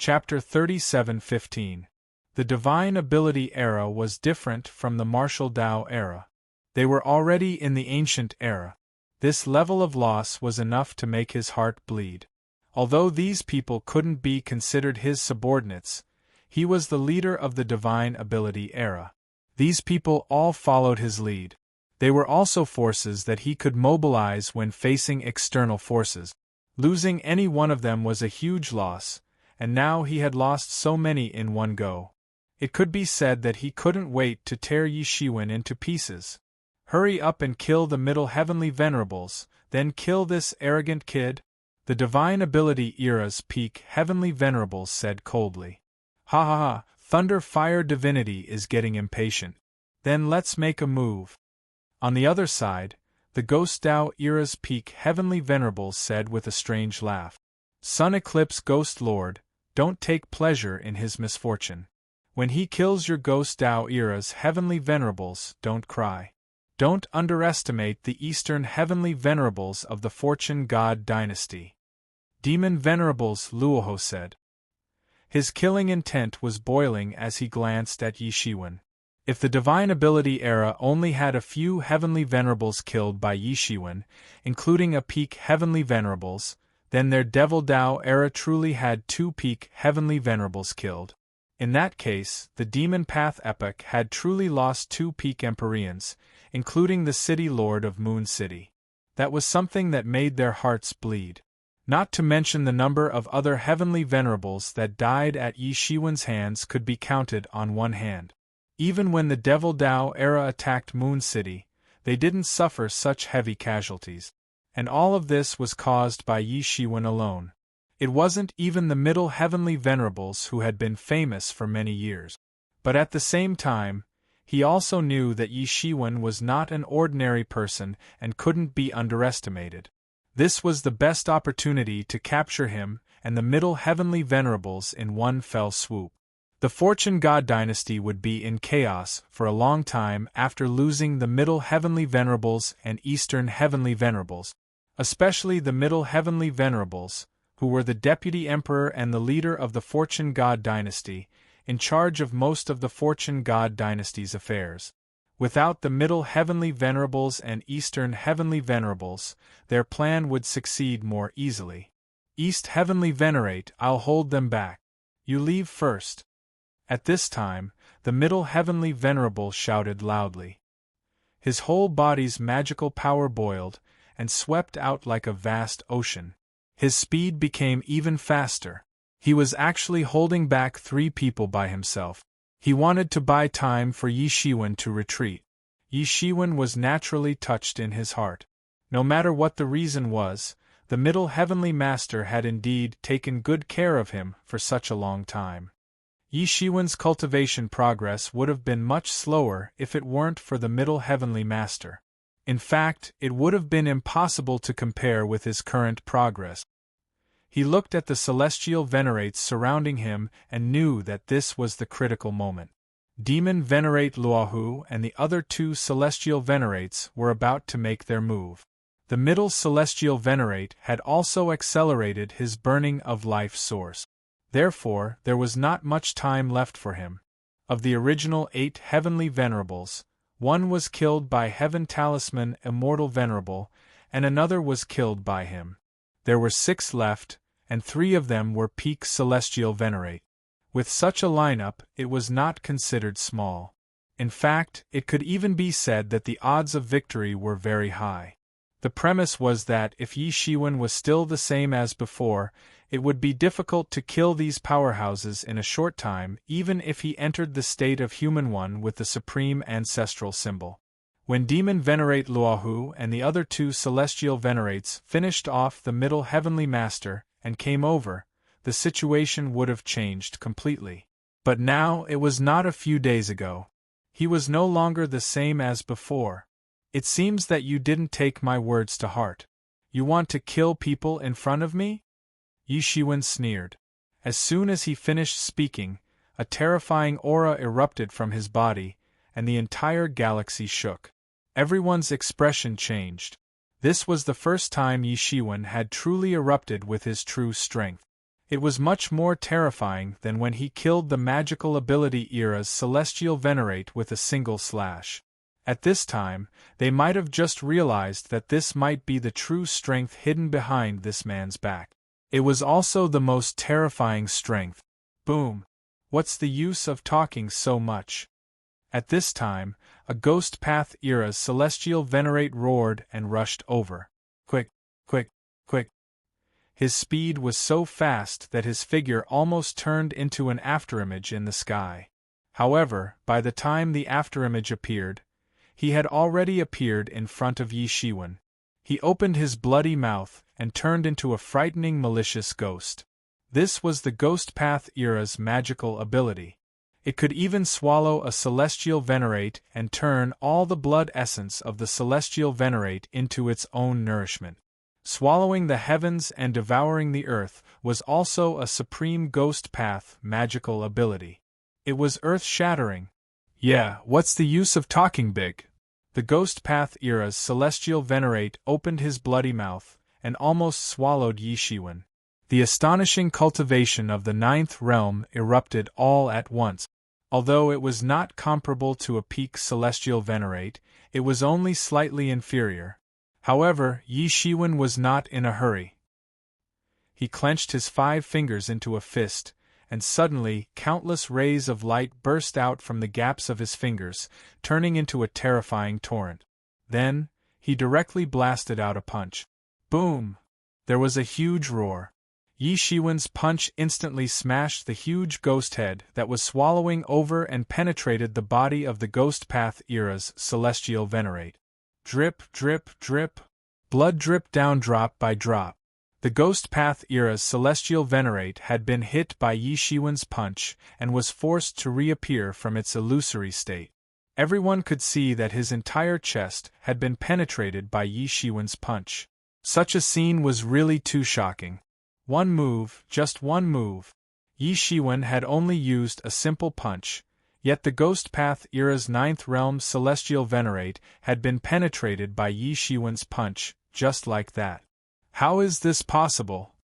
Chapter 37:15. The Divine Ability Era was different from the Martial Dao Era. They were already in the Ancient Era. This level of loss was enough to make his heart bleed. Although these people couldn't be considered his subordinates, he was the leader of the Divine Ability Era. These people all followed his lead. They were also forces that he could mobilize when facing external forces. Losing any one of them was a huge loss, and now he had lost so many in one go. It could be said that he couldn't wait to tear Yi Shiwen into pieces. Hurry up and kill the Middle Heavenly Venerables, then kill this arrogant kid? The Divine Ability Era's Peak Heavenly Venerables said coldly. Ha ha ha, Thunder Fire Divinity is getting impatient. Then let's make a move. On the other side, the Ghost Dao Era's Peak Heavenly Venerables said with a strange laugh. Sun Eclipse Ghost Lord, don't take pleasure in his misfortune. When he kills your Ghost Dao Era's Heavenly Venerables, don't cry. Don't underestimate the Eastern Heavenly Venerables of the Fortune God Dynasty. Demon Venerables, Luoho said. His killing intent was boiling as he glanced at Yi Shiwen. If the Divine Ability Era only had a few Heavenly Venerables killed by Yi Shiwen, including a Peak Heavenly Venerables, then their Devil Dao Era truly had 2 Peak Heavenly Venerables killed. In that case, the Demon Path Epoch had truly lost 2 Peak Empyreans, including the City Lord of Moon City. That was something that made their hearts bleed. Not to mention the number of other Heavenly Venerables that died at Yi Shiwen's hands could be counted on one hand. Even when the Devil Dao Era attacked Moon City, they didn't suffer such heavy casualties. And all of this was caused by Yi Shiwen alone. It wasn't even the Middle Heavenly Venerables who had been famous for many years. But at the same time, he also knew that Yi Shiwen was not an ordinary person and couldn't be underestimated. This was the best opportunity to capture him and the Middle Heavenly Venerables in one fell swoop. The Fortune God Dynasty would be in chaos for a long time after losing the Middle Heavenly Venerables and Eastern Heavenly Venerables, especially the Middle Heavenly Venerables, who were the Deputy Emperor and the leader of the Fortune God Dynasty, in charge of most of the Fortune God Dynasty's affairs. Without the Middle Heavenly Venerables and Eastern Heavenly Venerables, their plan would succeed more easily. East Heavenly Venerate, I'll hold them back. You leave first. At this time, the Middle Heavenly Venerable shouted loudly. His whole body's magical power boiled and swept out like a vast ocean. His speed became even faster. He was actually holding back 3 people by himself. He wanted to buy time for Yi Shiwen to retreat. Yi Shiwen was naturally touched in his heart. No matter what the reason was, the Middle Heavenly Master had indeed taken good care of him for such a long time. Yi Shiwen's cultivation progress would have been much slower if it weren't for the Middle Heavenly Master. In fact, it would have been impossible to compare with his current progress. He looked at the celestial venerates surrounding him and knew that this was the critical moment. Demon Venerate Luohu and the other 2 celestial venerates were about to make their move. The middle celestial venerate had also accelerated his burning of life source. Therefore, there was not much time left for him. Of the original 8 heavenly venerables, 1 was killed by Heaven Talisman Immortal Venerable, and another was killed by him. There were 6 left, and 3 of them were Peak Celestial Venerate. With such a lineup, it was not considered small. In fact, it could even be said that the odds of victory were very high. The premise was that if Yi Shiwen was still the same as before, it would be difficult to kill these powerhouses in a short time, even if he entered the state of Human One with the supreme ancestral symbol. When Demon Venerate Luohu and the other 2 celestial venerates finished off the Middle Heavenly Master and came over, the situation would have changed completely. But now it was not a few days ago. He was no longer the same as before. It seems that you didn't take my words to heart. You want to kill people in front of me? Yi Shiwen sneered. As soon as he finished speaking, a terrifying aura erupted from his body, and the entire galaxy shook. Everyone's expression changed. This was the first time Yi Shiwen had truly erupted with his true strength. It was much more terrifying than when he killed the magical ability era's celestial venerate with a single slash. At this time, they might have just realized that this might be the true strength hidden behind this man's back. It was also the most terrifying strength. Boom! What's the use of talking so much? At this time, a Ghost Path era's celestial venerate roared and rushed over. Quick, quick, quick. His speed was so fast that his figure almost turned into an afterimage in the sky. However, by the time the afterimage appeared, he had already appeared in front of Yi Shiwen. He opened his bloody mouth and turned into a frightening malicious ghost. This was the Ghost Path era's magical ability. It could even swallow a celestial venerate and turn all the blood essence of the celestial venerate into its own nourishment. Swallowing the heavens and devouring the earth was also a supreme Ghost Path magical ability. It was earth-shattering. Yeah, what's the use of talking big? The Ghost Path era's celestial venerate opened his bloody mouth and almost swallowed Yi Shiwen. The astonishing cultivation of the ninth realm erupted all at once. Although it was not comparable to a peak celestial venerate, it was only slightly inferior. However, Yi Shiwen was not in a hurry. He clenched his 5 fingers into a fist, and suddenly countless rays of light burst out from the gaps of his fingers, turning into a terrifying torrent. Then, he directly blasted out a punch. Boom! There was a huge roar. Yi Shiwen's punch instantly smashed the huge ghost head that was swallowing over and penetrated the body of the Ghost Path era's celestial venerate. Drip, drip, drip. Blood dripped down drop by drop. The Ghost Path era's celestial venerate had been hit by Yi Shiwen's punch and was forced to reappear from its illusory state. Everyone could see that his entire chest had been penetrated by Yi Shiwen's punch. Such a scene was really too shocking. One move, just one move. Yi Shiwen had only used a simple punch, yet the Ghost Path era's ninth realm celestial venerate had been penetrated by Yi Shiwen's punch, just like that. How is this possible?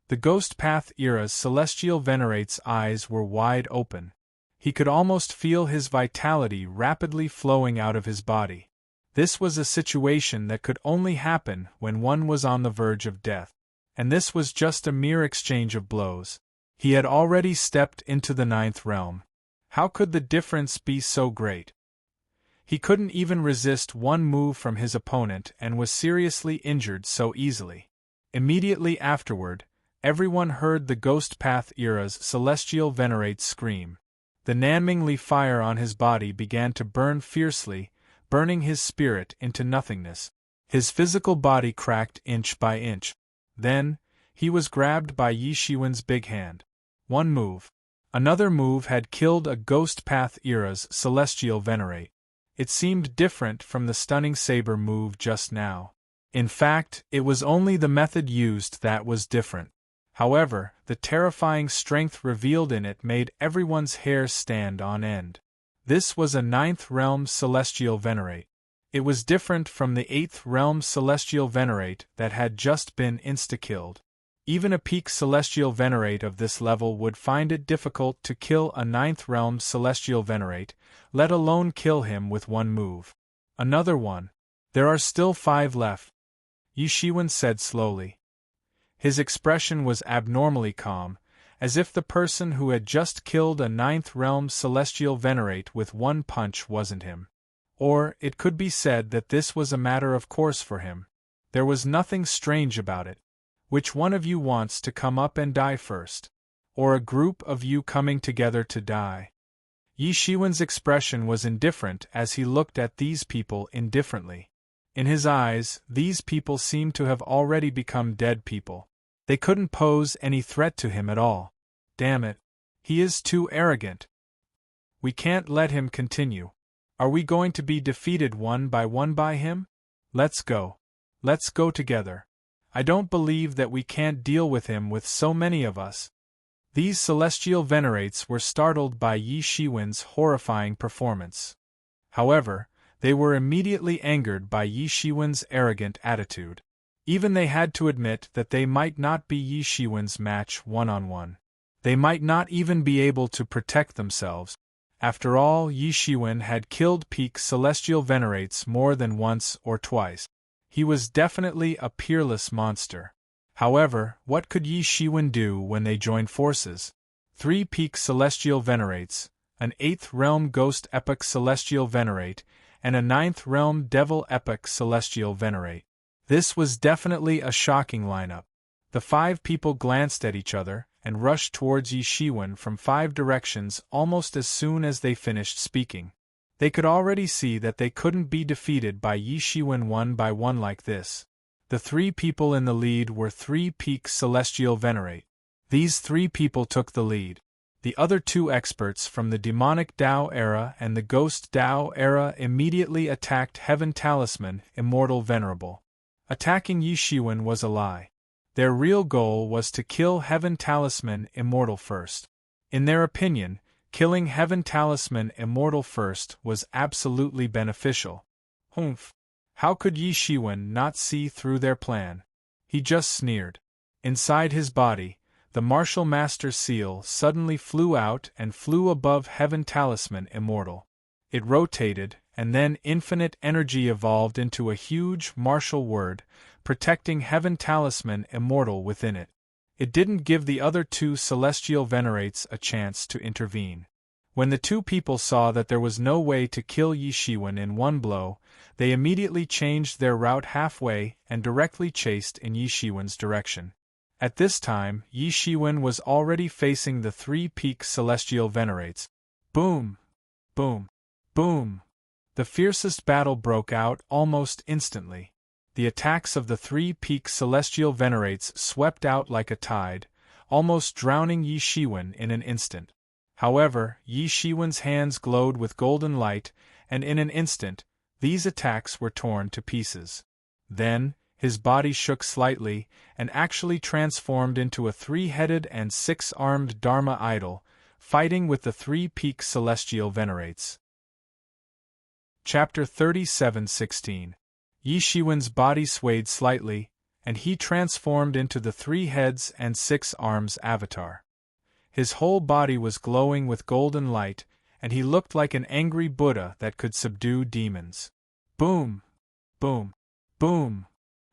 The Ghost Path era's celestial venerate's eyes were wide open. He could almost feel his vitality rapidly flowing out of his body. This was a situation that could only happen when one was on the verge of death. And this was just a mere exchange of blows. He had already stepped into the ninth realm. How could the difference be so great? He couldn't even resist one move from his opponent and was seriously injured so easily. Immediately afterward, everyone heard the Ghost Path era's celestial venerate scream. The Nanmingli fire on his body began to burn fiercely, burning his spirit into nothingness. His physical body cracked inch by inch. Then, he was grabbed by Yi Shiwen's big hand. One move. Another move had killed a Ghost Path era's celestial venerate. It seemed different from the stunning saber move just now. In fact, it was only the method used that was different. However, the terrifying strength revealed in it made everyone's hair stand on end. This was a ninth realm celestial venerate. It was different from the 8th realm celestial venerate that had just been insta-killed. Even a peak celestial venerate of this level would find it difficult to kill a 9th realm celestial venerate, let alone kill him with one move. Another one. There are still 5 left, Yi Shiwen said slowly. His expression was abnormally calm, as if the person who had just killed a 9th realm celestial venerate with one punch wasn't him. Or, it could be said that this was a matter of course for him. There was nothing strange about it. Which one of you wants to come up and die first? Or a group of you coming together to die? Yi Shiwen's expression was indifferent as he looked at these people indifferently. In his eyes, these people seemed to have already become dead people. They couldn't pose any threat to him at all. Damn it. He is too arrogant. We can't let him continue. Are we going to be defeated one by him? Let's go. Let's go together. I don't believe that we can't deal with him with so many of us. These celestial venerates were startled by Yi Shiwen's horrifying performance. However, they were immediately angered by Yi Shiwen's arrogant attitude. Even they had to admit that they might not be Yi Shiwen's match one-on-one. They might not even be able to protect themselves. After all, Yi Shiwen had killed peak celestial venerates more than once or twice. He was definitely a peerless monster. However, what could Yi Shiwen do when they joined forces? 3 peak celestial venerates, an 8th realm ghost epoch celestial venerate, and a 9th realm devil epoch celestial venerate. This was definitely a shocking lineup. The 5 people glanced at each other and rushed towards Yi Shiwen from 5 directions almost as soon as they finished speaking. They could already see that they couldn't be defeated by Yi Shiwen one by one like this. The 3 people in the lead were 3 peak celestial venerate. These 3 people took the lead. The other 2 experts from the demonic Tao era and the ghost Tao era immediately attacked Heaven Talisman Immortal Venerable. Attacking Yi Shiwen was a lie. Their real goal was to kill Heaven Talisman Immortal first. In their opinion, killing Heaven Talisman Immortal first was absolutely beneficial. Humph! How could Yi Shiwen not see through their plan? He just sneered. Inside his body, the Martial Master Seal suddenly flew out and flew above Heaven Talisman Immortal. It rotated, and then infinite energy evolved into a huge martial word, protecting Heaven Talisman Immortal within it. It didn't give the other 2 celestial venerates a chance to intervene. When the 2 people saw that there was no way to kill Yi Shiwen in one blow, they immediately changed their route halfway and directly chased in Yi Shiwen's direction. At this time, Yi Shiwen was already facing the 3 peak celestial venerates. Boom! Boom! Boom! The fiercest battle broke out almost instantly. The attacks of the 3 peak celestial venerates swept out like a tide, almost drowning Yi Shiwen in an instant. However, Yi Shiwen's hands glowed with golden light, and in an instant, these attacks were torn to pieces. Then, his body shook slightly, and actually transformed into a 3-headed and 6-armed Dharma idol, fighting with the 3 peak celestial venerates. Chapter 37:16. Yi Shiwen's body swayed slightly, and he transformed into the 3 heads and 6 arms avatar. His whole body was glowing with golden light, and he looked like an angry Buddha that could subdue demons. Boom! Boom! Boom!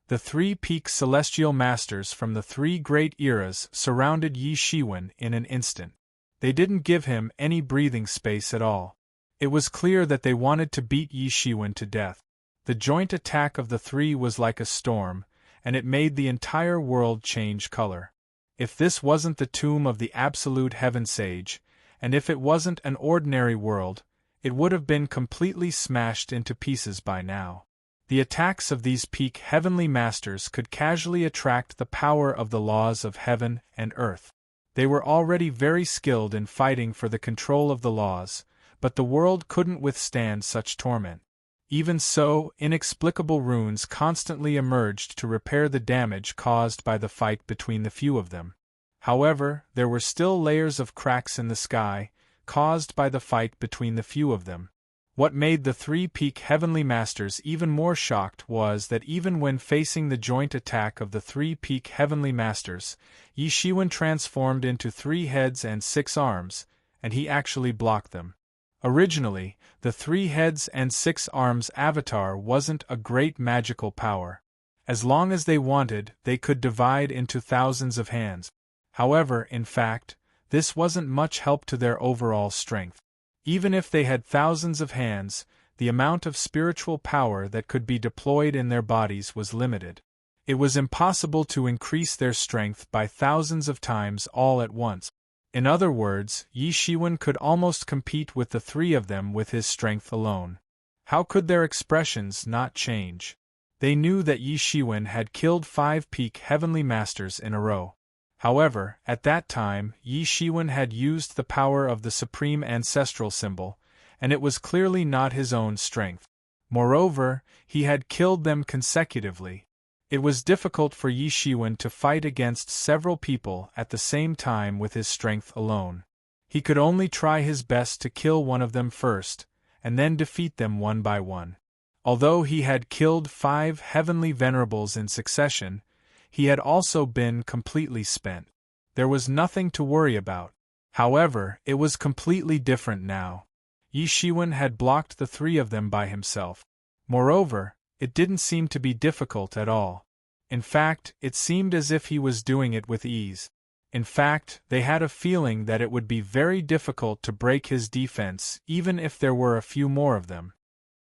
The 3 peak celestial masters from the 3 great eras surrounded Yi Shiwen in an instant. They didn't give him any breathing space at all. It was clear that they wanted to beat Yi Shiwen to death. The joint attack of the 3 was like a storm, and it made the entire world change color. If this wasn't the tomb of the absolute heaven sage, and if it wasn't an ordinary world, it would have been completely smashed into pieces by now. The attacks of these peak heavenly masters could casually attract the power of the laws of heaven and earth. They were already very skilled in fighting for the control of the laws, but the world couldn't withstand such torment. Even so, inexplicable runes constantly emerged to repair the damage caused by the fight between the few of them. However, there were still layers of cracks in the sky, caused by the fight between the few of them. What made the 3 peak heavenly masters even more shocked was that even when facing the joint attack of the 3 peak heavenly masters, Yi Shiwen transformed into 3 heads and 6 arms, and he actually blocked them. Originally, the 3 heads and 6 arms avatar wasn't a great magical power. As long as they wanted, they could divide into thousands of hands. However, in fact, this wasn't much help to their overall strength. Even if they had thousands of hands, the amount of spiritual power that could be deployed in their bodies was limited. It was impossible to increase their strength by thousands of times all at once. In other words, Yi Shiwen could almost compete with the 3 of them with his strength alone. How could their expressions not change? They knew that Yi Shiwen had killed 5 peak heavenly masters in a row. However, at that time, Yi Shiwen had used the power of the supreme ancestral symbol, and it was clearly not his own strength. Moreover, he had killed them consecutively. It was difficult for Yi Shiwen to fight against several people at the same time with his strength alone. He could only try his best to kill one of them first, and then defeat them one by one. Although he had killed 5 heavenly venerables in succession, he had also been completely spent. There was nothing to worry about. However, it was completely different now. Yi Shiwen had blocked the 3 of them by himself. Moreover, it didn't seem to be difficult at all. In fact, it seemed as if he was doing it with ease. In fact, they had a feeling that it would be very difficult to break his defense even if there were a few more of them.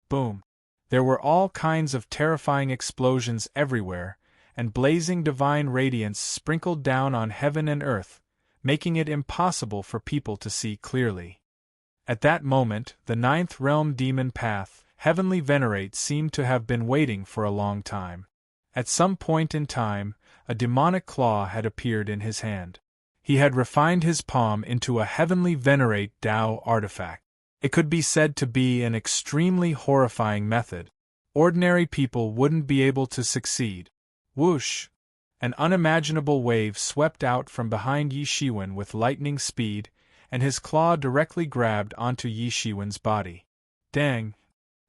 Boom! There were all kinds of terrifying explosions everywhere, and blazing divine radiance sprinkled down on heaven and earth, making it impossible for people to see clearly. At that moment, the 9th realm demon path, heavenly venerate, seemed to have been waiting for a long time. At some point in time, a demonic claw had appeared in his hand. He had refined his palm into a heavenly venerate Tao artifact. It could be said to be an extremely horrifying method. Ordinary people wouldn't be able to succeed. Whoosh! An unimaginable wave swept out from behind Yi Shiwen with lightning speed, and his claw directly grabbed onto Yi Shiwen's body. Dang!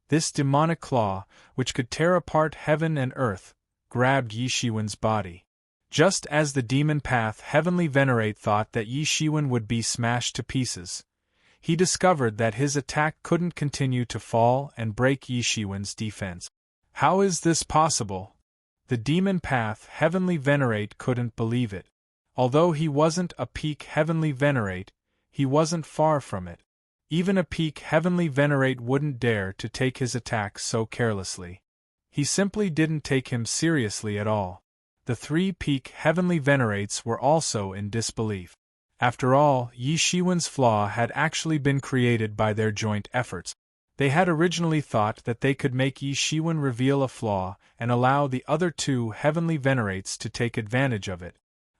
This demonic claw, which could tear apart heaven and earth, grabbed Yi Shiwen's body. Just as the demon path heavenly venerate thought that Yi Shiwen would be smashed to pieces, he discovered that his attack couldn't continue to fall and break Yi Shiwen's defense. How is this possible? The demon path heavenly venerate couldn't believe it. Although he wasn't a peak heavenly venerate, he wasn't far from it. Even a peak heavenly venerate wouldn't dare to take his attack so carelessly. He simply didn't take him seriously at all. The 3 peak heavenly venerates were also in disbelief. After all, Yi Shiwen's flaw had actually been created by their joint efforts. They had originally thought that they could make Yi Shiwen reveal a flaw and allow the other 2 heavenly venerates to take advantage of it.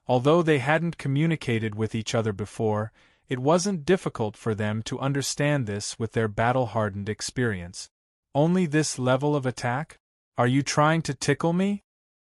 Although they hadn't communicated with each other before, it wasn't difficult for them to understand this with their battle-hardened experience. Only this level of attack? Are you trying to tickle me?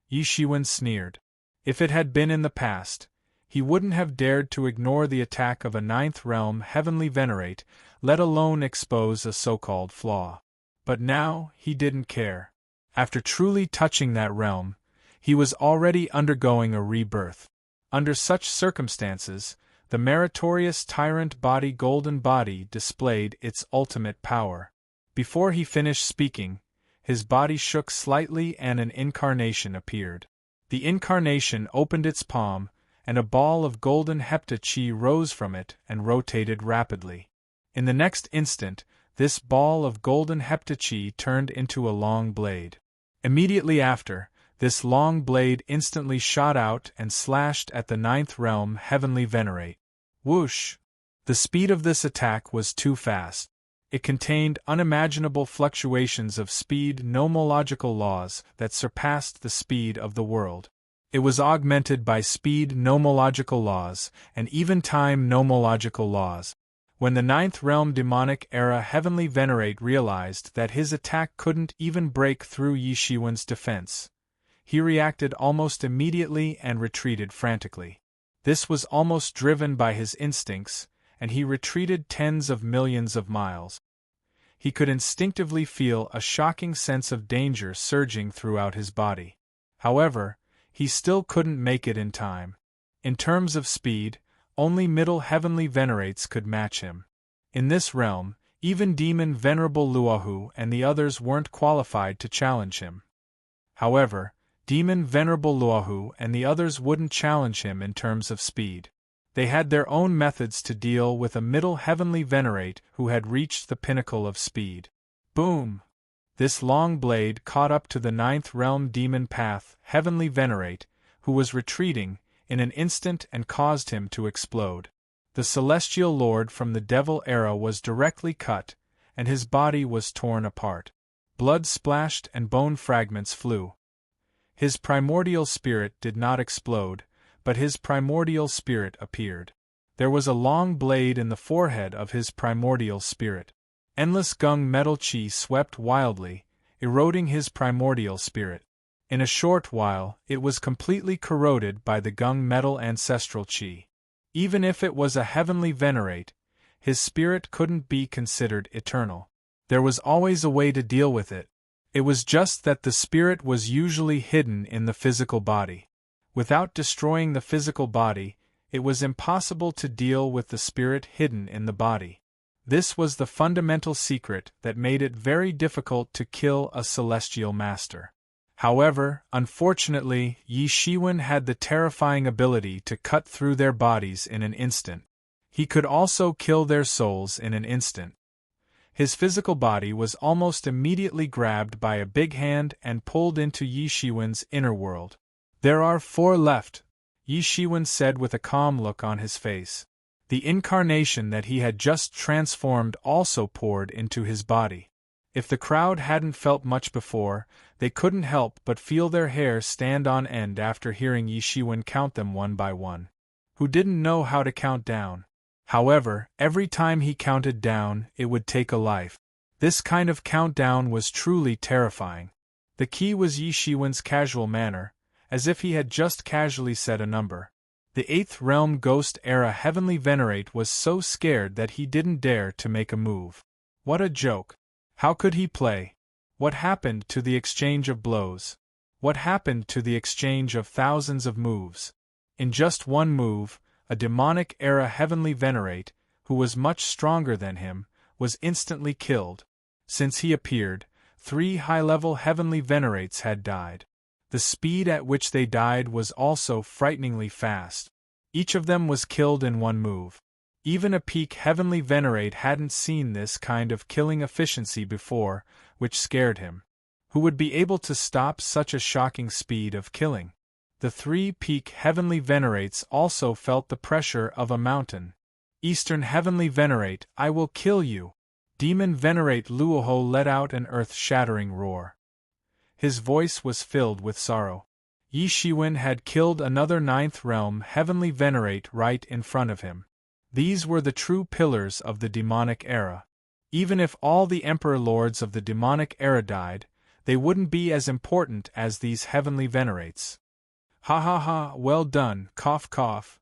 Yi Shiwen sneered. If it had been in the past, he wouldn't have dared to ignore the attack of a 9th realm heavenly venerate, let alone expose a so-called flaw. But now, he didn't care. After truly touching that realm, he was already undergoing a rebirth. Under such circumstances, the meritorious tyrant body golden body displayed its ultimate power. Before he finished speaking, his body shook slightly and an incarnation appeared. The incarnation opened its palm, and a ball of golden hepta-chi rose from it and rotated rapidly. In the next instant, this ball of golden hepta-chi turned into a long blade. Immediately after, this long blade instantly shot out and slashed at the 9th realm heavenly venerate. Whoosh! The speed of this attack was too fast. It contained unimaginable fluctuations of speed nomological laws that surpassed the speed of the world. It was augmented by speed nomological laws and even time nomological laws. When the 9th realm demonic era heavenly venerate realized that his attack couldn't even break through Yi Shiwen's defense, he reacted almost immediately and retreated frantically. This was almost driven by his instincts, and he retreated tens of millions of miles. He could instinctively feel a shocking sense of danger surging throughout his body. However, he still couldn't make it in time. In terms of speed, only middle heavenly venerates could match him. In this realm, even demon venerable Luohu and the others weren't qualified to challenge him. However, demon venerable Luohu and the others wouldn't challenge him in terms of speed. They had their own methods to deal with a middle heavenly venerate who had reached the pinnacle of speed. Boom! This long blade caught up to the 9th realm demon path heavenly venerate, who was retreating, in an instant and caused him to explode. The celestial lord from the devil era was directly cut, and his body was torn apart. Blood splashed and bone fragments flew. His primordial spirit did not explode, but his primordial spirit appeared. There was a long blade in the forehead of his primordial spirit. Endless gung metal chi swept wildly, eroding his primordial spirit. In a short while, it was completely corroded by the gung metal ancestral chi. Even if it was a heavenly venerate, his spirit couldn't be considered eternal. There was always a way to deal with it. It was just that the spirit was usually hidden in the physical body. Without destroying the physical body, it was impossible to deal with the spirit hidden in the body. This was the fundamental secret that made it very difficult to kill a celestial master. However, unfortunately, Yi Shiwen had the terrifying ability to cut through their bodies in an instant. He could also kill their souls in an instant. His physical body was almost immediately grabbed by a big hand and pulled into Yi Shiwen's inner world. "There are 4 left," Yi Shiwen said with a calm look on his face. The incarnation that he had just transformed also poured into his body. If the crowd hadn't felt much before, they couldn't help but feel their hair stand on end after hearing Yi Shiwen count them one by one. Who didn't know how to count down? However, every time he counted down, it would take a life. This kind of countdown was truly terrifying. The key was Yi Shiwen's casual manner, as if he had just casually said a number. The 8th Realm Ghost Era Heavenly Venerate was so scared that he didn't dare to make a move. What a joke! How could he play? What happened to the exchange of blows? What happened to the exchange of thousands of moves? In just one move, a demonic era heavenly venerate, who was much stronger than him, was instantly killed. Since he appeared, 3 high-level heavenly venerates had died. The speed at which they died was also frighteningly fast. Each of them was killed in one move. Even a peak heavenly venerate hadn't seen this kind of killing efficiency before, which scared him. Who would be able to stop such a shocking speed of killing? The 3 peak heavenly venerates also felt the pressure of a mountain. "Eastern heavenly venerate, I will kill you!" Demon venerate Luoho let out an earth-shattering roar. His voice was filled with sorrow. Yi Shiwen had killed another 9th realm heavenly venerate right in front of him. These were the true pillars of the demonic era. Even if all the emperor lords of the demonic era died, they wouldn't be as important as these heavenly venerates. "Ha ha ha, well done, cough cough."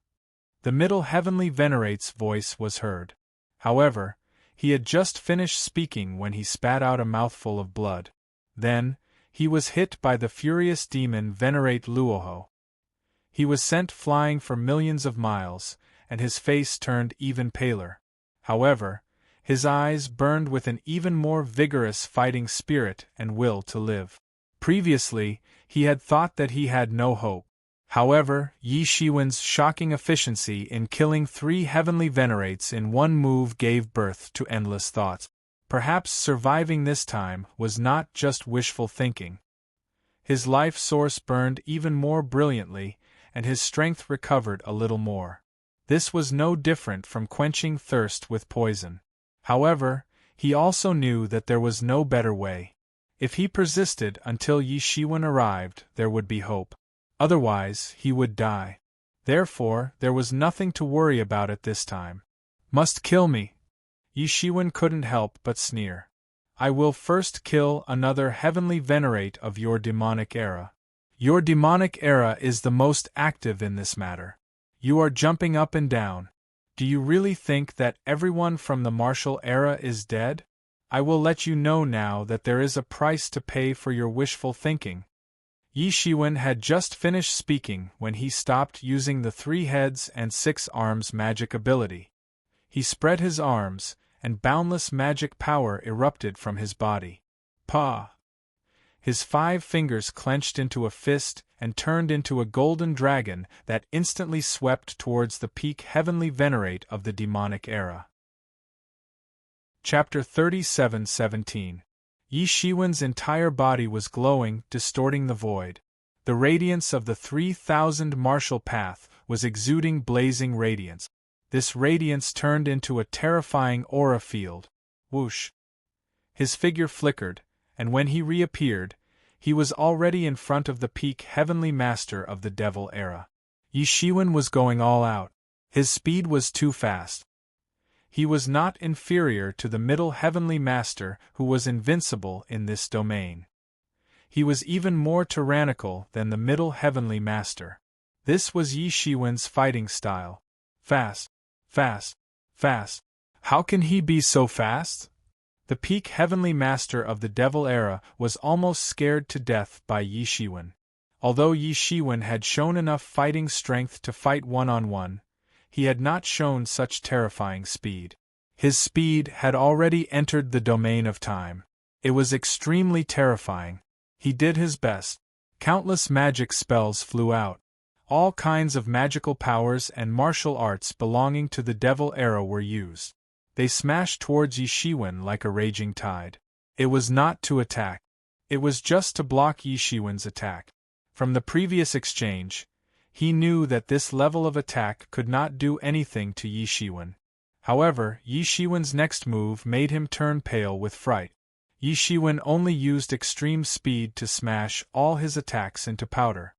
The middle heavenly venerate's voice was heard. However, he had just finished speaking when he spat out a mouthful of blood. Then, he was hit by the furious demon venerate Luoho. He was sent flying for millions of miles, and his face turned even paler. However, his eyes burned with an even more vigorous fighting spirit and will to live. Previously, he had thought that he had no hope. However, Yi Shiwen's shocking efficiency in killing 3 heavenly venerates in one move gave birth to endless thoughts. Perhaps surviving this time was not just wishful thinking. His life source burned even more brilliantly, and his strength recovered a little more. This was no different from quenching thirst with poison. However, he also knew that there was no better way. If he persisted until Yi Shiwen arrived, there would be hope. Otherwise, he would die. Therefore, there was nothing to worry about at this time. "Must kill me?" Yi Shiwen couldn't help but sneer. "I will first kill another heavenly venerate of your demonic era. Your demonic era is the most active in this matter. You are jumping up and down. Do you really think that everyone from the martial era is dead? I will let you know now that there is a price to pay for your wishful thinking." Yi Shiwen had just finished speaking when he stopped using the 3 heads and 6 arms magic ability. He spread his arms, and boundless magic power erupted from his body. Pa! His 5 fingers clenched into a fist and turned into a golden dragon that instantly swept towards the peak heavenly venerate of the demonic era. Chapter 37:17. Yi Shiwen's entire body was glowing, distorting the void. The radiance of the 3,000 martial path was exuding blazing radiance. This radiance turned into a terrifying aura field. Whoosh! His figure flickered, and when he reappeared, he was already in front of the peak heavenly master of the devil era. Yi Shiwen was going all out. His speed was too fast. He was not inferior to the middle heavenly master who was invincible in this domain. He was even more tyrannical than the middle heavenly master. This was Yi Shiwen's fighting style. Fast, fast, fast. How can he be so fast? The peak heavenly master of the Devil era was almost scared to death by Yi Shiwen. Although Yi Shiwen had shown enough fighting strength to fight one-on-one, he had not shown such terrifying speed. His speed had already entered the domain of time. It was extremely terrifying. He did his best. Countless magic spells flew out. All kinds of magical powers and martial arts belonging to the Devil era were used. They smashed towards Yi Shiwen like a raging tide. It was not to attack. It was just to block Yi Shiwen's attack. From the previous exchange, he knew that this level of attack could not do anything to Yi Shiwen. However, Yi Shiwen's next move made him turn pale with fright. Yi Shiwen only used extreme speed to smash all his attacks into powder.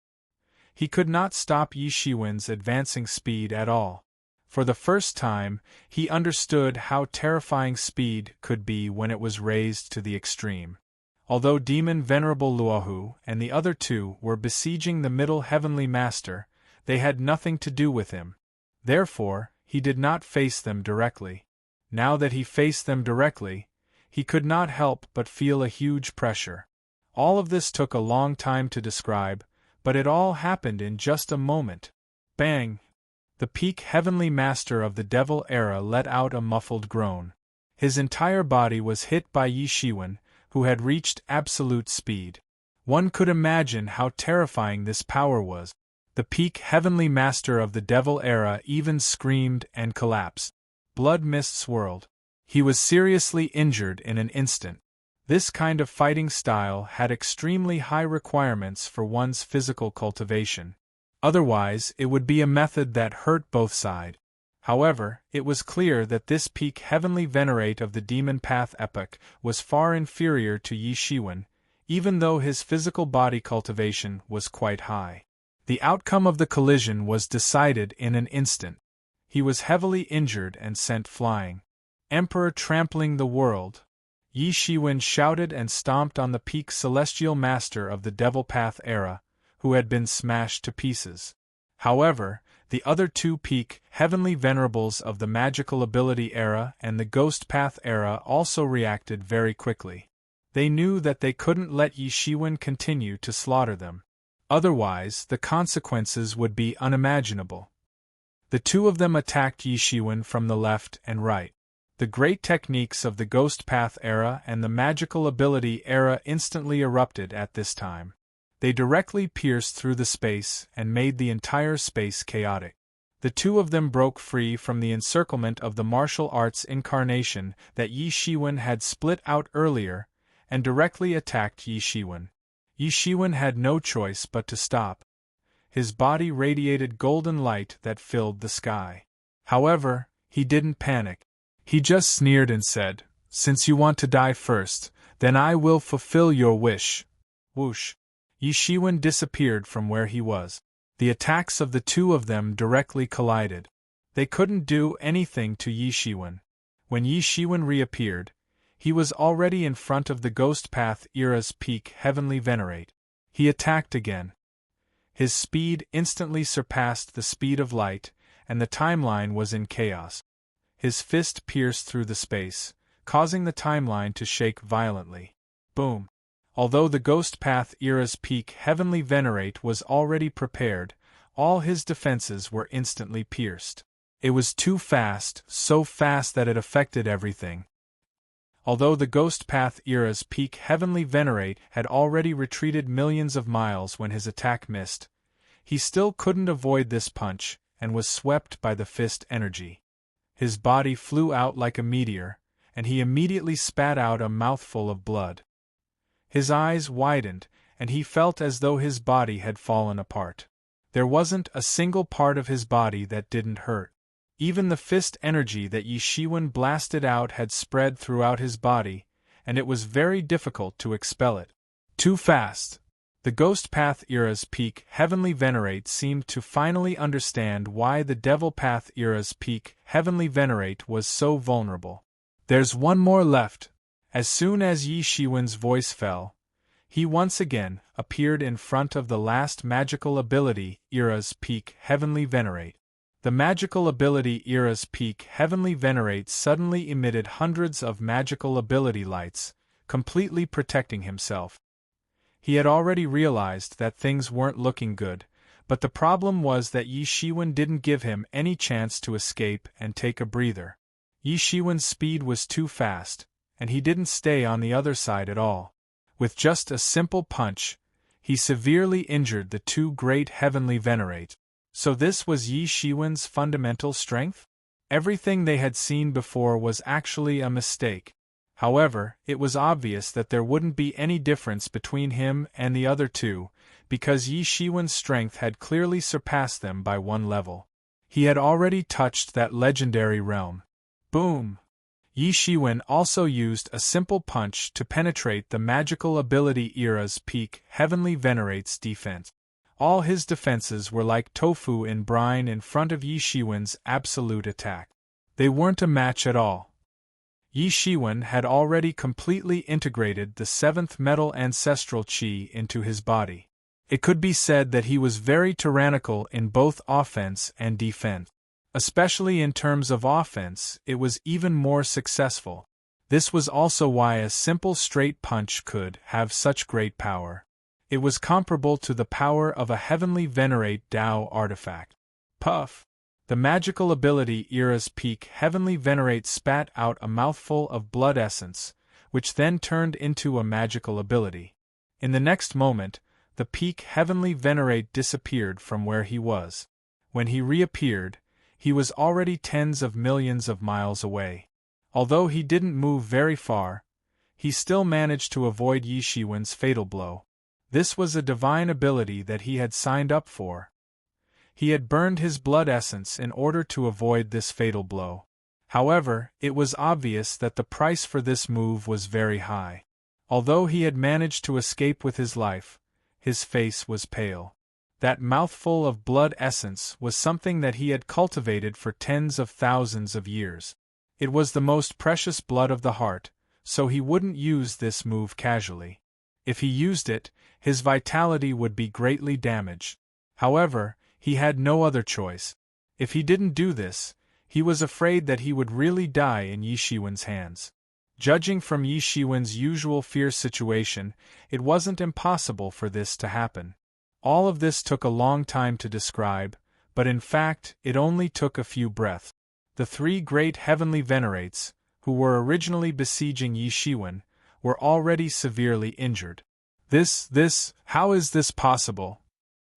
He could not stop Yi Shiwen's advancing speed at all. For the first time, he understood how terrifying speed could be when it was raised to the extreme. Although Demon Venerable Luohu and the other two were besieging the Middle Heavenly Master, they had nothing to do with him. Therefore, he did not face them directly. Now that he faced them directly, he could not help but feel a huge pressure. All of this took a long time to describe, but it all happened in just a moment. Bang! The peak heavenly master of the Devil era let out a muffled groan. His entire body was hit by Yi Shiwen, who had reached absolute speed. One could imagine how terrifying this power was. The peak heavenly master of the Devil era even screamed and collapsed. Blood mist swirled. He was seriously injured in an instant. This kind of fighting style had extremely high requirements for one's physical cultivation. Otherwise, it would be a method that hurt both sides. However, it was clear that this peak heavenly venerate of the Demon Path epoch was far inferior to Yi Shiwen, even though his physical body cultivation was quite high. The outcome of the collision was decided in an instant. He was heavily injured and sent flying. Emperor trampling the world! Yi Shiwen shouted and stomped on the peak celestial master of the Devil Path era, who had been smashed to pieces. However, the other two peak heavenly venerables of the magical ability era and the Ghost Path era also reacted very quickly. They knew that they couldn't let Yi Shiwen continue to slaughter them. Otherwise, the consequences would be unimaginable. The two of them attacked Yi Shiwen from the left and right. The great techniques of the Ghost Path era and the magical ability era instantly erupted at this time. They directly pierced through the space and made the entire space chaotic. The two of them broke free from the encirclement of the martial arts incarnation that Yi Shiwen had split out earlier, and directly attacked Yi Shiwen. Yi Shiwen had no choice but to stop. His body radiated golden light that filled the sky. However, he didn't panic. He just sneered and said, "Since you want to die first, then I will fulfill your wish." Whoosh! Yi Shiwen disappeared from where he was. The attacks of the two of them directly collided. They couldn't do anything to Yi Shiwen. When Yi Shiwen reappeared, he was already in front of the Ghost Path era's peak heavenly venerate. He attacked again. His speed instantly surpassed the speed of light, and the timeline was in chaos. His fist pierced through the space, causing the timeline to shake violently. Boom! Although the Ghost Path era's peak heavenly venerate was already prepared, all his defenses were instantly pierced. It was too fast, so fast that it affected everything. Although the Ghost Path era's peak heavenly venerate had already retreated millions of miles when his attack missed, he still couldn't avoid this punch and was swept by the fist energy. His body flew out like a meteor, and he immediately spat out a mouthful of blood. His eyes widened, and he felt as though his body had fallen apart. There wasn't a single part of his body that didn't hurt. Even the fist energy that Yi Shiwen blasted out had spread throughout his body, and it was very difficult to expel it. Too fast! The Ghost Path era's peak heavenly venerate seemed to finally understand why the Devil Path era's peak heavenly venerate was so vulnerable. There's one more left. As soon as Yi Shiwen's voice fell, he once again appeared in front of the last magical ability era's peak heavenly venerate. The magical ability era's peak heavenly venerate suddenly emitted hundreds of magical ability lights, completely protecting himself. He had already realized that things weren't looking good, but the problem was that Yi Shiwen didn't give him any chance to escape and take a breather. Yi Shiwen's speed was too fast, and he didn't stay on the other side at all. With just a simple punch, he severely injured the two great heavenly venerate. So this was Yi Shiwen's fundamental strength? Everything they had seen before was actually a mistake. However, it was obvious that there wouldn't be any difference between him and the other two, because Yi Shiwen's strength had clearly surpassed them by one level. He had already touched that legendary realm. Boom! Yi Shiwen also used a simple punch to penetrate the magical ability era's peak heavenly venerate's defense. All his defenses were like tofu in brine in front of Yi Shiwen's absolute attack. They weren't a match at all. Yi Shiwen had already completely integrated the seventh metal ancestral qi into his body. It could be said that he was very tyrannical in both offense and defense. Especially in terms of offense, it was even more successful. This was also why a simple straight punch could have such great power. It was comparable to the power of a heavenly venerate Tao artifact. Puff! The magical ability era's peak heavenly venerate spat out a mouthful of blood essence, which then turned into a magical ability. In the next moment, the peak heavenly venerate disappeared from where he was. When he reappeared, he was already tens of millions of miles away. Although he didn't move very far, he still managed to avoid Yi Shiwen's fatal blow. This was a divine ability that he had signed up for. He had burned his blood essence in order to avoid this fatal blow. However, it was obvious that the price for this move was very high. Although he had managed to escape with his life, his face was pale. That mouthful of blood essence was something that he had cultivated for tens of thousands of years. It was the most precious blood of the heart, so he wouldn't use this move casually. If he used it, his vitality would be greatly damaged. However, he had no other choice. If he didn't do this, he was afraid that he would really die in Yi Shiwen's hands. Judging from Yi Shiwen's usual fierce situation, it wasn't impossible for this to happen. All of this took a long time to describe, but in fact, it only took a few breaths. The three great heavenly venerates, who were originally besieging Yi Shiwen, were already severely injured. How is this possible?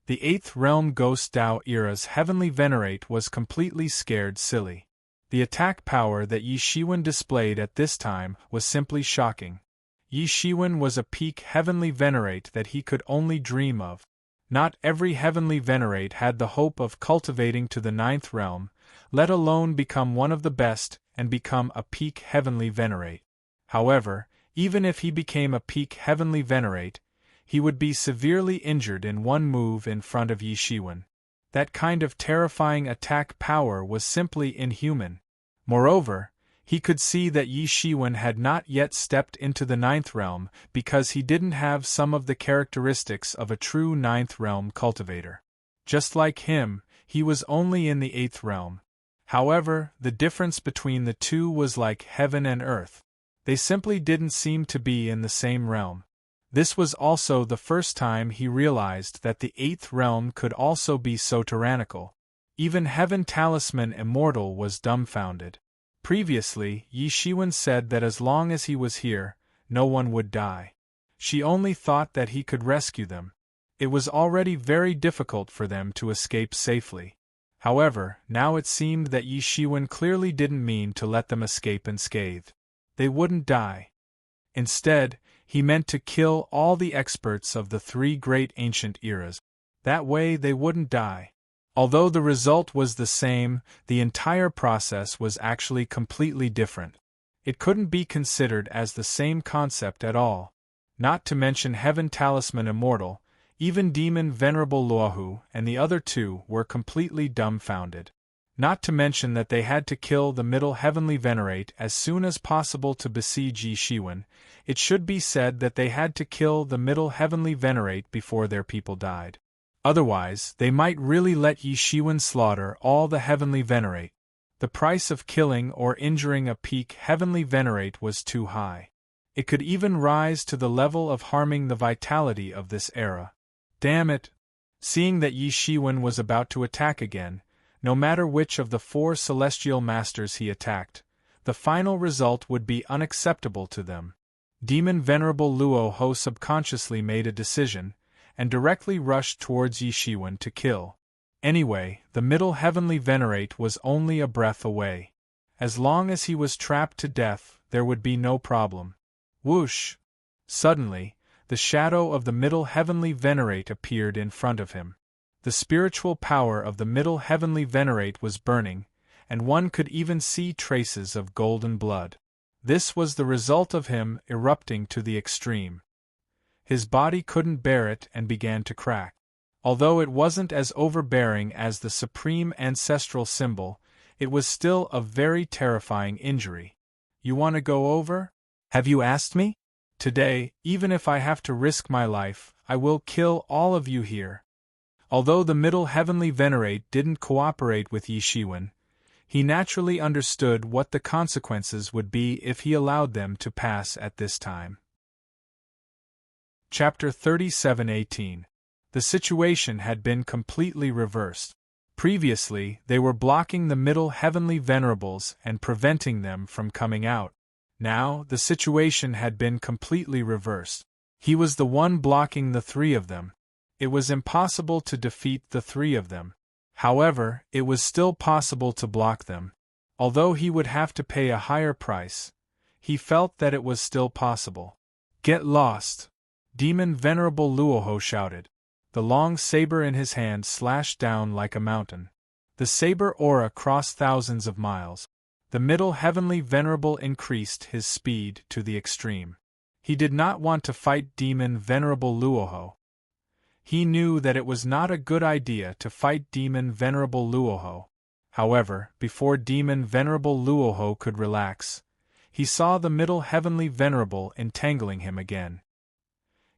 The Eighth Realm Ghost Tao era's heavenly venerate was completely scared silly. The attack power that Yi Shiwen displayed at this time was simply shocking. Yi Shiwen was a peak heavenly venerate that he could only dream of. Not every heavenly venerate had the hope of cultivating to the ninth realm, let alone become one of the best and become a peak heavenly venerate. However, even if he became a peak heavenly venerate, he would be severely injured in one move in front of Yi Shiwen. That kind of terrifying attack power was simply inhuman. Moreover, he could see that Yi Shiwen had not yet stepped into the ninth realm because he didn't have some of the characteristics of a true ninth realm cultivator. Just like him, he was only in the eighth realm. However, the difference between the two was like heaven and earth. They simply didn't seem to be in the same realm. This was also the first time he realized that the eighth realm could also be so tyrannical. Even Heaven Talisman Immortal was dumbfounded. Previously, Yi Shiwen said that as long as he was here, no one would die. She only thought that he could rescue them. It was already very difficult for them to escape safely. However, now it seemed that Yi Shiwen clearly didn't mean to let them escape unscathed. They wouldn't die. Instead, he meant to kill all the experts of the three great ancient eras. That way they wouldn't die. Although the result was the same, the entire process was actually completely different. It couldn't be considered as the same concept at all. Not to mention Heaven Talisman Immortal, even Demon Venerable Luohu and the other two were completely dumbfounded. Not to mention that they had to kill the middle heavenly venerate as soon as possible to besiege Yi Shiwen. It should be said that they had to kill the middle heavenly venerate before their people died. Otherwise, they might really let Yi Shiwen slaughter all the heavenly venerate. The price of killing or injuring a peak heavenly venerate was too high. It could even rise to the level of harming the vitality of this era. Damn it! Seeing that Yi Shiwen was about to attack again, no matter which of the 4 celestial masters he attacked, the final result would be unacceptable to them. Demon Venerable Luo Ho subconsciously made a decision, and directly rushed towards Yi Shiwen to kill. Anyway, the middle heavenly venerate was only a breath away. As long as he was trapped to death, there would be no problem. Whoosh! Suddenly, the shadow of the middle heavenly venerate appeared in front of him. The spiritual power of the middle heavenly venerate was burning, and one could even see traces of golden blood. This was the result of him erupting to the extreme. His body couldn't bear it and began to crack. Although it wasn't as overbearing as the supreme ancestral symbol, it was still a very terrifying injury. You want to go over? Have you asked me? Today, even if I have to risk my life, I will kill all of you here. Although the middle heavenly venerate didn't cooperate with Yi Shiwen, he naturally understood what the consequences would be if he allowed them to pass at this time. Chapter 37:18. The situation had been completely reversed. Previously, they were blocking the middle heavenly venerables and preventing them from coming out. Now, the situation had been completely reversed. He was the one blocking the 3 of them. It was impossible to defeat the 3 of them. However, it was still possible to block them. Although he would have to pay a higher price, he felt that it was still possible. Get lost! Demon Venerable Luoho shouted. The long saber in his hand slashed down like a mountain. The saber aura crossed thousands of miles. The middle heavenly venerable increased his speed to the extreme. He did not want to fight Demon Venerable Luoho. He knew that it was not a good idea to fight Demon Venerable Luoho. However, before Demon Venerable Luoho could relax, he saw the middle heavenly venerable entangling him again.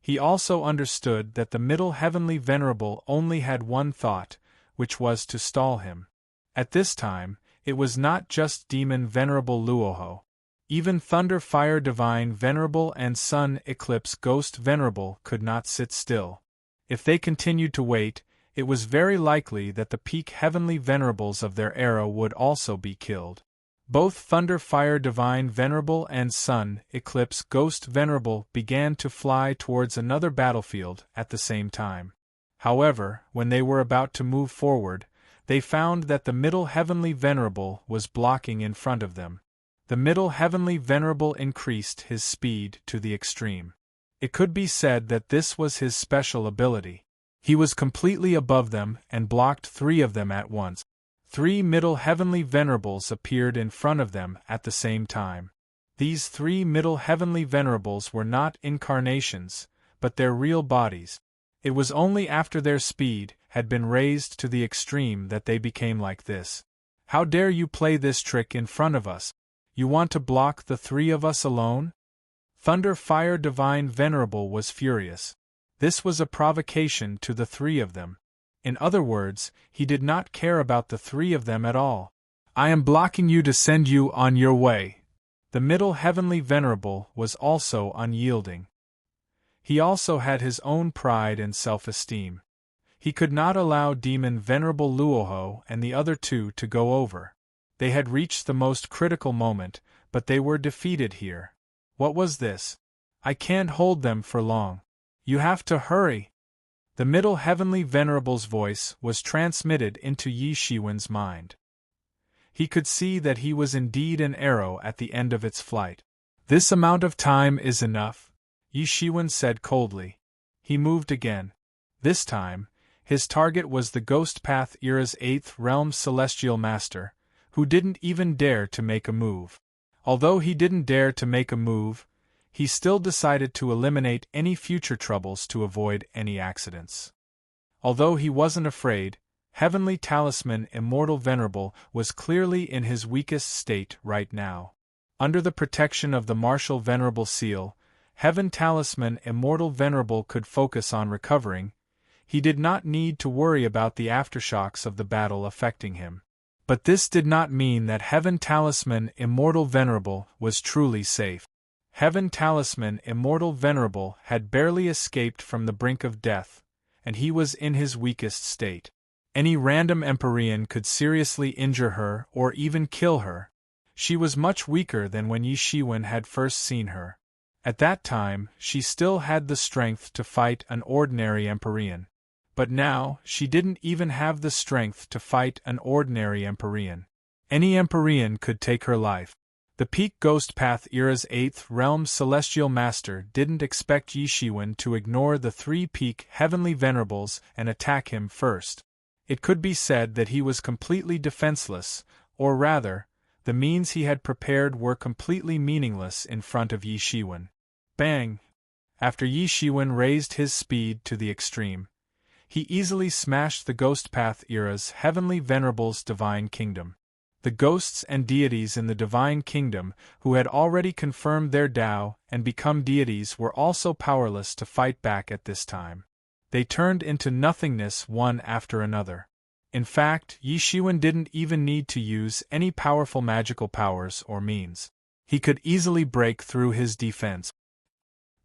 He also understood that the middle heavenly venerable only had one thought, which was to stall him. At this time, it was not just Demon Venerable Luoho. Even Thunder Fire Divine Venerable and Sun Eclipse Ghost Venerable could not sit still. If they continued to wait, it was very likely that the peak heavenly venerables of their era would also be killed. Both Thunder Fire Divine Venerable and Sun Eclipse Ghost Venerable began to fly towards another battlefield at the same time. However, when they were about to move forward, they found that the middle heavenly venerable was blocking in front of them. The middle heavenly venerable increased his speed to the extreme. It could be said that this was his special ability. He was completely above them and blocked 3 of them at once. 3 middle heavenly venerables appeared in front of them at the same time. These 3 middle heavenly venerables were not incarnations, but their real bodies. It was only after their speed had been raised to the extreme that they became like this. How dare you play this trick in front of us? You want to block the 3 of us alone? Thunder Fire Divine Venerable was furious. This was a provocation to the 3 of them. In other words, he did not care about the 3 of them at all. I am blocking you to send you on your way. The middle heavenly venerable was also unyielding. He also had his own pride and self-esteem. He could not allow Demon Venerable Luoho and the other 2 to go over. They had reached the most critical moment, but they were defeated here. What was this? I can't hold them for long. You have to hurry. The middle heavenly venerable's voice was transmitted into Yi Shiwen's mind. He could see that he was indeed an arrow at the end of its flight. This amount of time is enough, Yi Shiwen said coldly. He moved again. This time, his target was the Ghost Path Era's 8th Realm Celestial Master, who didn't even dare to make a move. Although he didn't dare to make a move, he still decided to eliminate any future troubles to avoid any accidents. Although he wasn't afraid, Heavenly Talisman Immortal Venerable was clearly in his weakest state right now. Under the protection of the Martial Venerable Seal, Heaven Talisman Immortal Venerable could focus on recovering. He did not need to worry about the aftershocks of the battle affecting him. But this did not mean that Heaven Talisman Immortal Venerable was truly safe. Heaven Talisman Immortal Venerable had barely escaped from the brink of death, and he was in his weakest state. Any random Empyrean could seriously injure her or even kill her. She was much weaker than when Yi Shiwen had first seen her. At that time, she still had the strength to fight an ordinary Empyrean. But now, she didn't even have the strength to fight an ordinary Empyrean. Any Empyrean could take her life. The Peak Ghost Path Era's 8th Realm Celestial Master didn't expect Yi Shiwen to ignore the 3 Peak Heavenly Venerables and attack him first. It could be said that he was completely defenseless, or rather, the means he had prepared were completely meaningless in front of Yi Shiwen. Bang! After Yi Shiwen raised his speed to the extreme, he easily smashed the Ghost Path Era's Heavenly Venerables' Divine Kingdom. The ghosts and deities in the Divine Kingdom, who had already confirmed their Tao and become deities, were also powerless to fight back at this time. They turned into nothingness one after another. In fact, Yi Shiwen didn't even need to use any powerful magical powers or means. He could easily break through his defense.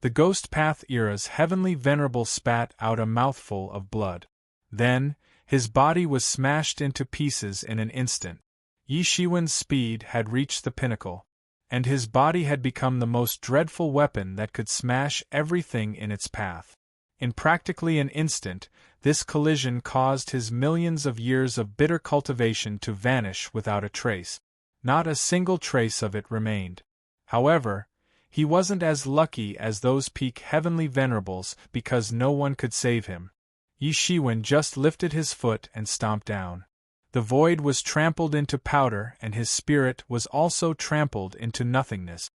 The Ghost Path Era's Heavenly Venerable spat out a mouthful of blood. Then, his body was smashed into pieces in an instant. Yi Shiwen's speed had reached the pinnacle, and his body had become the most dreadful weapon that could smash everything in its path. In practically an instant, this collision caused his millions of years of bitter cultivation to vanish without a trace. Not a single trace of it remained. However, he wasn't as lucky as those Peak Heavenly Venerables because no one could save him. Yi Shiwen just lifted his foot and stomped down. The void was trampled into powder and his spirit was also trampled into nothingness.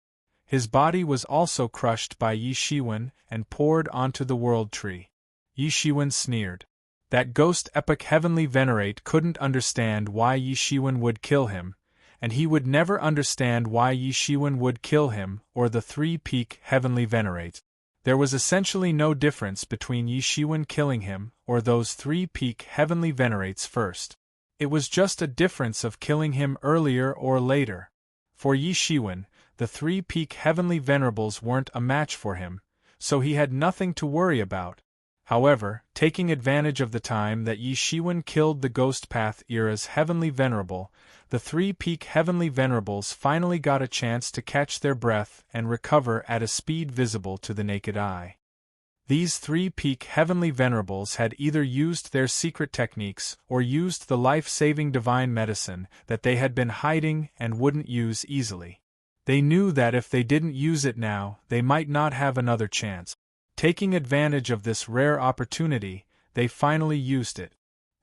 His body was also crushed by Yi Shiwen and poured onto the World Tree. Yi Shiwen sneered. That ghost epic Heavenly Venerate couldn't understand why Yi Shiwen would kill him, and he would never understand why Yi Shiwen would kill him or the 3 Peak Heavenly Venerates. There was essentially no difference between Yi Shiwen killing him or those 3 Peak Heavenly Venerates first. It was just a difference of killing him earlier or later. For Yi Shiwen, the 3 Peak Heavenly Venerables weren't a match for him, so he had nothing to worry about. However, taking advantage of the time that Yi Shiwen killed the Ghost Path Era's Heavenly Venerable, the 3 Peak Heavenly Venerables finally got a chance to catch their breath and recover at a speed visible to the naked eye. These 3 Peak Heavenly Venerables had either used their secret techniques or used the life-saving divine medicine that they had been hiding and wouldn't use easily. They knew that if they didn't use it now, they might not have another chance. Taking advantage of this rare opportunity, they finally used it.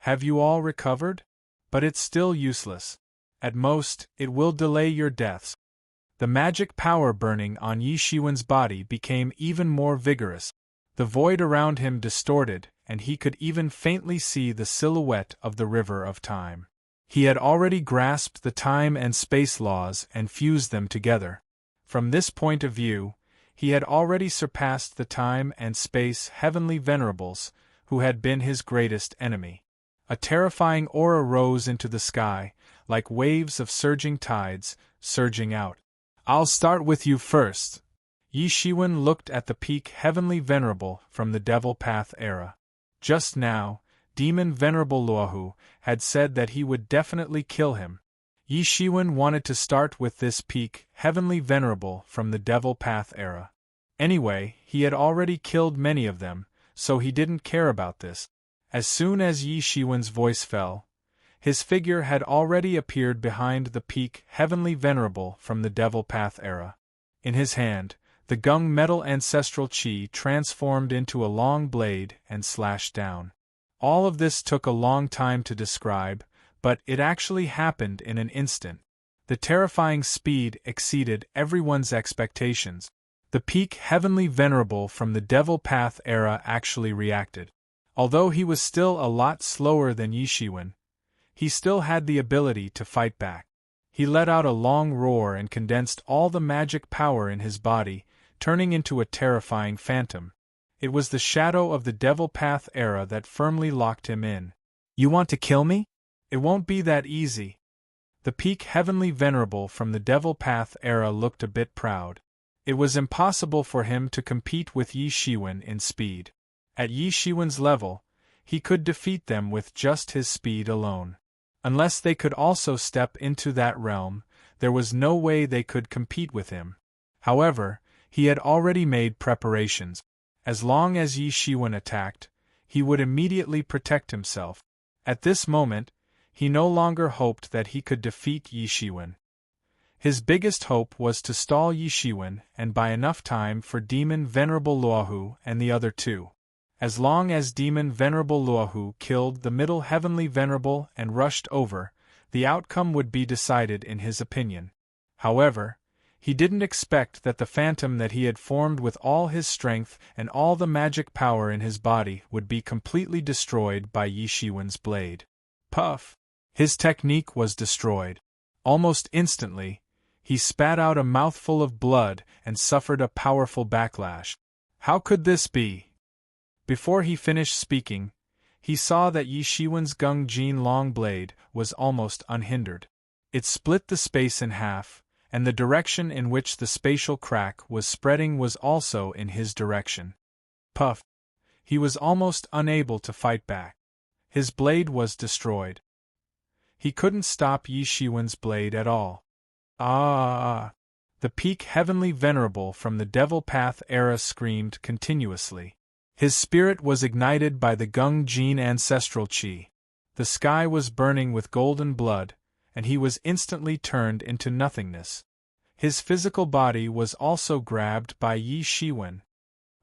Have you all recovered? But it's still useless. At most, it will delay your deaths. The magic power burning on Yi Shiwen's body became even more vigorous. The void around him distorted, and he could even faintly see the silhouette of the River of Time. He had already grasped the time and space laws and fused them together. From this point of view, he had already surpassed the time and space Heavenly Venerables, who had been his greatest enemy. A terrifying aura rose into the sky, like waves of surging tides, surging out. I'll start with you first. Yi Shiwen looked at the Peak Heavenly Venerable from the Devil Path era. Just now, Demon Venerable Luohu had said that he would definitely kill him. Yi Shiwen wanted to start with this Peak Heavenly Venerable from the Devil Path era. Anyway, he had already killed many of them, so he didn't care about this. As soon as Yi Shiwen's voice fell, his figure had already appeared behind the Peak Heavenly Venerable from the Devil Path era. In his hand, the Gung Metal Ancestral Chi transformed into a long blade and slashed down. All of this took a long time to describe, but it actually happened in an instant. The terrifying speed exceeded everyone's expectations. The Peak Heavenly Venerable from the Devil Path era actually reacted. Although he was still a lot slower than Yi Shiwen, he still had the ability to fight back. He let out a long roar and condensed all the magic power in his body, turning into a terrifying phantom. It was the shadow of the Devil Path era that firmly locked him in. You want to kill me? It won't be that easy. The peak Heavenly Venerable from the Devil Path era looked a bit proud. It was impossible for him to compete with Yi Shiwen in speed. At Yi Shiwen's level, he could defeat them with just his speed alone. Unless they could also step into that realm, there was no way they could compete with him. However, he had already made preparations. As long as Yi Shiwen attacked, he would immediately protect himself. At this moment, he no longer hoped that he could defeat Yi Shiwen. His biggest hope was to stall Yi Shiwen and buy enough time for Demon Venerable Luohu and the other two. As long as Demon Venerable Luohu killed the Middle Heavenly Venerable and rushed over, the outcome would be decided in his opinion. However, he didn't expect that the phantom that he had formed with all his strength and all the magic power in his body would be completely destroyed by Yi Shiwen's blade. Puff! His technique was destroyed. Almost instantly, he spat out a mouthful of blood and suffered a powerful backlash. How could this be? Before he finished speaking, he saw that Yi Shiwen's Gung Jin long blade was almost unhindered. It split the space in half, and the direction in which the spatial crack was spreading was also in his direction. Puff! He was almost unable to fight back. His blade was destroyed. He couldn't stop Yi Shiwen's blade at all. Ah! The peak Heavenly Venerable from the Devil Path era screamed continuously. His spirit was ignited by the Gung Jin ancestral qi. The sky was burning with golden blood, and he was instantly turned into nothingness. His physical body was also grabbed by Yi Shiwen.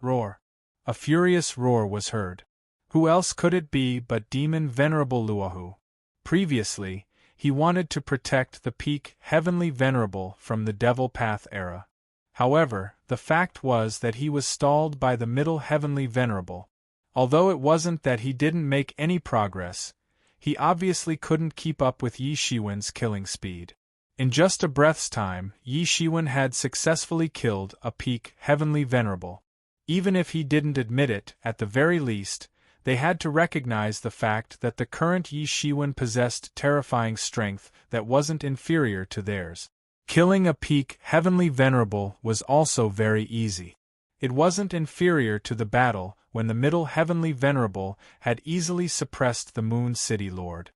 Roar! A furious roar was heard. Who else could it be but Demon Venerable Luohu? Previously, he wanted to protect the peak Heavenly Venerable from the Devil Path era. However, the fact was that he was stalled by the Middle Heavenly Venerable. Although it wasn't that he didn't make any progress, he obviously couldn't keep up with Yi Shiwen's killing speed. In just a breath's time, Yi Shiwen had successfully killed a peak Heavenly Venerable. Even if he didn't admit it, at the very least, they had to recognize the fact that the current Yi Shiwen possessed terrifying strength that wasn't inferior to theirs. Killing a peak Heavenly Venerable was also very easy. It wasn't inferior to the battle when the Middle Heavenly Venerable had easily suppressed the Moon City Lord.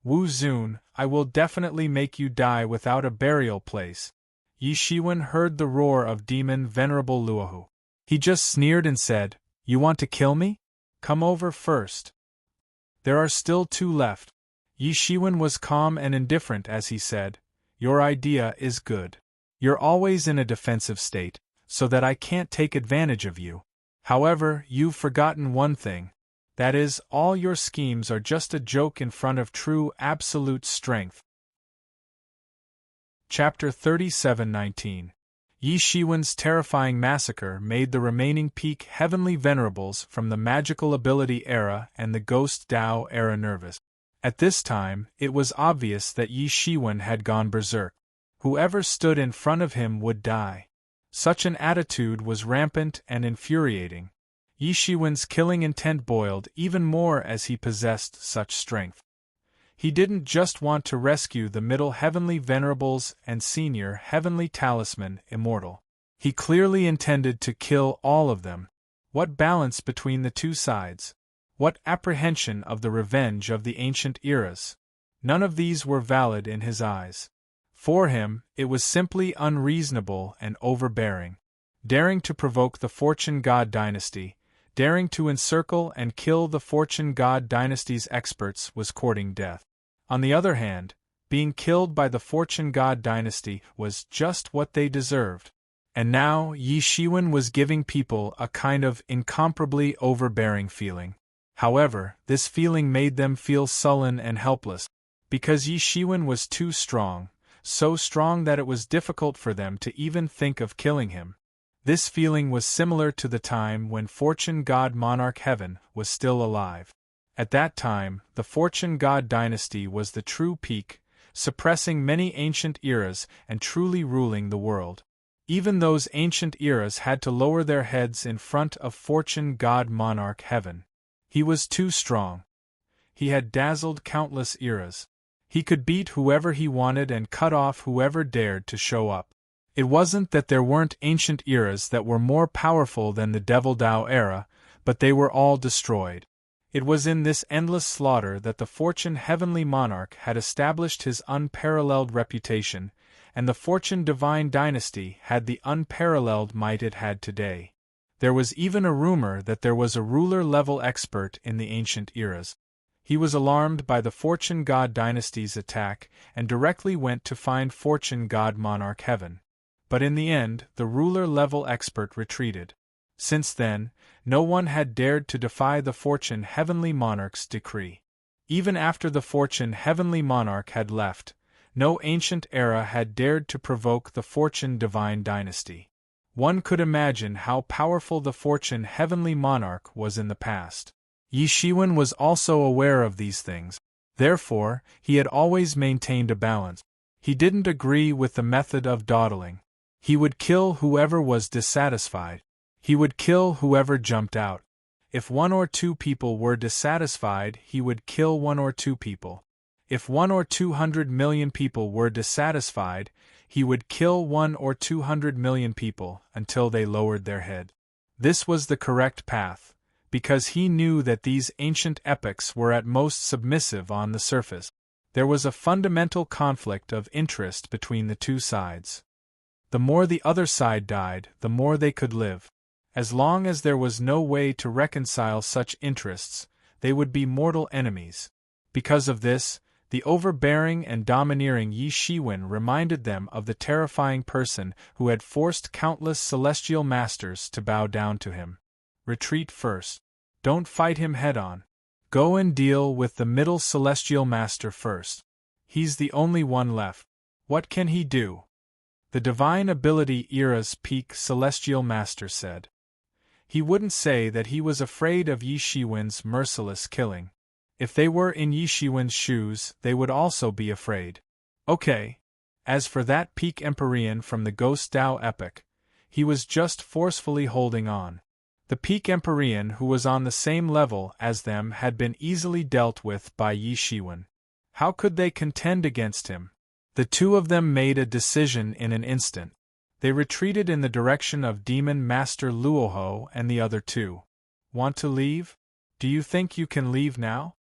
Wu Zun, I will definitely make you die without a burial place. Yi Shiwen heard the roar of Demon Venerable Luohu. He just sneered and said, You want to kill me? Come over first. There are still two left. Yi Shiwen was calm and indifferent as he said, Your idea is good. You're always in a defensive state, so that I can't take advantage of you. However, you've forgotten one thing. That is, all your schemes are just a joke in front of true absolute strength. Chapter 37:19. Yi Shiwen's terrifying massacre made the remaining peak Heavenly Venerables from the Magical Ability era and the Ghost Dao era nervous. At this time, it was obvious that Yi Shiwen had gone berserk. Whoever stood in front of him would die. Such an attitude was rampant and infuriating. Yi Shiwen's killing intent boiled even more as he possessed such strength. He didn't just want to rescue the Middle Heavenly Venerables and Senior Heavenly Talisman Immortal. He clearly intended to kill all of them. What balance between the two sides? What apprehension of the revenge of the ancient eras? None of these were valid in his eyes. For him, it was simply unreasonable and overbearing. Daring to provoke the Fortune God dynasty, daring to encircle and kill the Fortune God dynasty's experts was courting death. On the other hand, being killed by the Fortune God dynasty was just what they deserved. And now Yi Shiwen was giving people a kind of incomparably overbearing feeling. However, this feeling made them feel sullen and helpless, because Yi Shiwen was too strong, so strong that it was difficult for them to even think of killing him. This feeling was similar to the time when Fortune God Monarch Heaven was still alive. At that time, the Fortune God dynasty was the true peak, suppressing many ancient eras and truly ruling the world. Even those ancient eras had to lower their heads in front of fortune god monarch heaven. He was too strong. He had dazzled countless eras. He could beat whoever he wanted and cut off whoever dared to show up. It wasn't that there weren't ancient eras that were more powerful than the Devil Dao era, but they were all destroyed. It was in this endless slaughter that the fortune heavenly monarch had established his unparalleled reputation, and the fortune divine dynasty had the unparalleled might it had today. There was even a rumor that there was a ruler-level expert in the ancient eras. He was alarmed by the fortune god dynasty's attack and directly went to find fortune god monarch heaven. But in the end, the ruler-level expert retreated. Since then, no one had dared to defy the fortune heavenly monarch's decree. Even after the fortune heavenly monarch had left, no ancient era had dared to provoke the fortune divine dynasty. One could imagine how powerful the fortune heavenly monarch was in the past. Yi Shiwen was also aware of these things. Therefore, he had always maintained a balance. He didn't agree with the method of dawdling. He would kill whoever was dissatisfied. He would kill whoever jumped out. If 1 or 2 people were dissatisfied, he would kill 1 or 2 people. If 1 or 200 million people were dissatisfied, he would kill 1 or 200 million people until they lowered their head. This was the correct path, because he knew that these ancient epochs were at most submissive on the surface. There was a fundamental conflict of interest between the two sides. The more the other side died, the more they could live. As long as there was no way to reconcile such interests, they would be mortal enemies. Because of this, the overbearing and domineering Yi Shiwen reminded them of the terrifying person who had forced countless celestial masters to bow down to him. Retreat first. Don't fight him head-on. Go and deal with the middle celestial master first. He's the only one left. What can he do? The divine ability era's peak celestial master said. He wouldn't say that he was afraid of Yi Shiwen's merciless killing. If they were in Yi Shiwen's shoes, they would also be afraid. Okay. As for that peak Empyrean from the Ghost Dao epoch, he was just forcefully holding on. The peak Empyrean who was on the same level as them had been easily dealt with by Yi Shiwen. How could they contend against him? The two of them made a decision in an instant. They retreated in the direction of Demon Master Luoho and the other two. Want to leave? Do you think you can leave now?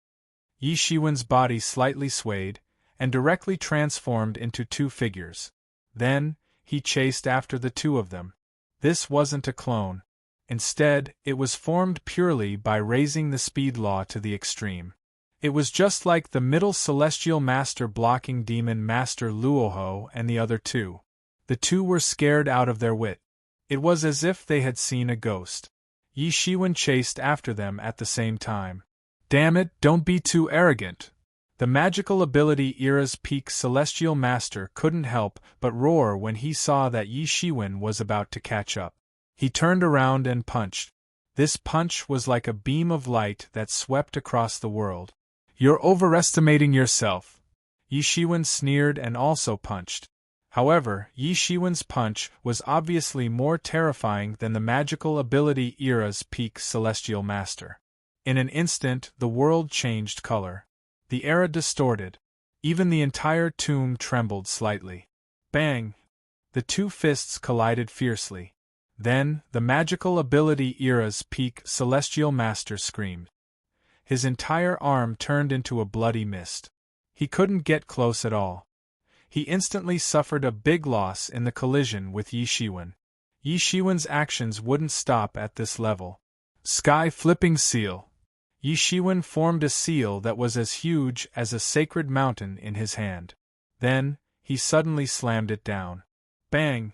Yi Shiwen's body slightly swayed, and directly transformed into 2 figures. Then, he chased after the 2 of them. This wasn't a clone. Instead, it was formed purely by raising the speed law to the extreme. It was just like the middle celestial master blocking Demon Master Luoho and the other 2. The 2 were scared out of their wit. It was as if they had seen a ghost. Yi Shiwen chased after them at the same time. Damn it, don't be too arrogant. The magical ability era's peak celestial master couldn't help but roar when he saw that Yi Shiwen was about to catch up. He turned around and punched. This punch was like a beam of light that swept across the world. You're overestimating yourself. Yi Shiwen sneered and also punched. However, Yi Shiwen's punch was obviously more terrifying than the magical ability era's peak celestial master. In an instant, the world changed color. The era distorted. Even the entire tomb trembled slightly. Bang! The 2 fists collided fiercely. Then, the magical ability era's peak celestial master screamed. His entire arm turned into a bloody mist. He couldn't get close at all. He instantly suffered a big loss in the collision with Yi Shiwen. Yi Shiwen's actions wouldn't stop at this level. Sky-flipping seal. Yi Shiwen formed a seal that was as huge as a sacred mountain in his hand. Then, he suddenly slammed it down. Bang!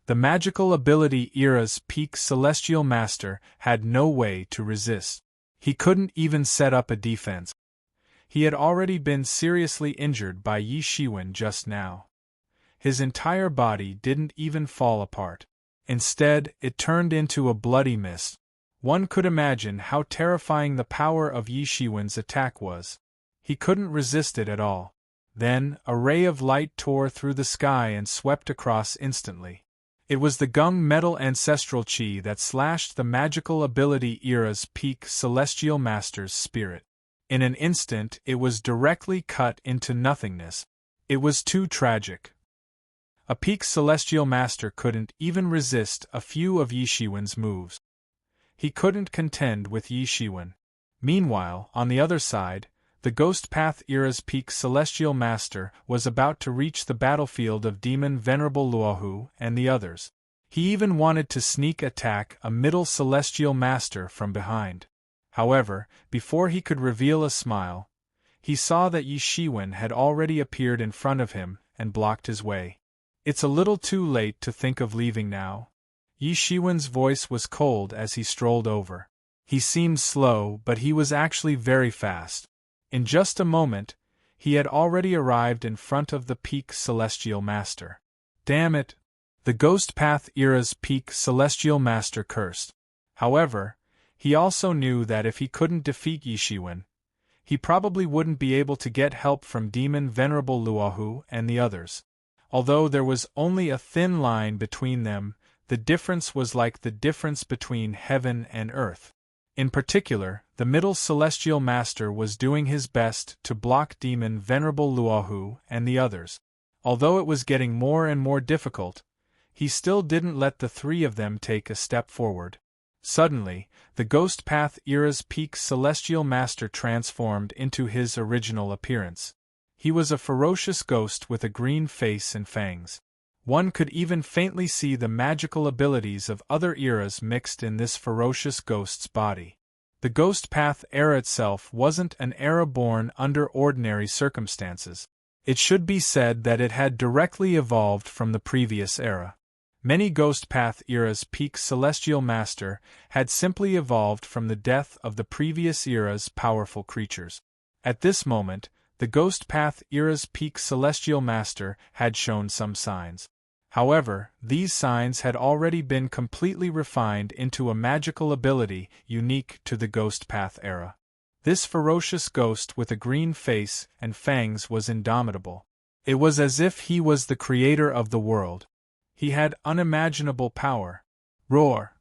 The magical ability era's peak celestial master had no way to resist. He couldn't even set up a defense. He had already been seriously injured by Yi Shiwen just now. His entire body didn't even fall apart. Instead, it turned into a bloody mist. One could imagine how terrifying the power of Yi Shiwen's attack was. He couldn't resist it at all. Then, a ray of light tore through the sky and swept across instantly. It was the gung metal ancestral chi that slashed the magical ability Era's peak celestial master's spirit. In an instant, it was directly cut into nothingness. It was too tragic. A peak celestial master couldn't even resist a few of Yi Shiwen's moves. He couldn't contend with Yi Shiwen. Meanwhile, on the other side, the Ghost Path Era's peak celestial master was about to reach the battlefield of Demon Venerable Luohu and the others. He even wanted to sneak attack a middle celestial master from behind. However, before he could reveal a smile, he saw that Yi Shiwen had already appeared in front of him and blocked his way. "It's a little too late to think of leaving now." Yi Shiwen's voice was cold as he strolled over. He seemed slow, but he was actually very fast. In just a moment, he had already arrived in front of the peak celestial master. "Damn it!" The Ghost Path Era's peak celestial master cursed. However, he also knew that if he couldn't defeat Yi Shiwen, he probably wouldn't be able to get help from Demon Venerable Luohu and the others. Although there was only a thin line between them, the difference was like the difference between heaven and earth. In particular, the middle celestial master was doing his best to block Demon Venerable Luohu and the others. Although it was getting more and more difficult, he still didn't let the three of them take a step forward. Suddenly, the Ghost Path Era's peak celestial master transformed into his original appearance. He was a ferocious ghost with a green face and fangs. One could even faintly see the magical abilities of other eras mixed in this ferocious ghost's body. The Ghost Path era itself wasn't an era born under ordinary circumstances. It should be said that it had directly evolved from the previous era. Many Ghost Path era's peak celestial master had simply evolved from the death of the previous era's powerful creatures. At this moment, the Ghost Path era's peak celestial master had shown some signs. However, these signs had already been completely refined into a magical ability unique to the Ghost Path era. This ferocious ghost with a green face and fangs was indomitable. It was as if he was the creator of the world. He had unimaginable power. Roar!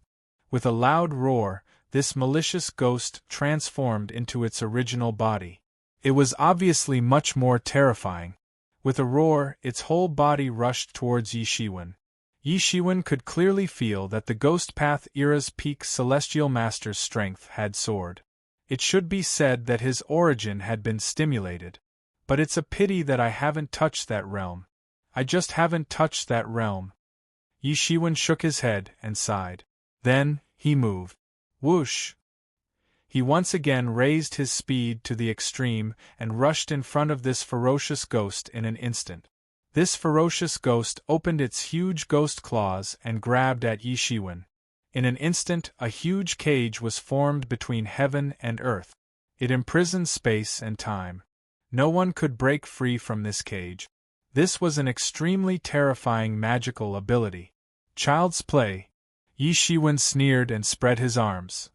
With a loud roar, this malicious ghost transformed into its original body. It was obviously much more terrifying. With a roar, its whole body rushed towards Yi Shiwen. Yi Shiwen could clearly feel that the Ghost Path era's peak celestial master's strength had soared. It should be said that his origin had been stimulated. But it's a pity that I haven't touched that realm. I just haven't touched that realm. Yi Shiwen shook his head and sighed. Then, he moved. Whoosh! He once again raised his speed to the extreme and rushed in front of this ferocious ghost in an instant. This ferocious ghost opened its huge ghost claws and grabbed at Yi Shiwen. In an instant, a huge cage was formed between heaven and earth. It imprisoned space and time. No one could break free from this cage. This was an extremely terrifying magical ability. Child's play. Yi Shiwen sneered and spread his arms.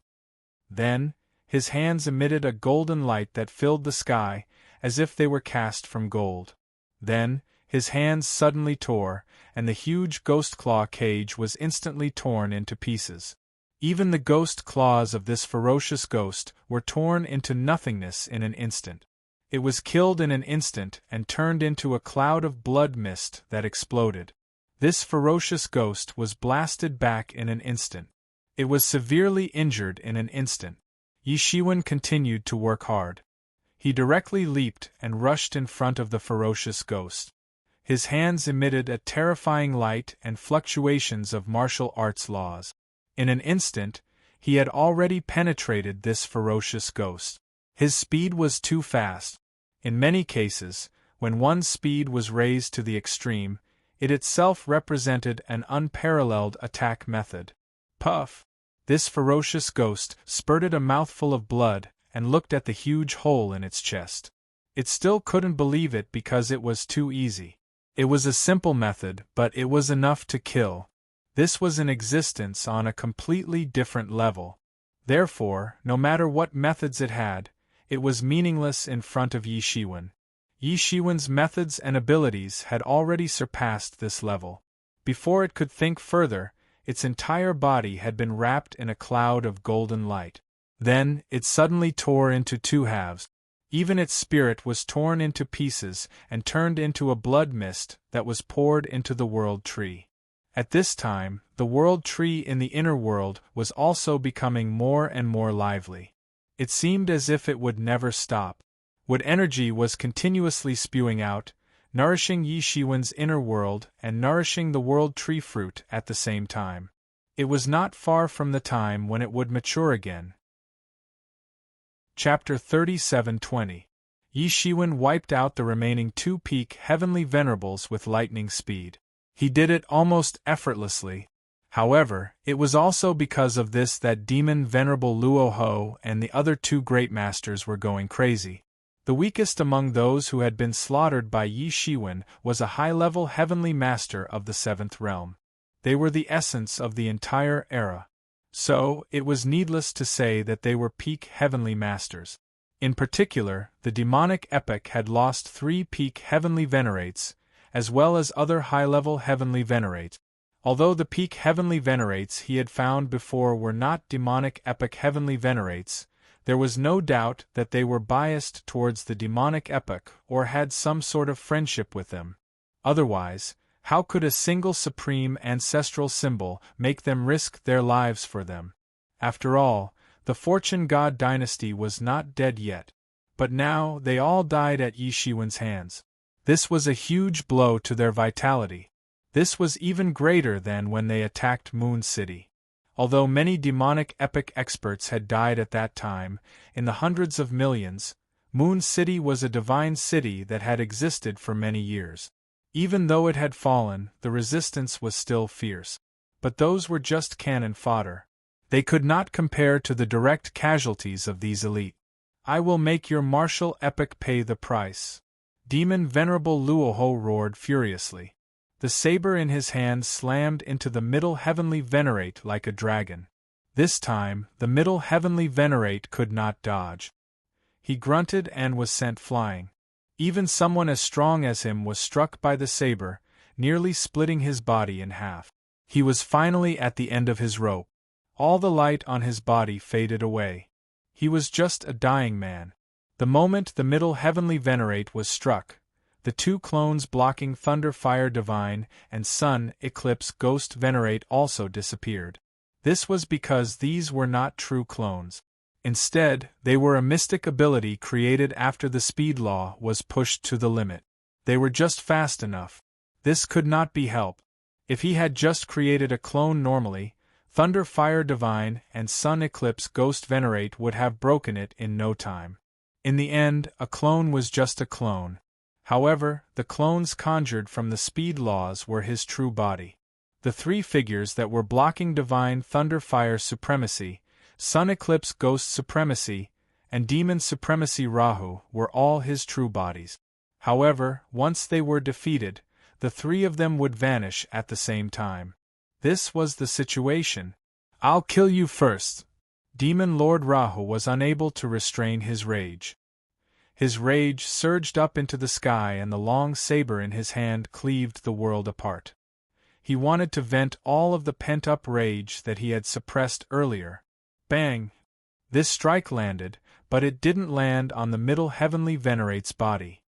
Then, his hands emitted a golden light that filled the sky, as if they were cast from gold. Then, his hands suddenly tore, and the huge ghost claw cage was instantly torn into pieces. Even the ghost claws of this ferocious ghost were torn into nothingness in an instant. It was killed in an instant and turned into a cloud of blood mist that exploded. This ferocious ghost was blasted back in an instant. It was severely injured in an instant. Yi Shiwen continued to work hard. He directly leaped and rushed in front of the ferocious ghost. His hands emitted a terrifying light and fluctuations of martial arts laws. In an instant, he had already penetrated this ferocious ghost. His speed was too fast. In many cases, when one's speed was raised to the extreme, it itself represented an unparalleled attack method. Puff! This ferocious ghost spurted a mouthful of blood and looked at the huge hole in its chest. It still couldn't believe it because it was too easy. It was a simple method, but it was enough to kill. This was an existence on a completely different level. Therefore, no matter what methods it had, it was meaningless in front of Yi Shiwen. Yi Shiwen's methods and abilities had already surpassed this level. Before it could think further, its entire body had been wrapped in a cloud of golden light. Then, it suddenly tore into two halves. Even its spirit was torn into pieces and turned into a blood mist that was poured into the world tree. At this time, the world tree in the inner world was also becoming more and more lively. It seemed as if it would never stop. Wood energy was continuously spewing out, nourishing Yi Shiwen's inner world and nourishing the world tree fruit at the same time. It was not far from the time when it would mature again. Chapter 37:20. Yi Shiwen wiped out the remaining two peak heavenly venerables with lightning speed. He did it almost effortlessly. However, it was also because of this that Demon Venerable Luo Ho and the other two great masters were going crazy. The weakest among those who had been slaughtered by Yi Shiwen was a high-level heavenly master of the seventh realm. They were the essence of the entire era. So, it was needless to say that they were peak heavenly masters. In particular, the demonic epoch had lost 3 peak heavenly venerates, as well as other high-level heavenly venerates. Although the peak heavenly venerates he had found before were not demonic epoch heavenly venerates, there was no doubt that they were biased towards the demonic epoch or had some sort of friendship with them. Otherwise, how could a single supreme ancestral symbol make them risk their lives for them? After all, the Fortune God dynasty was not dead yet. But now they all died at Yi Shiwen's hands. This was a huge blow to their vitality. This was even greater than when they attacked Moon City. Although many demonic epic experts had died at that time, in the hundreds of millions, Moon City was a divine city that had existed for many years. Even though it had fallen, the resistance was still fierce. But those were just cannon fodder. They could not compare to the direct casualties of these elite. I will make your martial epic pay the price. Demon Venerable Luoho roared furiously. The saber in his hand slammed into the middle heavenly venerate like a dragon. This time, the middle heavenly venerate could not dodge. He grunted and was sent flying. Even someone as strong as him was struck by the saber, nearly splitting his body in half. He was finally at the end of his rope. All the light on his body faded away. He was just a dying man. The moment the middle heavenly venerate was struck, the two clones blocking Thunder Fire Divine and Sun Eclipse Ghost Venerate also disappeared. This was because these were not true clones. Instead, they were a mystic ability created after the speed law was pushed to the limit. They were just fast enough. This could not be helped. If he had just created a clone normally, Thunder Fire Divine and Sun Eclipse Ghost Venerate would have broken it in no time. In the end, a clone was just a clone. However, the clones conjured from the speed laws were his true body. The 3 figures that were blocking Divine Thunder Fire Supremacy, Sun Eclipse Ghost Supremacy, and Demon Supremacy Rahu were all his true bodies. However, once they were defeated, the 3 of them would vanish at the same time. This was the situation. I'll kill you first. Demon Lord Rahu was unable to restrain his rage. His rage surged up into the sky and the long saber in his hand cleaved the world apart. He wanted to vent all of the pent-up rage that he had suppressed earlier. Bang! This strike landed, but it didn't land on the middle heavenly venerate's body.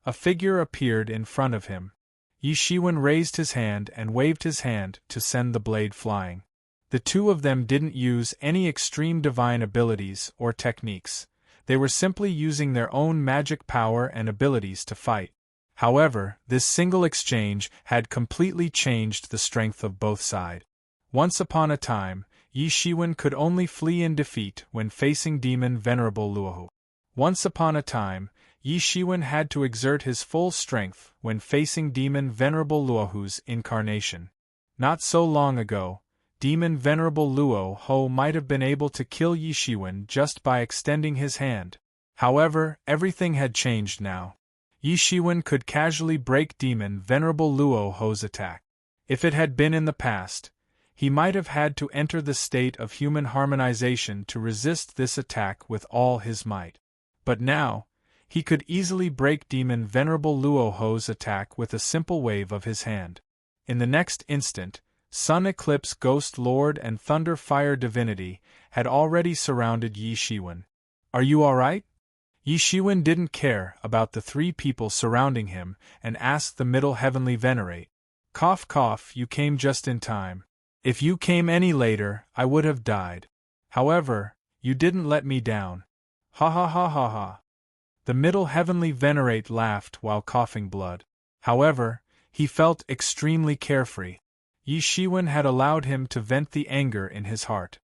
A figure appeared in front of him. Yi Shiwen raised his hand and waved his hand to send the blade flying. The 2 of them didn't use any extreme divine abilities or techniques. They were simply using their own magic power and abilities to fight. However, this single exchange had completely changed the strength of both sides. Once upon a time, Yi Shiwen could only flee in defeat when facing Demon Venerable Luohu. Once upon a time, Yi Shiwen had to exert his full strength when facing Demon Venerable Luohu's incarnation. Not so long ago, Demon Venerable Luo Ho might have been able to kill Yi Shiwen just by extending his hand. However, everything had changed now. Yi Shiwen could casually break Demon Venerable Luo Ho's attack. If it had been in the past, he might have had to enter the state of human harmonization to resist this attack with all his might. But now, he could easily break Demon Venerable Luo Ho's attack with a simple wave of his hand. In the next instant, Sun Eclipse Ghost Lord and Thunder Fire Divinity had already surrounded Yi Shiwen. "Are you alright?" Yi Shiwen didn't care about the three people surrounding him and asked the Middle Heavenly Venerate. "Cough cough, you came just in time. If you came any later, I would have died. However, you didn't let me down. Ha ha ha ha ha." The Middle Heavenly Venerate laughed while coughing blood. However, he felt extremely carefree. Yi Shiwen had allowed him to vent the anger in his heart.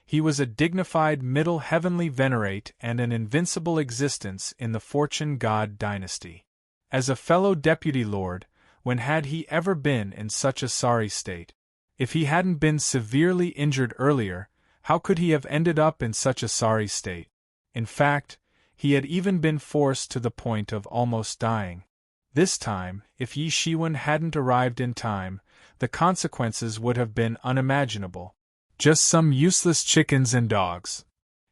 He was a dignified Middle Heavenly Venerate and an invincible existence in the Fortune God dynasty. As a fellow Deputy Lord, when had he ever been in such a sorry state? If he hadn't been severely injured earlier, how could he have ended up in such a sorry state? In fact, he had even been forced to the point of almost dying. This time, if Yi Shiwen hadn't arrived in time, the consequences would have been unimaginable. Just some useless chickens and dogs.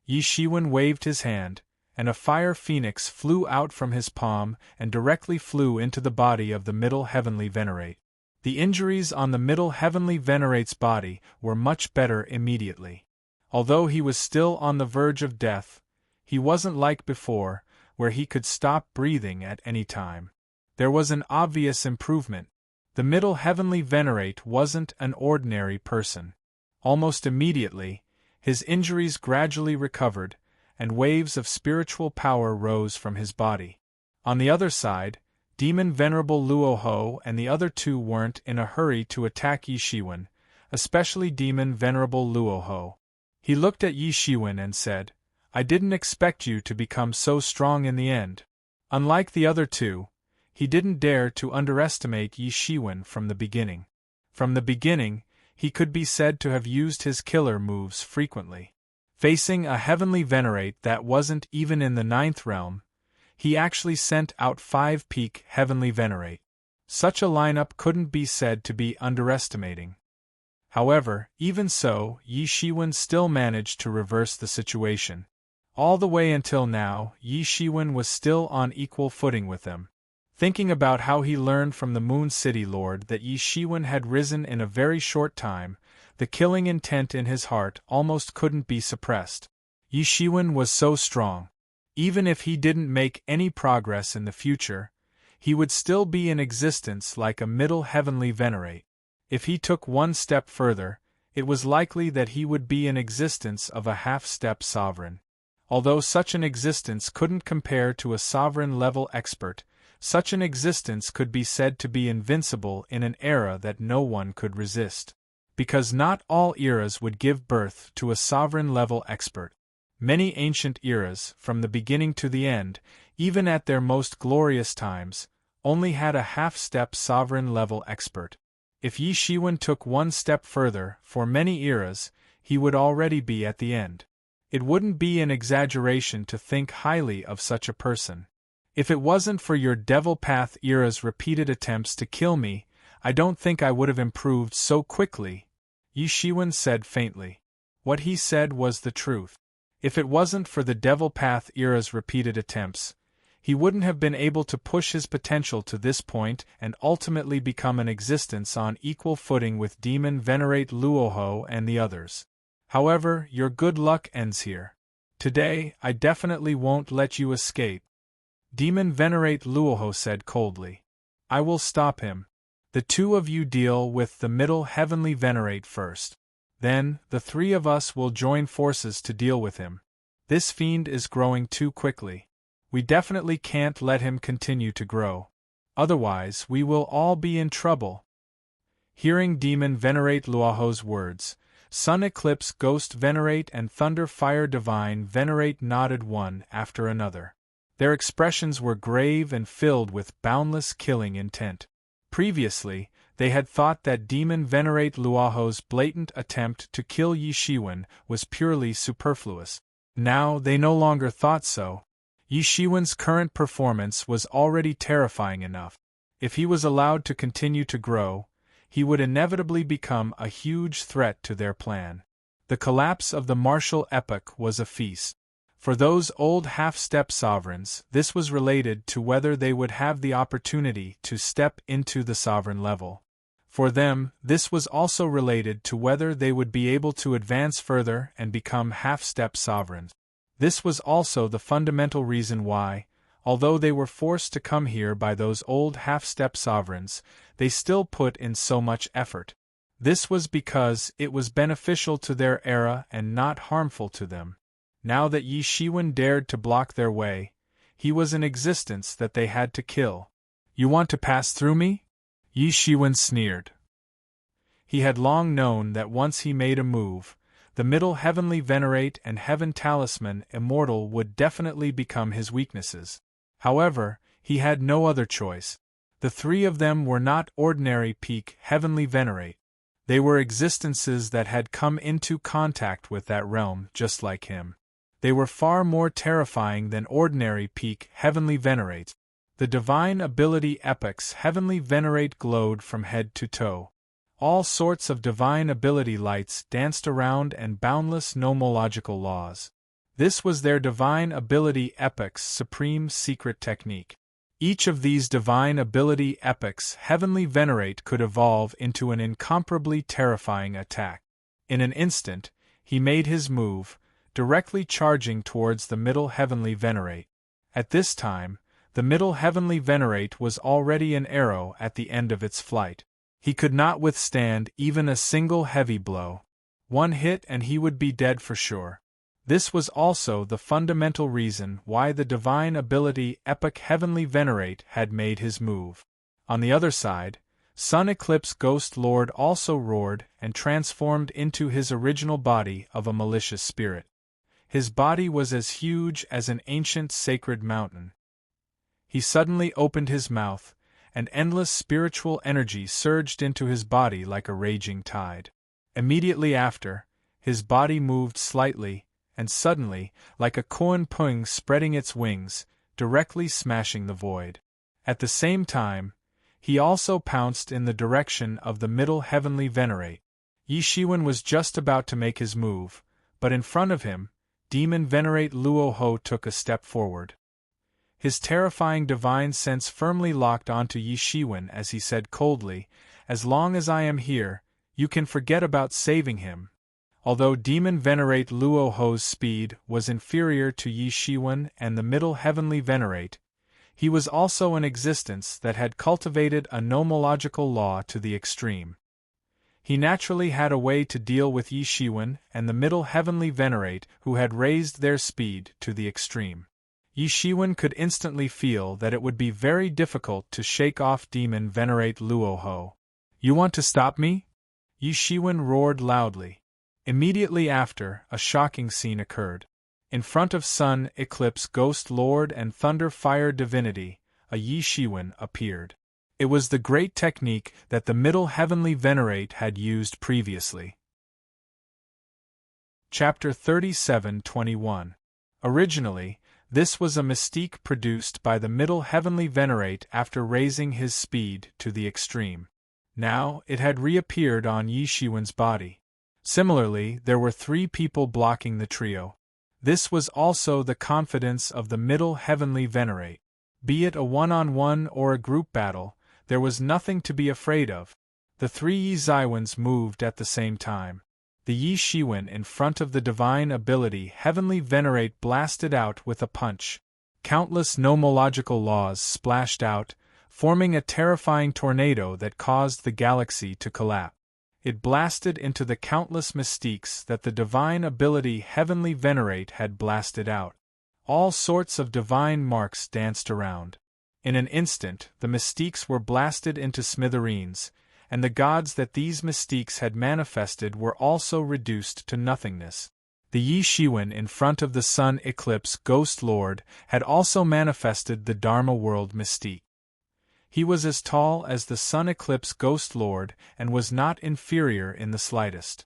Yi Shiwen waved his hand, and a fire phoenix flew out from his palm and directly flew into the body of the Middle Heavenly Venerate. The injuries on the Middle Heavenly Venerate's body were much better immediately. Although he was still on the verge of death, he wasn't like before, where he could stop breathing at any time. There was an obvious improvement. The Middle Heavenly Venerate wasn't an ordinary person. Almost immediately, his injuries gradually recovered, and waves of spiritual power rose from his body. On the other side, Demon Venerable Luoho and the other two weren't in a hurry to attack Yi Shiwen, especially Demon Venerable Luoho. He looked at Yi Shiwen and said, "I didn't expect you to become so strong in the end." Unlike the other two, he didn't dare to underestimate Yi Shiwen from the beginning. From the beginning, he could be said to have used his killer moves frequently. Facing a Heavenly Venerate that wasn't even in the 9th realm, he actually sent out 5 peak Heavenly Venerate. Such a lineup couldn't be said to be underestimating. However, even so, Yi Shiwen still managed to reverse the situation. All the way until now, Yi Shiwen was still on equal footing with them. Thinking about how he learned from the Moon City Lord that Yi Shiwen had risen in a very short time, the killing intent in his heart almost couldn't be suppressed. Yi Shiwen was so strong. Even if he didn't make any progress in the future, he would still be in existence like a Middle Heavenly Venerate. If he took one step further, it was likely that he would be in existence of a half-step sovereign. Although such an existence couldn't compare to a sovereign-level expert, such an existence could be said to be invincible in an era that no one could resist. Because not all eras would give birth to a sovereign-level expert. Many ancient eras, from the beginning to the end, even at their most glorious times, only had a half-step sovereign-level expert. If Yi Shiwen took one step further, for many eras, he would already be at the end. It wouldn't be an exaggeration to think highly of such a person. "If it wasn't for your Devil Path era's repeated attempts to kill me, I don't think I would have improved so quickly," Yi Shiwen said faintly. What he said was the truth. If it wasn't for the Devil Path era's repeated attempts, he wouldn't have been able to push his potential to this point and ultimately become an existence on equal footing with Demon Venerate Luoho and the others. However, your good luck ends here. Today, I definitely won't let you escape. Demon Venerate Luoho said coldly. "I will stop him. The two of you deal with the Middle Heavenly Venerate first. Then, the three of us will join forces to deal with him. This fiend is growing too quickly. We definitely can't let him continue to grow. Otherwise, we will all be in trouble." Hearing Demon Venerate Luoho's words, Sun Eclipse Ghost Venerate and Thunder Fire Divine Venerate nodded one after another. Their expressions were grave and filled with boundless killing intent. Previously, they had thought that Demon Venerate Luoho's blatant attempt to kill Yi Shiwen was purely superfluous. Now they no longer thought so. Yi Shiwen's current performance was already terrifying enough. If he was allowed to continue to grow, he would inevitably become a huge threat to their plan. The collapse of the martial epoch was a feast. For those old half-step sovereigns, this was related to whether they would have the opportunity to step into the sovereign level. For them, this was also related to whether they would be able to advance further and become half-step sovereigns. This was also the fundamental reason why, although they were forced to come here by those old half-step sovereigns, they still put in so much effort. This was because it was beneficial to their era and not harmful to them. Now that Yi Shiwen dared to block their way, he was an existence that they had to kill. You want to pass through me? Yi Shiwen sneered. He had long known that once he made a move, the Middle Heavenly Venerate and Heaven Talisman Immortal would definitely become his weaknesses. However, he had no other choice. The three of them were not ordinary peak Heavenly Venerate. They were existences that had come into contact with that realm just like him. They were far more terrifying than ordinary peak Heavenly Venerates. The divine ability epoch's Heavenly Venerate glowed from head to toe. All sorts of divine ability lights danced around and boundless nomological laws. This was their divine ability epoch's supreme secret technique. Each of these divine ability epochs Heavenly Venerate could evolve into an incomparably terrifying attack. In an instant, he made his move, directly charging towards the Middle Heavenly Venerate. At this time, the Middle Heavenly Venerate was already an arrow at the end of its flight. He could not withstand even a single heavy blow. One hit and he would be dead for sure. This was also the fundamental reason why the divine ability Epoch Heavenly Venerate had made his move. On the other side, Sun Eclipse Ghost Lord also roared and transformed into his original body of a malicious spirit. His body was as huge as an ancient sacred mountain. He suddenly opened his mouth, and endless spiritual energy surged into his body like a raging tide. Immediately after, his body moved slightly, and suddenly, like a koan pung spreading its wings, directly smashing the void. At the same time, he also pounced in the direction of the Middle Heavenly Venerate. Yi Shiwen was just about to make his move, but in front of him, Demon Venerate Luo Ho took a step forward. His terrifying divine sense firmly locked onto Yi Shiwen as he said coldly, "As long as I am here, you can forget about saving him." Although Demon Venerate Luo Ho's speed was inferior to Yi Shiwen and the Middle Heavenly Venerate, he was also an existence that had cultivated a nomological law to the extreme. He naturally had a way to deal with Yi Shiwen and the Middle Heavenly Venerate who had raised their speed to the extreme. Yi Shiwen could instantly feel that it would be very difficult to shake off Demon Venerate Luo Ho. "You want to stop me?" Yi Shiwen roared loudly. Immediately after, a shocking scene occurred. In front of Sun Eclipse Ghost Lord and Thunder Fire Divinity, a Yi Shiwen appeared. It was the great technique that the Middle Heavenly Venerate had used previously. Chapter 37:21. Originally, this was a mystique produced by the Middle Heavenly Venerate after raising his speed to the extreme. Now, it had reappeared on Yi Shiwen's body. Similarly, there were 3 people blocking the trio. This was also the confidence of the Middle Heavenly Venerate. Be it a one-on-one or a group battle, there was nothing to be afraid of. The 3 Yi Zaiwans moved at the same time. The Yi Shiwen in front of the divine ability Heavenly Venerate blasted out with a punch. Countless nomological laws splashed out, forming a terrifying tornado that caused the galaxy to collapse. It blasted into the countless mystiques that the divine ability Heavenly Venerate had blasted out. All sorts of divine marks danced around. In an instant, the mystiques were blasted into smithereens, and the gods that these mystiques had manifested were also reduced to nothingness. The Yi Shiwen in front of the Sun Eclipse Ghost Lord had also manifested the Dharma World mystique. He was as tall as the Sun Eclipse Ghost Lord and was not inferior in the slightest.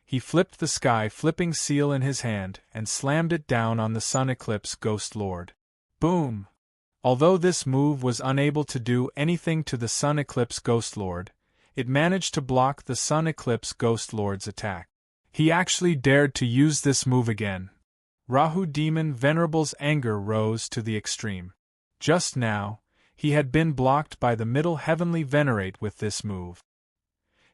He flipped the sky flipping seal in his hand and slammed it down on the Sun Eclipse Ghost Lord. Boom! Although this move was unable to do anything to the Sun Eclipse Ghost Lord, it managed to block the Sun Eclipse Ghost Lord's attack. He actually dared to use this move again. Rahu Demon Venerable's anger rose to the extreme. Just now, he had been blocked by the Middle Heavenly Venerate with this move.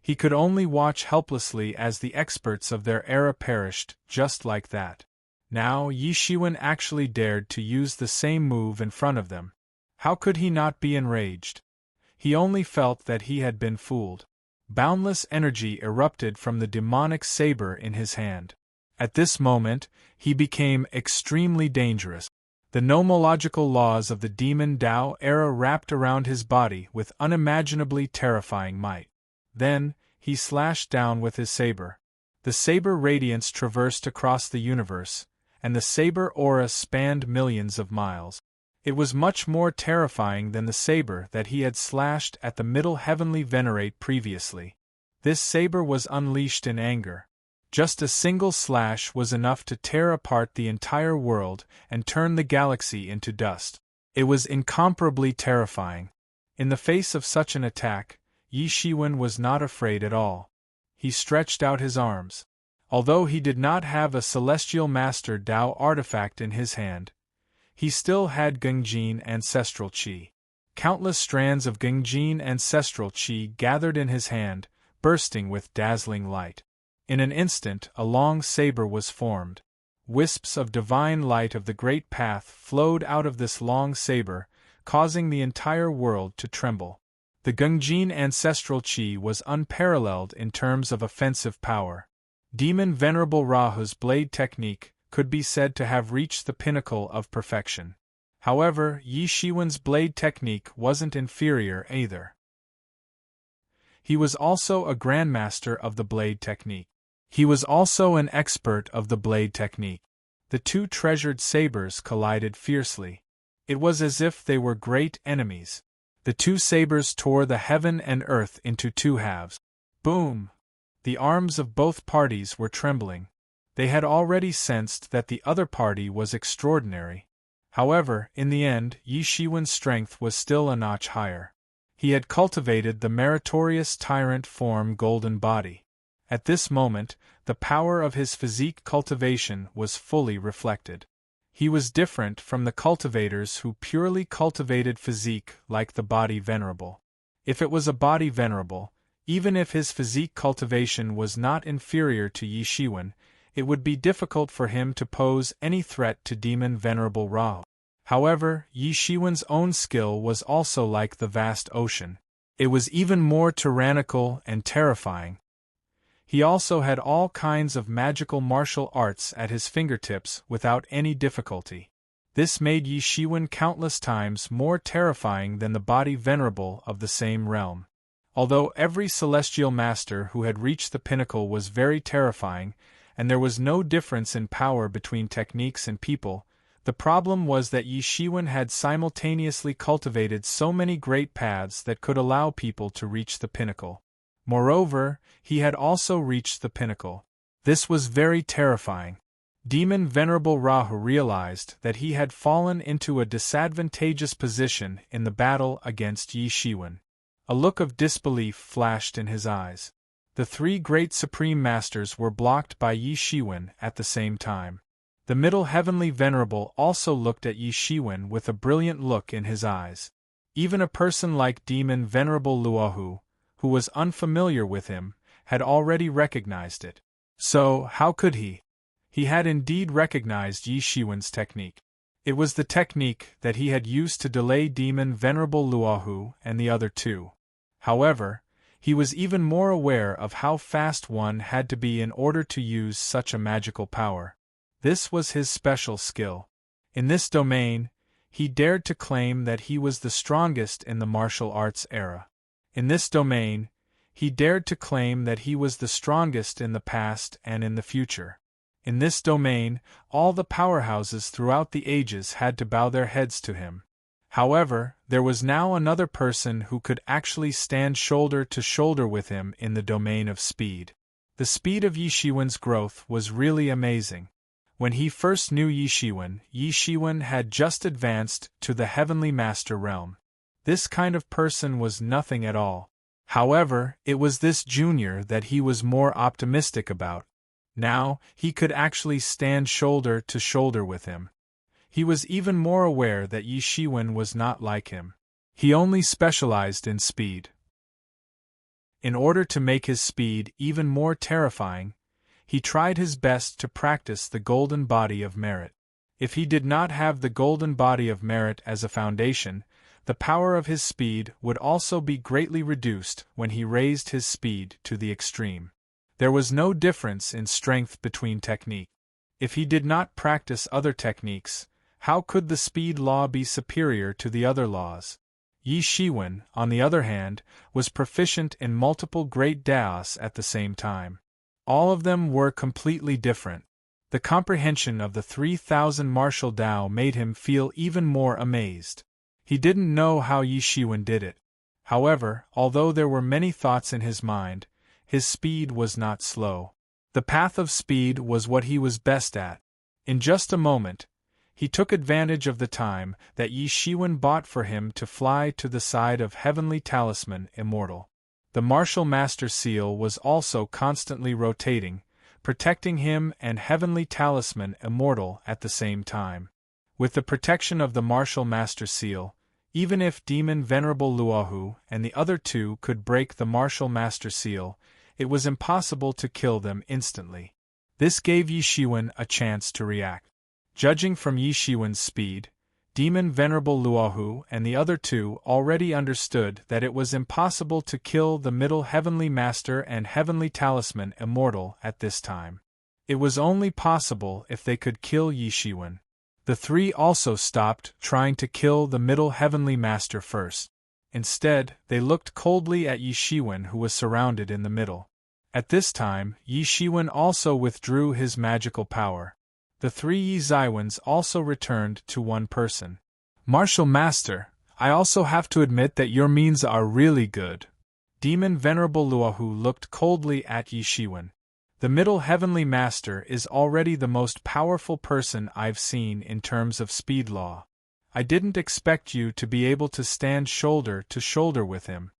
He could only watch helplessly as the experts of their era perished, just like that. Now Yi Shiwen actually dared to use the same move in front of them. How could he not be enraged? He only felt that he had been fooled. Boundless energy erupted from the demonic saber in his hand. At this moment, he became extremely dangerous. The nomological laws of the demon Tao era wrapped around his body with unimaginably terrifying might. Then, he slashed down with his saber. The saber radiance traversed across the universe, and the saber aura spanned millions of miles. It was much more terrifying than the saber that he had slashed at the Middle Heavenly Venerate previously. This saber was unleashed in anger. Just a single slash was enough to tear apart the entire world and turn the galaxy into dust. It was incomparably terrifying. In the face of such an attack, Yi Shiwen was not afraid at all. He stretched out his arms. Although he did not have a Celestial Master Tao artifact in his hand, he still had Gengjin ancestral qi. Countless strands of Gengjin ancestral qi gathered in his hand, bursting with dazzling light. In an instant, a long saber was formed. Wisps of divine light of the Great Path flowed out of this long saber, causing the entire world to tremble. The Gengjin ancestral qi was unparalleled in terms of offensive power. Demon Venerable Rahu's blade technique could be said to have reached the pinnacle of perfection. However, Yi Shiwen's blade technique wasn't inferior either. He was also a grandmaster of the blade technique. He was also an expert of the blade technique. The two treasured sabers collided fiercely. It was as if they were great enemies. The two sabers tore the heaven and earth into two halves. Boom! The arms of both parties were trembling. They had already sensed that the other party was extraordinary. However, in the end, Yi Shiwen's strength was still a notch higher. He had cultivated the meritorious tyrant form golden body. At this moment, the power of his physique cultivation was fully reflected. He was different from the cultivators who purely cultivated physique like the body venerable. If it was a body venerable, even if his physique cultivation was not inferior to Yi Shiwen, it would be difficult for him to pose any threat to Demon Venerable Rahu. However, Yi Shiwen's own skill was also like the vast ocean. It was even more tyrannical and terrifying. He also had all kinds of magical martial arts at his fingertips without any difficulty. This made Yi Shiwen countless times more terrifying than the body venerable of the same realm. Although every celestial master who had reached the pinnacle was very terrifying, and there was no difference in power between techniques and people, the problem was that Yi Shiwen had simultaneously cultivated so many great paths that could allow people to reach the pinnacle. Moreover, he had also reached the pinnacle. This was very terrifying. Demon Venerable Rahu realized that he had fallen into a disadvantageous position in the battle against Yi Shiwen. A look of disbelief flashed in his eyes. The three great Supreme Masters were blocked by Yi Shiwen at the same time. The Middle Heavenly Venerable also looked at Yi Shiwen with a brilliant look in his eyes. Even a person like Demon Venerable Luohu, who was unfamiliar with him, had already recognized it. So, how could he? He had indeed recognized Yi Shiwen's technique. It was the technique that he had used to delay Demon Venerable Luohu and the other two. However, he was even more aware of how fast one had to be in order to use such a magical power. This was his special skill. In this domain, he dared to claim that he was the strongest in the martial arts era. In this domain, he dared to claim that he was the strongest in the past and in the future. In this domain, all the powerhouses throughout the ages had to bow their heads to him. However, there was now another person who could actually stand shoulder to shoulder with him in the domain of speed. The speed of Yi Shiwen's growth was really amazing. When he first knew Yi Shiwen had just advanced to the Heavenly Master realm. This kind of person was nothing at all. However, it was this junior that he was more optimistic about. Now, he could actually stand shoulder to shoulder with him. He was even more aware that Yi Shiwen was not like him. He only specialized in speed. In order to make his speed even more terrifying, he tried his best to practice the golden body of merit. If he did not have the golden body of merit as a foundation, the power of his speed would also be greatly reduced when he raised his speed to the extreme. There was no difference in strength between technique. If he did not practice other techniques, how could the speed law be superior to the other laws? Yi Shiwen, on the other hand, was proficient in multiple great daos at the same time. All of them were completely different. The comprehension of the 3,000 martial Dao made him feel even more amazed. He didn't know how Yi Shiwen did it. However, although there were many thoughts in his mind, his speed was not slow. The path of speed was what he was best at. In just a moment, he took advantage of the time that Yi Shiwen bought for him to fly to the side of Heavenly Talisman Immortal. The Martial Master Seal was also constantly rotating, protecting him and Heavenly Talisman Immortal at the same time. With the protection of the Martial Master Seal, even if Demon Venerable Luohu and the other two could break the Martial Master Seal, it was impossible to kill them instantly. This gave Yi Shiwen a chance to react. Judging from Yi Shiwen's speed, Demon Venerable Luohu and the other two already understood that it was impossible to kill the Middle Heavenly Master and Heavenly Talisman Immortal at this time. It was only possible if they could kill Yi Shiwen. The three also stopped trying to kill the Middle Heavenly Master first. Instead, they looked coldly at Yi Shiwen, who was surrounded in the middle. At this time, Yi Shiwen also withdrew his magical power. The three Yi Zaiwans also returned to one person. Martial Master, I also have to admit that your means are really good. Demon Venerable Luohu looked coldly at Yi Shiwen. The Middle Heavenly Master is already the most powerful person I've seen in terms of speed law. I didn't expect you to be able to stand shoulder to shoulder with him.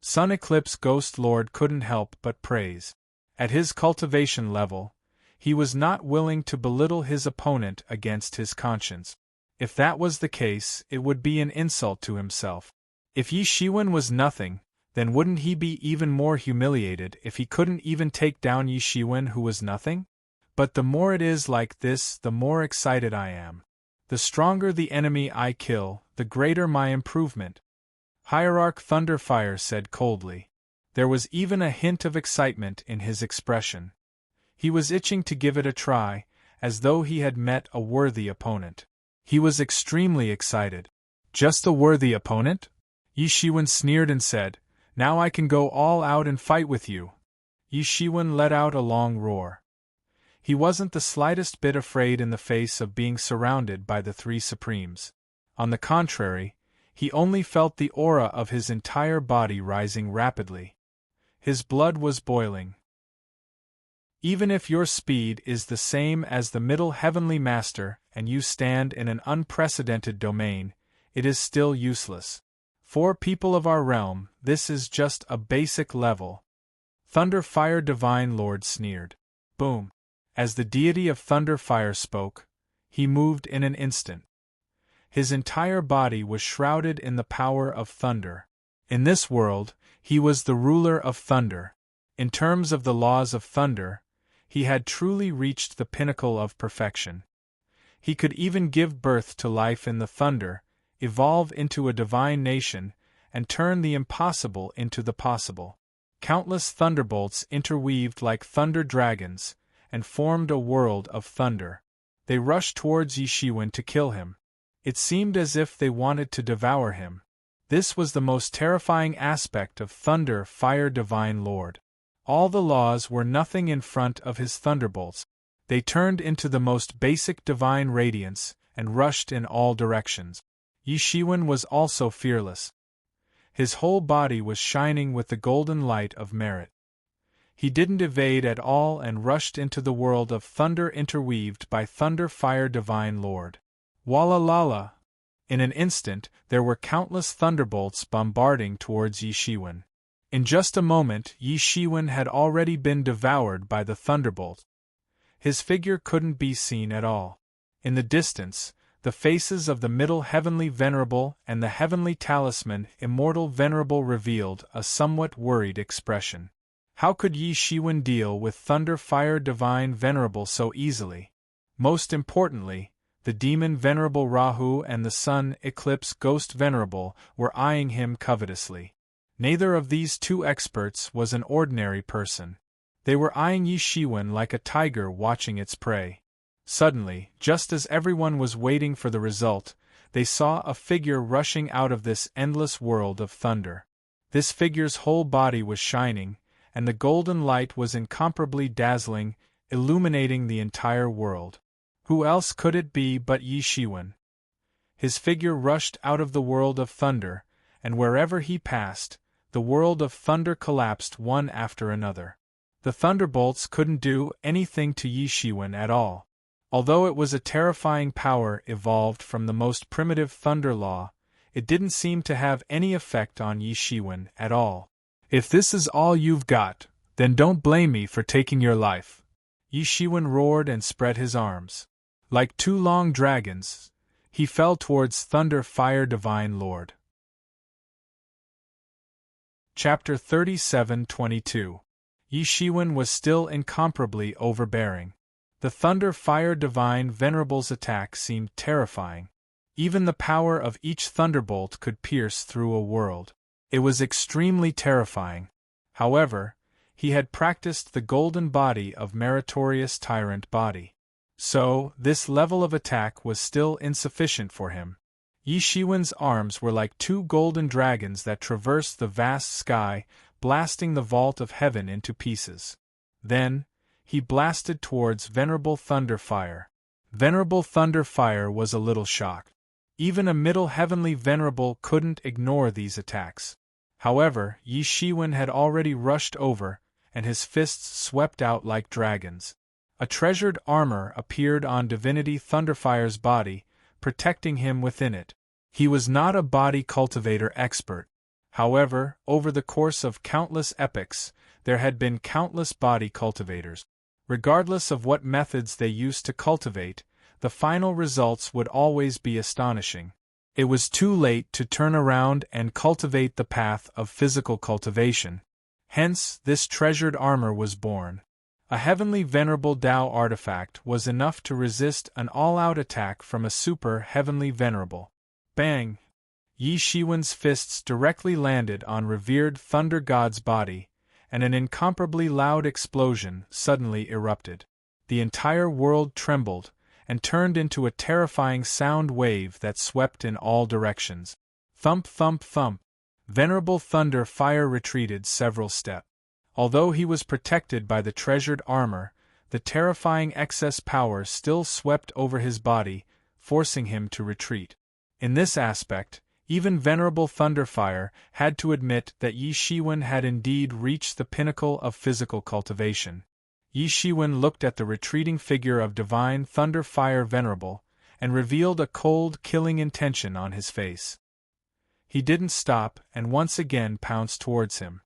Sun Eclipse Ghost Lord couldn't help but praise. At his cultivation level, he was not willing to belittle his opponent against his conscience. If that was the case, it would be an insult to himself. If Yi Shiwen was nothing, then wouldn't he be even more humiliated if he couldn't even take down Yi Shiwen, who was nothing? But the more it is like this, the more excited I am. The stronger the enemy I kill, the greater my improvement. Hierarch Thunderfire said coldly. There was even a hint of excitement in his expression. He was itching to give it a try, as though he had met a worthy opponent. He was extremely excited. Just a worthy opponent? Yi Shiwen sneered and said, "Now I can go all out and fight with you." Yi Shiwen let out a long roar. He wasn't the slightest bit afraid in the face of being surrounded by the three Supremes. On the contrary, he only felt the aura of his entire body rising rapidly. His blood was boiling. Even if your speed is the same as the Middle Heavenly Master and you stand in an unprecedented domain, it is still useless. For people of our realm, this is just a basic level. Thunder Fire Divine Lord sneered. Boom. As the deity of Thunder Fire spoke, he moved in an instant. His entire body was shrouded in the power of thunder. In this world, he was the ruler of thunder. In terms of the laws of thunder, he had truly reached the pinnacle of perfection. He could even give birth to life in the thunder, evolve into a divine nation, and turn the impossible into the possible. Countless thunderbolts interweaved like thunder dragons, and formed a world of thunder. They rushed towards Yi Shiwen to kill him. It seemed as if they wanted to devour him. This was the most terrifying aspect of Thunder Fire Divine Lord. All the laws were nothing in front of his thunderbolts. They turned into the most basic divine radiance, and rushed in all directions. Yi Shiwen was also fearless. His whole body was shining with the golden light of merit. He didn't evade at all and rushed into the world of thunder interweaved by Thunder Fire Divine Lord. Walla lala! In an instant, there were countless thunderbolts bombarding towards Yi Shiwen. In just a moment, Yi Shiwen had already been devoured by the thunderbolt. His figure couldn't be seen at all. In the distance, The faces of the middle heavenly venerable and the heavenly talisman immortal venerable revealed a somewhat worried expression. How could Yi Shiwen deal with thunder fire divine venerable so easily? Most importantly, the demon venerable Rahu and the sun eclipse ghost venerable were eyeing him covetously. Neither of these two experts was an ordinary person. They were eyeing Yi Shiwen like a tiger watching its prey. Suddenly, just as everyone was waiting for the result, they saw a figure rushing out of this endless world of thunder. This figure's whole body was shining, and the golden light was incomparably dazzling, illuminating the entire world. Who else could it be but Yi Shiwen? His figure rushed out of the world of thunder, and wherever he passed, the world of thunder collapsed one after another. The thunderbolts couldn't do anything to Yi Shiwen at all. Although it was a terrifying power evolved from the most primitive thunder law, it didn't seem to have any effect on Yi Shiwen at all. If this is all you've got, then don't blame me for taking your life. Yi Shiwen roared and spread his arms. Like two long dragons, he fell towards Thunder Fire Divine Lord. Chapter 37:22. Yi Shiwen was still incomparably overbearing. The Thunder Fire Divine Venerable's attack seemed terrifying. Even the power of each thunderbolt could pierce through a world. It was extremely terrifying. However, he had practiced the golden body of meritorious tyrant body. So, this level of attack was still insufficient for him. Yi Shiwen's arms were like two golden dragons that traversed the vast sky, blasting the vault of heaven into pieces. Then, he blasted towards Venerable Thunderfire. Venerable Thunderfire was a little shocked. Even a middle heavenly venerable couldn't ignore these attacks. However, Yi Shiwen had already rushed over, and his fists swept out like dragons. A treasured armor appeared on Divinity Thunderfire's body, protecting him within it. He was not a body cultivator expert. However, over the course of countless epochs, there had been countless body cultivators. Regardless of what methods they used to cultivate, the final results would always be astonishing. It was too late to turn around and cultivate the path of physical cultivation. Hence, this treasured armor was born. A heavenly venerable Tao artifact was enough to resist an all-out attack from a super heavenly venerable. Bang! Yi Shiwen's fists directly landed on revered Thunder God's body, and an incomparably loud explosion suddenly erupted. The entire world trembled, and turned into a terrifying sound wave that swept in all directions. Thump thump thump! Venerable Thunder Fire retreated several steps. Although he was protected by the treasured armor, the terrifying excess power still swept over his body, forcing him to retreat. In this aspect, even Venerable Thunderfire had to admit that Yi Shiwen had indeed reached the pinnacle of physical cultivation. Yi Shiwen looked at the retreating figure of Divine Thunderfire Venerable, and revealed a cold, killing intention on his face. He didn't stop and once again pounced towards him.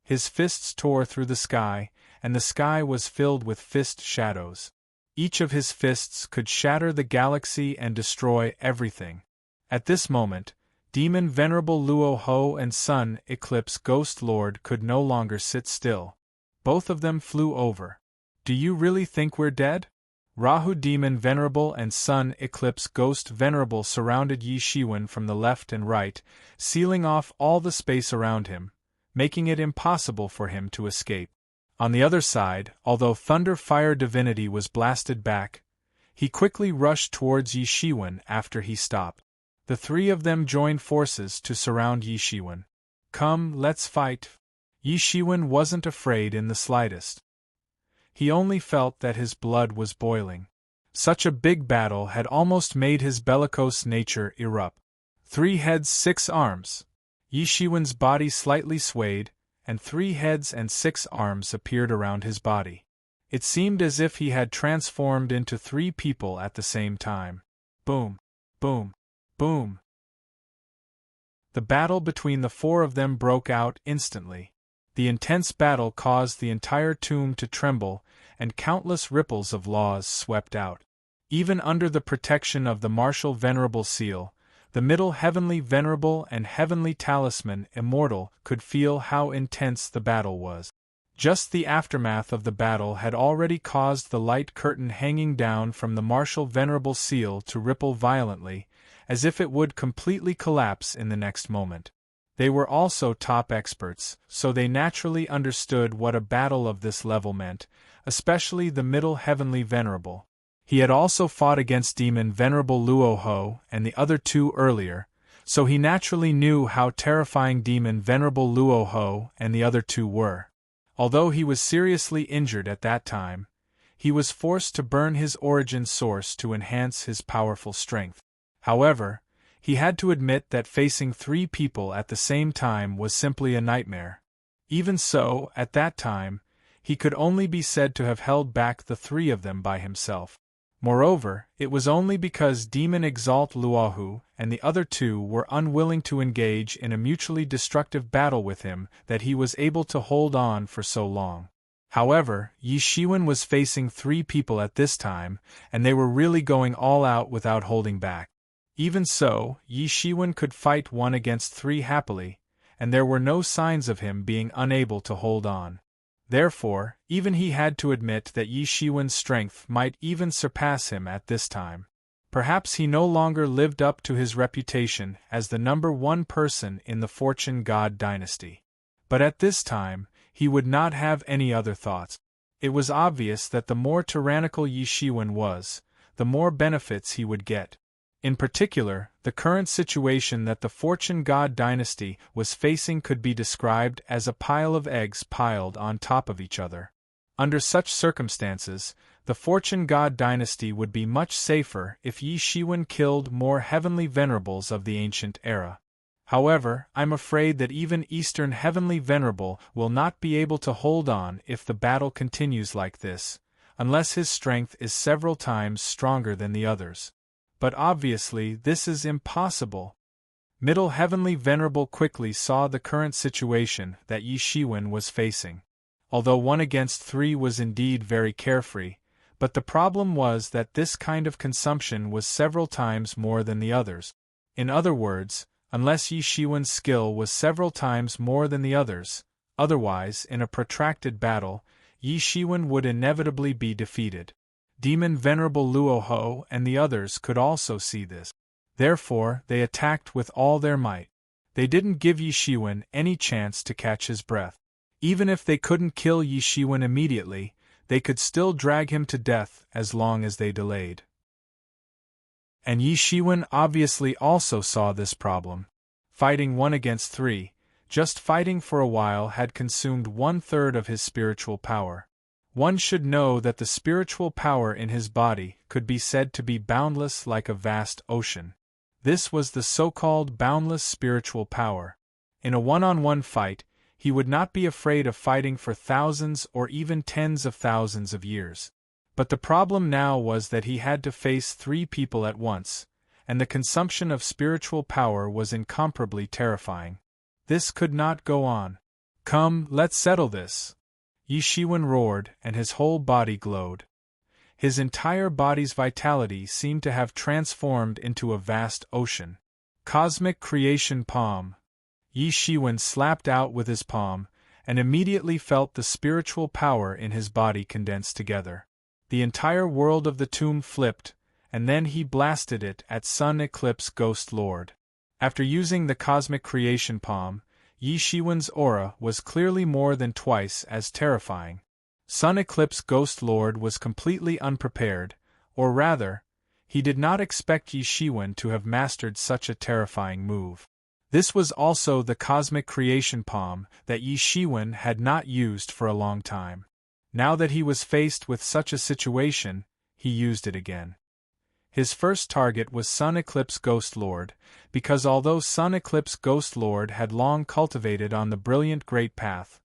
His fists tore through the sky, and the sky was filled with fist shadows. Each of his fists could shatter the galaxy and destroy everything. At this moment, Demon Venerable Luo Ho and Sun Eclipse Ghost Lord could no longer sit still. Both of them flew over. Do you really think we're dead? Rahu Demon Venerable and Sun Eclipse Ghost Venerable surrounded Yi Shiwen from the left and right, sealing off all the space around him, making it impossible for him to escape. On the other side, although Thunder Fire Divinity was blasted back, he quickly rushed towards Yi Shiwen after he stopped. The three of them joined forces to surround Yi Shiwen. Come, let's fight. Yi Shiwen wasn't afraid in the slightest. He only felt that his blood was boiling. Such a big battle had almost made his bellicose nature erupt. 3 heads, 6 arms. Yi Shiwen's body slightly swayed, and 3 heads and 6 arms appeared around his body. It seemed as if he had transformed into 3 people at the same time. Boom! Boom! Boom! The battle between the 4 of them broke out instantly. The intense battle caused the entire tomb to tremble, and countless ripples of laws swept out. Even under the protection of the martial venerable seal, the middle heavenly venerable and heavenly talisman immortal could feel how intense the battle was. Just the aftermath of the battle had already caused the light curtain hanging down from the martial venerable seal to ripple violently, as if it would completely collapse in the next moment. They were also top experts, so they naturally understood what a battle of this level meant, especially the middle heavenly venerable. He had also fought against demon venerable Luoho and the other two earlier, so he naturally knew how terrifying demon venerable Luoho and the other two were. Although he was seriously injured at that time, he was forced to burn his origin source to enhance his powerful strength. However, he had to admit that facing 3 people at the same time was simply a nightmare. Even so, at that time, he could only be said to have held back the 3 of them by himself. Moreover, it was only because Demon Exalt Luohu and the other 2 were unwilling to engage in a mutually destructive battle with him that he was able to hold on for so long. However, Yi Shiwen was facing 3 people at this time, and they were really going all out without holding back. Even so, Yi Shiwen could fight 1 against 3 happily, and there were no signs of him being unable to hold on. Therefore, even he had to admit that Yi Shiwen's strength might even surpass him at this time. Perhaps he no longer lived up to his reputation as the number 1 person in the Fortune God dynasty. But at this time, he would not have any other thoughts. It was obvious that the more tyrannical Yi Shiwen was, the more benefits he would get. In particular, the current situation that the Fortune God dynasty was facing could be described as a pile of eggs piled on top of each other. Under such circumstances, the Fortune God dynasty would be much safer if Yi Shiwen killed more heavenly venerables of the ancient era. However, I'm afraid that even Eastern Heavenly Venerable will not be able to hold on if the battle continues like this, unless his strength is several times stronger than the others. But obviously this is impossible. Middle Heavenly Venerable quickly saw the current situation that Yi Shiwen was facing. Although 1 against 3 was indeed very carefree, but the problem was that this kind of consumption was several times more than the others. In other words, unless Yi Shiwen's skill was several times more than the others, otherwise, in a protracted battle, Yi Shiwen would inevitably be defeated. Demon Venerable Luoho and the others could also see this. Therefore, they attacked with all their might. They didn't give Yi Shiwen any chance to catch his breath. Even if they couldn't kill Yi Shiwen immediately, they could still drag him to death as long as they delayed. And Yi Shiwen obviously also saw this problem. Fighting 1 against 3, just fighting for a while had consumed 1/3 of his spiritual power. One should know that the spiritual power in his body could be said to be boundless like a vast ocean. This was the so-called boundless spiritual power. In a one-on-one fight, he would not be afraid of fighting for thousands or even tens of thousands of years. But the problem now was that he had to face 3 people at once, and the consumption of spiritual power was incomparably terrifying. This could not go on. "Come, let's settle this," Yi Shiwen roared, and his whole body glowed. His entire body's vitality seemed to have transformed into a vast ocean. Cosmic Creation Palm. Yi Shiwen slapped out with his palm, and immediately felt the spiritual power in his body condense together. The entire world of the tomb flipped, and then he blasted it at Sun Eclipse Ghost Lord. After using the Cosmic Creation Palm, Yi Shiwen's aura was clearly more than twice as terrifying. Sun Eclipse Ghost Lord was completely unprepared, or rather, he did not expect Yi Shiwen to have mastered such a terrifying move. This was also the Cosmic Creation Palm that Yi Shiwen had not used for a long time. Now that he was faced with such a situation, he used it again. His first target was Sun Eclipse Ghost Lord, because although Sun Eclipse Ghost Lord had long cultivated on the brilliant Great Path,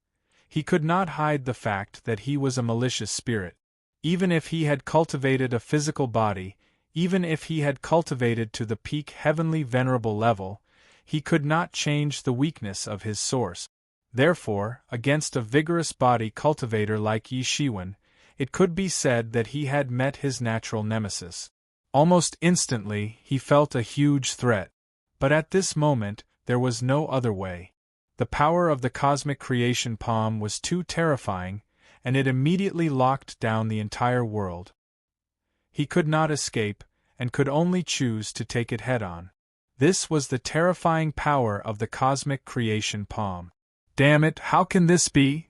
he could not hide the fact that he was a malicious spirit. Even if he had cultivated a physical body, even if he had cultivated to the peak heavenly venerable level, he could not change the weakness of his source. Therefore, against a vigorous body cultivator like Yi Shiwen, it could be said that he had met his natural nemesis. Almost instantly, he felt a huge threat. But at this moment, there was no other way. The power of the cosmic creation palm was too terrifying, and it immediately locked down the entire world. He could not escape, and could only choose to take it head-on. This was the terrifying power of the cosmic creation palm. Damn it, how can this be?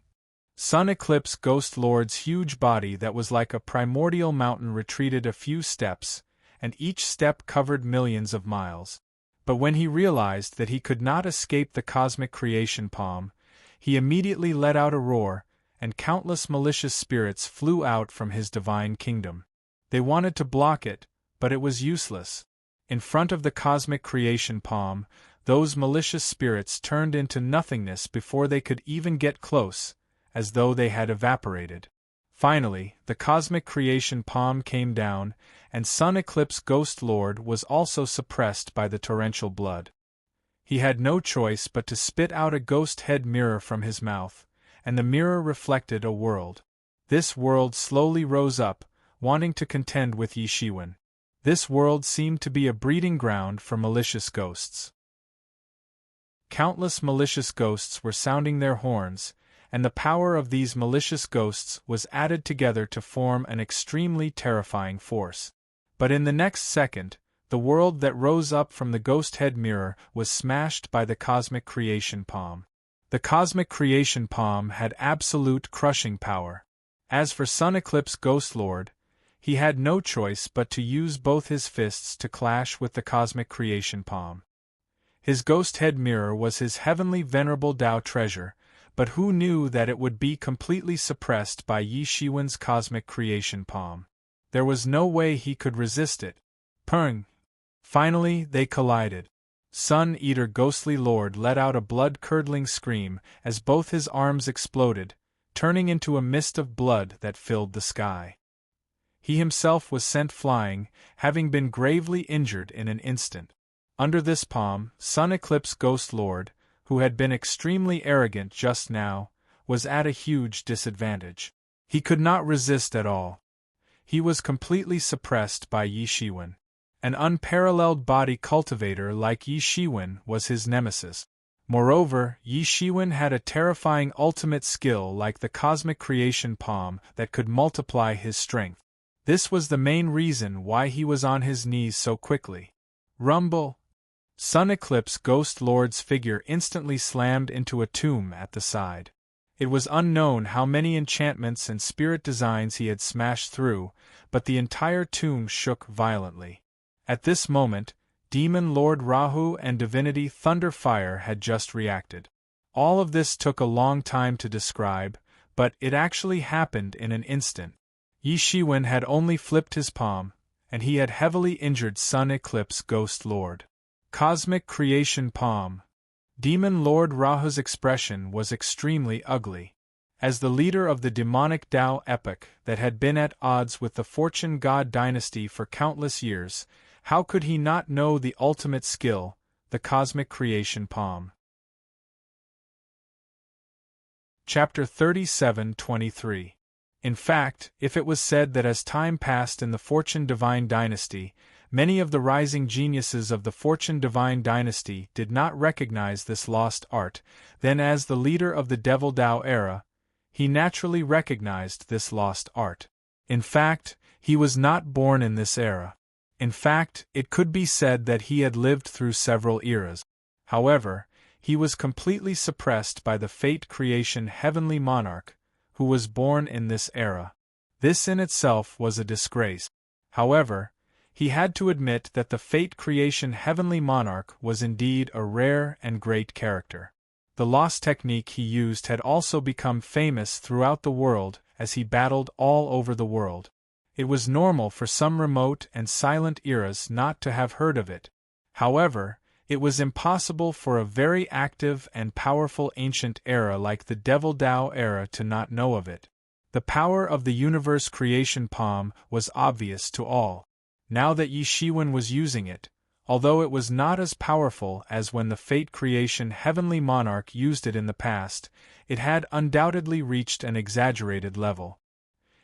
Sun Eclipse Ghost Lord's huge body that was like a primordial mountain retreated a few steps, and each step covered millions of miles. But when he realized that he could not escape the cosmic creation palm, he immediately let out a roar, and countless malicious spirits flew out from his divine kingdom. They wanted to block it, but it was useless. In front of the cosmic creation palm, those malicious spirits turned into nothingness before they could even get close, as though they had evaporated. Finally, the cosmic creation palm came down, and Sun Eclipse Ghost Lord was also suppressed by the torrential blood. He had no choice but to spit out a ghost head mirror from his mouth, and the mirror reflected a world. This world slowly rose up, wanting to contend with Yi Shiwen. This world seemed to be a breeding ground for malicious ghosts. Countless malicious ghosts were sounding their horns, and the power of these malicious ghosts was added together to form an extremely terrifying force. But in the next second, the world that rose up from the ghost head mirror was smashed by the cosmic creation palm. The cosmic creation palm had absolute crushing power. As for Sun Eclipse Ghost Lord, he had no choice but to use both his fists to clash with the cosmic creation palm. His ghost head mirror was his heavenly venerable Tao treasure, but who knew that it would be completely suppressed by Yi Shiwen's cosmic creation palm? There was no way he could resist it. Purng! Finally, they collided. Sun Eater Ghostly Lord let out a blood-curdling scream as both his arms exploded, turning into a mist of blood that filled the sky. He himself was sent flying, having been gravely injured in an instant. Under this palm, Sun Eclipse Ghost Lord, who had been extremely arrogant just now, was at a huge disadvantage. He could not resist at all. He was completely suppressed by Yi Shiwen. An unparalleled body cultivator like Yi Shiwen was his nemesis. Moreover, Yi Shiwen had a terrifying ultimate skill like the cosmic creation palm that could multiply his strength. This was the main reason why he was on his knees so quickly. Rumble! Sun Eclipse Ghost Lord's figure instantly slammed into a tomb at the side. It was unknown how many enchantments and spirit designs he had smashed through, but the entire tomb shook violently. At this moment, Demon Lord Rahu and Divinity Thunderfire had just reacted. All of this took a long time to describe, but it actually happened in an instant. Yi Shiwen had only flipped his palm, and he had heavily injured Sun Eclipse Ghost Lord. Cosmic Creation Palm. Demon Lord Rahu's expression was extremely ugly. As the leader of the demonic Tao epoch that had been at odds with the Fortune God dynasty for countless years, how could he not know the ultimate skill, the Cosmic Creation Palm? Chapter 37-23. In fact, if it was said that as time passed in the Fortune Divine dynasty, many of the rising geniuses of the Fortune Divine dynasty did not recognize this lost art, then as the leader of the Devil Tao era, he naturally recognized this lost art. In fact, he was not born in this era. In fact, it could be said that he had lived through several eras. However, he was completely suppressed by the Fate Creation Heavenly Monarch, who was born in this era. This in itself was a disgrace. However, he had to admit that the Fate Creation Heavenly Monarch was indeed a rare and great character. The lost technique he used had also become famous throughout the world as he battled all over the world. It was normal for some remote and silent eras not to have heard of it. However, it was impossible for a very active and powerful ancient era like the Devil Tao era to not know of it. The power of the universe creation palm was obvious to all. Now that Yi Shiwen was using it, although it was not as powerful as when the Fate Creation Heavenly Monarch used it in the past, it had undoubtedly reached an exaggerated level.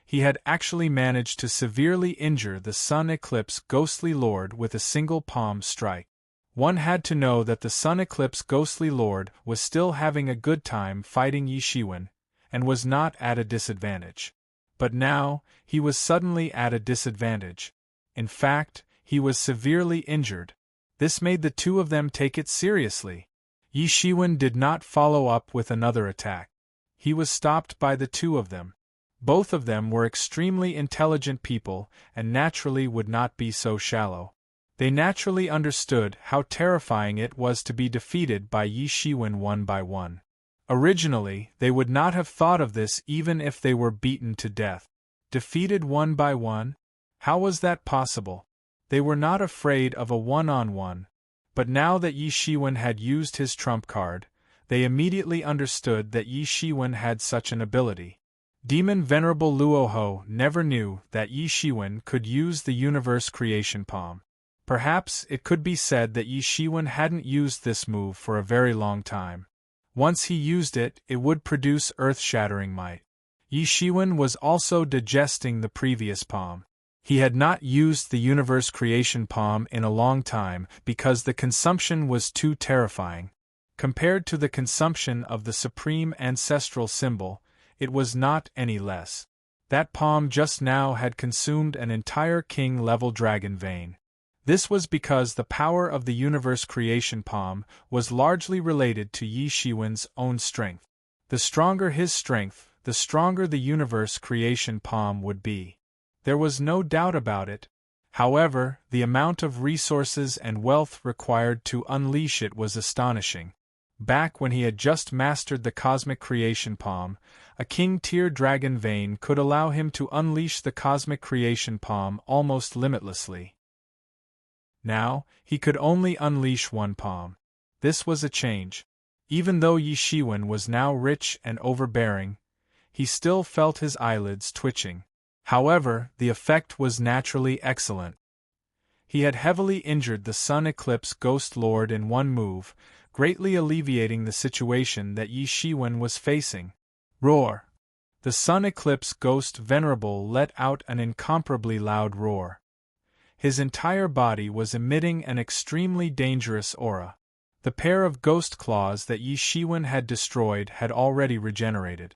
he had actually managed to severely injure the Sun Eclipse Ghostly Lord with a single palm strike. One had to know that the Sun Eclipse Ghostly Lord was still having a good time fighting Yi Shiwen, and was not at a disadvantage. But now, he was suddenly at a disadvantage. In fact, he was severely injured. This made the two of them take it seriously. Yi Shiwen did not follow up with another attack. He was stopped by the two of them. Both of them were extremely intelligent people and naturally would not be so shallow. They naturally understood how terrifying it was to be defeated by Yi Shiwen one by one. Originally, they would not have thought of this even if they were beaten to death. Defeated one by one? How was that possible? They were not afraid of a one-on-one. But now that Yi Shiwen had used his trump card, they immediately understood that Yi Shiwen had such an ability. Demon Venerable Luoho never knew that Yi Shiwen could use the Universe Creation Palm. Perhaps it could be said that Yi Shiwen hadn't used this move for a very long time. Once he used it, it would produce earth-shattering might. Yi Shiwen was also digesting the previous palm. He had not used the Universe Creation Palm in a long time because the consumption was too terrifying. Compared to the consumption of the Supreme Ancestral Symbol, it was not any less. That palm just now had consumed an entire king-level dragon vein. This was because the power of the Universe Creation Palm was largely related to Yi Shiwen's own strength. The stronger his strength, the stronger the Universe Creation Palm would be. There was no doubt about it. However, the amount of resources and wealth required to unleash it was astonishing. Back when he had just mastered the Cosmic Creation Palm, a king-tier dragon vein could allow him to unleash the Cosmic Creation Palm almost limitlessly. Now, he could only unleash one palm. This was a change. Even though Yi Shiwen was now rich and overbearing, he still felt his eyelids twitching. However, the effect was naturally excellent. He had heavily injured the Sun Eclipse Ghost Lord in one move, greatly alleviating the situation that Yi Shiwen was facing. Roar! The Sun Eclipse Ghost Venerable let out an incomparably loud roar. His entire body was emitting an extremely dangerous aura. The pair of ghost claws that Yi Shiwen had destroyed had already regenerated.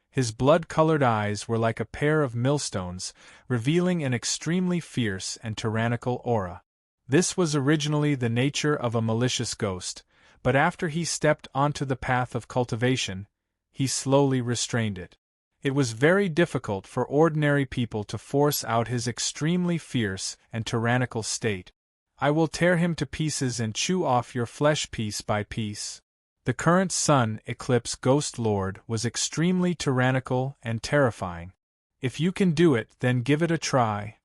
His blood-colored eyes were like a pair of millstones, revealing an extremely fierce and tyrannical aura. This was originally the nature of a malicious ghost, but after he stepped onto the path of cultivation, he slowly restrained it. It was very difficult for ordinary people to force out his extremely fierce and tyrannical state. I will tear him to pieces and chew off your flesh piece by piece. The current Sun Eclipse Ghost Lord was extremely tyrannical and terrifying. If you can do it, then give it a try.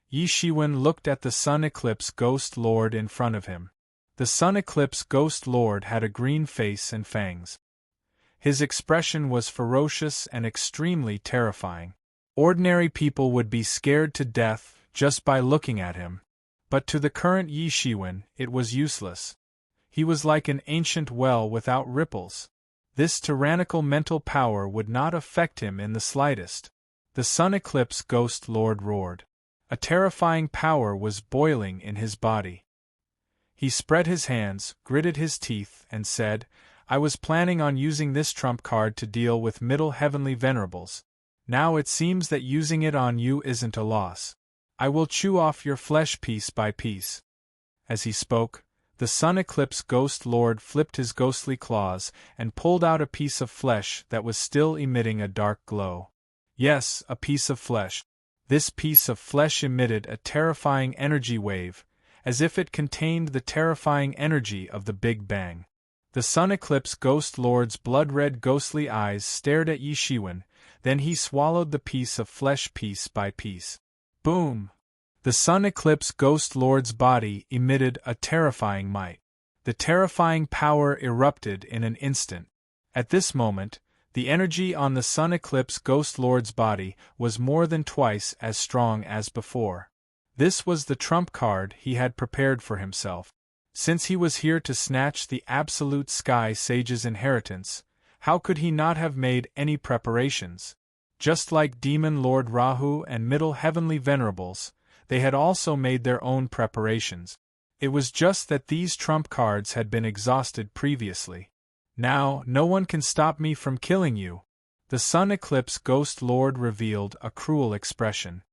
Yi Shiwen looked at the Sun Eclipse Ghost Lord in front of him. The Sun Eclipse Ghost Lord had a green face and fangs. His expression was ferocious and extremely terrifying. Ordinary people would be scared to death just by looking at him. But to the current Yi Shiwen, it was useless. He was like an ancient well without ripples. This tyrannical mental power would not affect him in the slightest. The Sun Eclipse Ghost Lord roared. A terrifying power was boiling in his body. He spread his hands, gritted his teeth, and said, I was planning on using this trump card to deal with Middle Heavenly Venerables. Now it seems that using it on you isn't a loss. I will chew off your flesh piece by piece. As he spoke, the Sun Eclipse Ghost Lord flipped his ghostly claws and pulled out a piece of flesh that was still emitting a dark glow. Yes, a piece of flesh. This piece of flesh emitted a terrifying energy wave, as if it contained the terrifying energy of the Big Bang. The Sun Eclipse Ghost Lord's blood-red ghostly eyes stared at Yi Shiwen, then he swallowed the piece of flesh piece by piece. Boom! The Sun Eclipse Ghost Lord's body emitted a terrifying might. The terrifying power erupted in an instant. At this moment, the energy on the Sun Eclipse Ghost Lord's body was more than twice as strong as before. This was the trump card he had prepared for himself. Since he was here to snatch the Absolute Sky Sage's inheritance, how could he not have made any preparations? Just like Demon Lord Rahu and Middle Heavenly Venerables, they had also made their own preparations. It was just that these trump cards had been exhausted previously. Now, no one can stop me from killing you. The Sun Eclipse Ghost Lord revealed a cruel expression.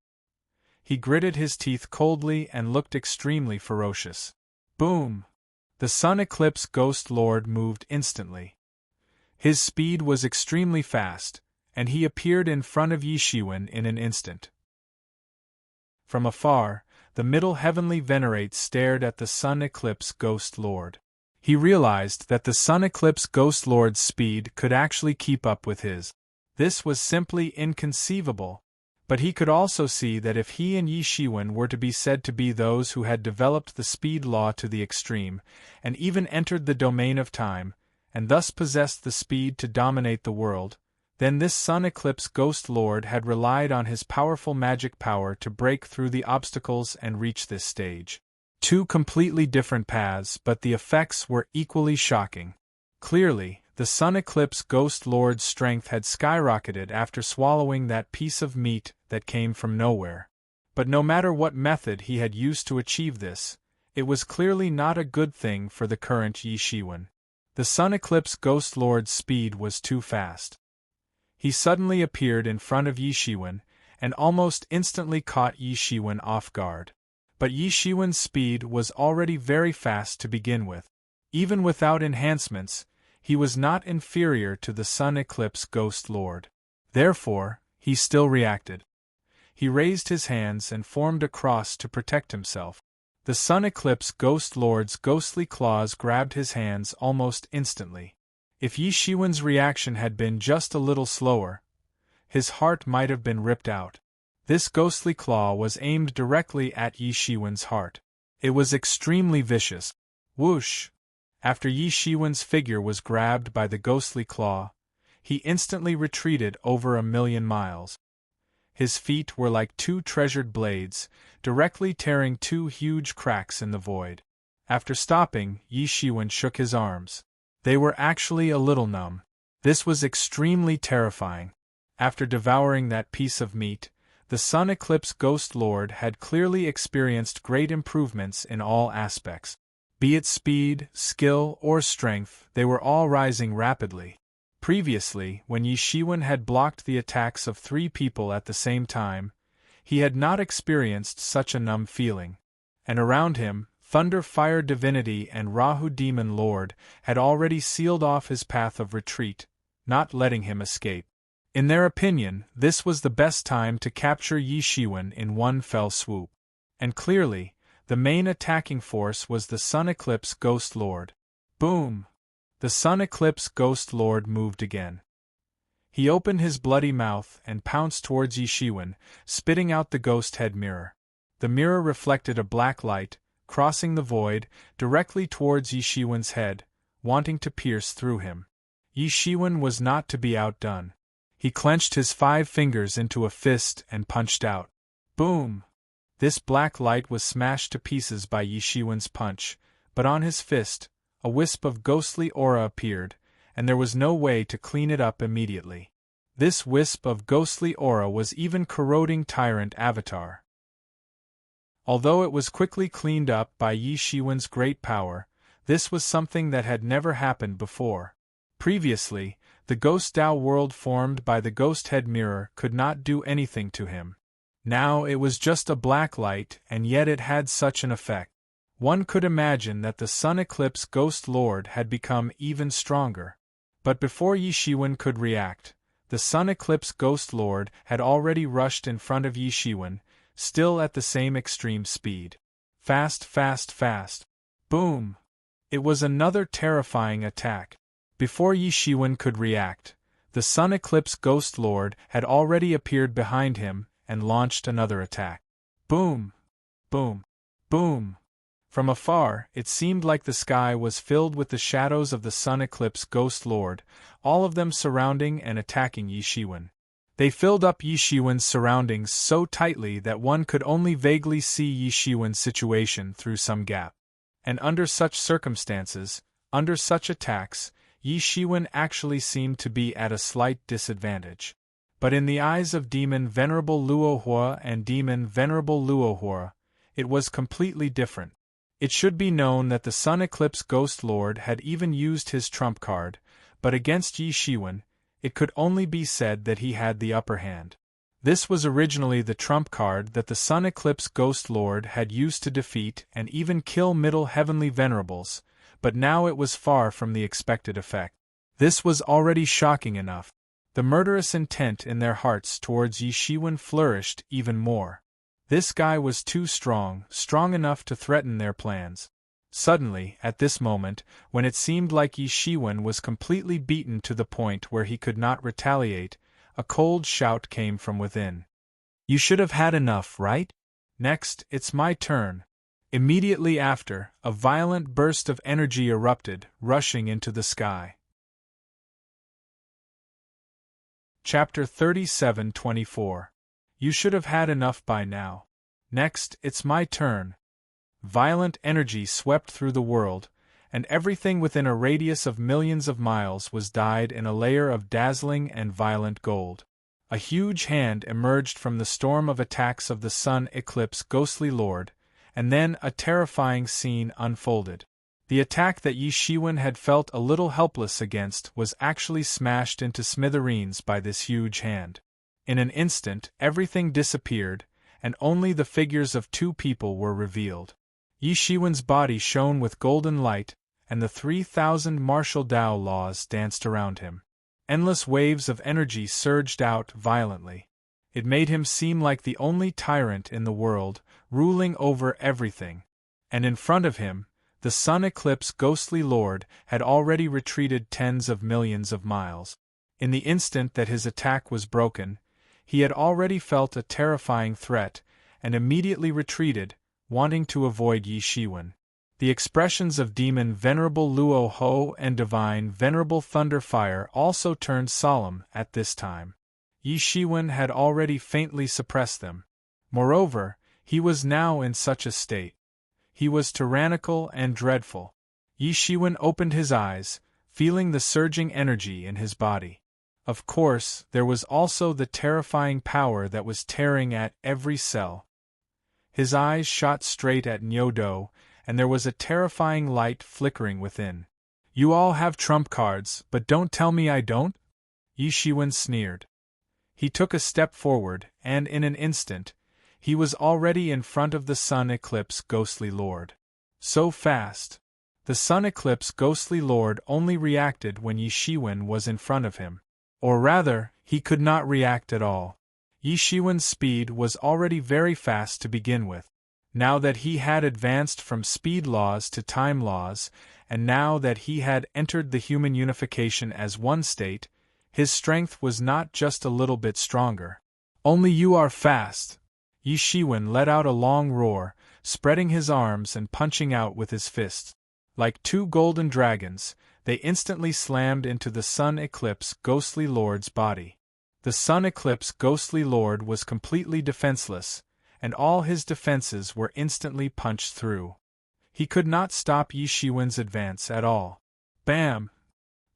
He gritted his teeth coldly and looked extremely ferocious. Boom! The Sun Eclipse Ghost Lord moved instantly. His speed was extremely fast, and he appeared in front of Yi Shiwen in an instant. From afar, the Middle Heavenly Venerate stared at the Sun Eclipse Ghost Lord. He realized that the Sun Eclipse Ghost Lord's speed could actually keep up with his. This was simply inconceivable. But he could also see that if he and Yi Shiwen were to be said to be those who had developed the speed law to the extreme, and even entered the domain of time, and thus possessed the speed to dominate the world, then this Sun Eclipse Ghost Lord had relied on his powerful magic power to break through the obstacles and reach this stage. Two completely different paths, but the effects were equally shocking. Clearly, the Sun Eclipse Ghost Lord's strength had skyrocketed after swallowing that piece of meat that came from nowhere. But no matter what method he had used to achieve this, it was clearly not a good thing for the current Yi Shiwen. The Sun Eclipse Ghost Lord's speed was too fast. He suddenly appeared in front of Yi Shiwen, and almost instantly caught Yi Shiwen off guard. But Yi Shiwen's speed was already very fast to begin with. Even without enhancements, he was not inferior to the Sun Eclipse Ghost Lord. Therefore, he still reacted. He raised his hands and formed a cross to protect himself. The Sun Eclipse Ghost Lord's ghostly claws grabbed his hands almost instantly. If Yi Shiwen's reaction had been just a little slower, his heart might have been ripped out. This ghostly claw was aimed directly at Yi Shiwen's heart. It was extremely vicious. Whoosh! After Yi Shiwen's figure was grabbed by the ghostly claw, he instantly retreated over 1,000,000 miles. His feet were like two treasured blades, directly tearing two huge cracks in the void. After stopping, Yi Shiwen shook his arms. They were actually a little numb. This was extremely terrifying. After devouring that piece of meat, the Sun Eclipse Ghost Lord had clearly experienced great improvements in all aspects. Be it speed, skill, or strength, they were all rising rapidly. Previously, when Yi Shiwen had blocked the attacks of 3 people at the same time, he had not experienced such a numb feeling. And around him, Thunder Fire Divinity and Rahu Demon Lord had already sealed off his path of retreat, not letting him escape. In their opinion, this was the best time to capture Yi Shiwen in one fell swoop. And clearly, the main attacking force was the Sun Eclipse Ghost Lord. Boom! The Sun Eclipse Ghost Lord moved again. He opened his bloody mouth and pounced towards Yi Shiwen, spitting out the ghost head mirror. The mirror reflected a black light, crossing the void, directly towards Yi Shiwen's head, wanting to pierce through him. Yi Shiwen was not to be outdone. He clenched his 5 fingers into a fist and punched out. Boom! This black light was smashed to pieces by Yi Shiwen's punch, but on his fist, a wisp of ghostly aura appeared, and there was no way to clean it up immediately. This wisp of ghostly aura was even corroding Tyrant Avatar. Although it was quickly cleaned up by Yi Shiwen's great power, this was something that had never happened before. Previously, the Ghost Dao world formed by the Ghost Head Mirror could not do anything to him. Now it was just a black light, and yet it had such an effect. One could imagine that the Sun Eclipse Ghost Lord had become even stronger. But before Yi Shiwen could react, the Sun Eclipse Ghost Lord had already rushed in front of Yi Shiwen, still at the same extreme speed. Fast, fast, fast. Boom! It was another terrifying attack. Before Yi Shiwen could react, the Sun Eclipse Ghost Lord had already appeared behind him and launched another attack. Boom! Boom! Boom! From afar, it seemed like the sky was filled with the shadows of the Sun Eclipse Ghost Lord, all of them surrounding and attacking Yi Shiwen. They filled up Yi Shiwen's surroundings so tightly that one could only vaguely see Yi Shiwen's situation through some gap. And under such circumstances, under such attacks, Yi Shiwen actually seemed to be at a slight disadvantage. But in the eyes of Demon Venerable Luohua and Demon Venerable Luohua, it was completely different. It should be known that the Sun Eclipse Ghost Lord had even used his trump card, but against Yi Shiwen, it could only be said that he had the upper hand. This was originally the trump card that the Sun Eclipse Ghost Lord had used to defeat and even kill Middle Heavenly Venerables, but now it was far from the expected effect. This was already shocking enough. The murderous intent in their hearts towards Yi Shiwen flourished even more. This guy was too strong enough to threaten their plans. Suddenly, at this moment, when it seemed like Yi Shiwen was completely beaten to the point where he could not retaliate, a cold shout came from within. "You should have had enough, right? Next, it's my turn." Immediately after, a violent burst of energy erupted, rushing into the sky. Chapter 37-24. You should have had enough by now. Next, it's my turn. Violent energy swept through the world, and everything within a radius of millions of miles was dyed in a layer of dazzling and violent gold. A huge hand emerged from the storm of attacks of the Sun Eclipse Ghostly Lord, and then a terrifying scene unfolded. The attack that Yi Shiwen had felt a little helpless against was actually smashed into smithereens by this huge hand. In an instant, everything disappeared, and only the figures of two people were revealed. Yi Shiwen's body shone with golden light, and the 3,000 martial Tao laws danced around him. Endless waves of energy surged out violently. It made him seem like the only tyrant in the world, ruling over everything. And in front of him, the Sun Eclipse Ghostly Lord had already retreated tens of millions of miles. In the instant that his attack was broken, he had already felt a terrifying threat, and immediately retreated, wanting to avoid Yi Shiwen. The expressions of Demon Venerable Luo Ho and Divine Venerable Thunderfire also turned solemn at this time. Yi Shiwen had already faintly suppressed them. Moreover, he was now in such a state. He was tyrannical and dreadful. Yi Shiwen opened his eyes, feeling the surging energy in his body. Of course, there was also the terrifying power that was tearing at every cell. His eyes shot straight at Nyodo, and there was a terrifying light flickering within. "You all have trump cards, but don't tell me I don't?" Yi Shiwen sneered. He took a step forward, and in an instant, he was already in front of the Sun Eclipse Ghostly Lord. So fast! The Sun Eclipse Ghostly Lord only reacted when Yi Shiwen was in front of him. Or rather, he could not react at all. Yi Shiwen's speed was already very fast to begin with. Now that he had advanced from speed laws to time laws, and now that he had entered the human unification as one state, his strength was not just a little bit stronger. "Only you are fast!" Yi Shiwen let out a long roar, spreading his arms and punching out with his fists. Like two golden dragons, they instantly slammed into the Sun Eclipse Ghostly Lord's body. The Sun Eclipse Ghostly Lord was completely defenseless, and all his defenses were instantly punched through. He could not stop Yi Shiwen's advance at all. Bam!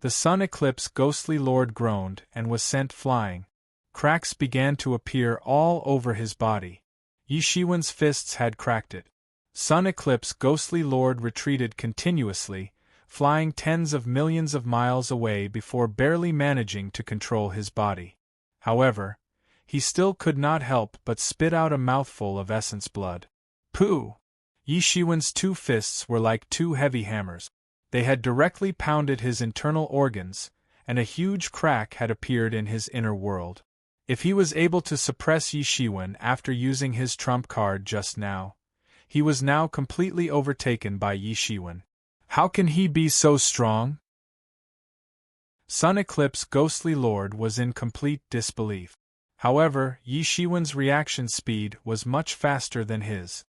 The Sun Eclipse Ghostly Lord groaned and was sent flying. Cracks began to appear all over his body. Yi Shiwen's fists had cracked it. Sun Eclipse Ghostly Lord retreated continuously, flying tens of millions of miles away before barely managing to control his body. However, he still could not help but spit out a mouthful of essence blood. Pooh! Yi Shiwen's two fists were like two heavy hammers. They had directly pounded his internal organs, and a huge crack had appeared in his inner world. If he was able to suppress Yi Shiwen after using his trump card just now, he was now completely overtaken by Yi Shiwen. How can he be so strong? Sun Eclipse Ghostly Lord was in complete disbelief. However, Yi Shiwen's reaction speed was much faster than his.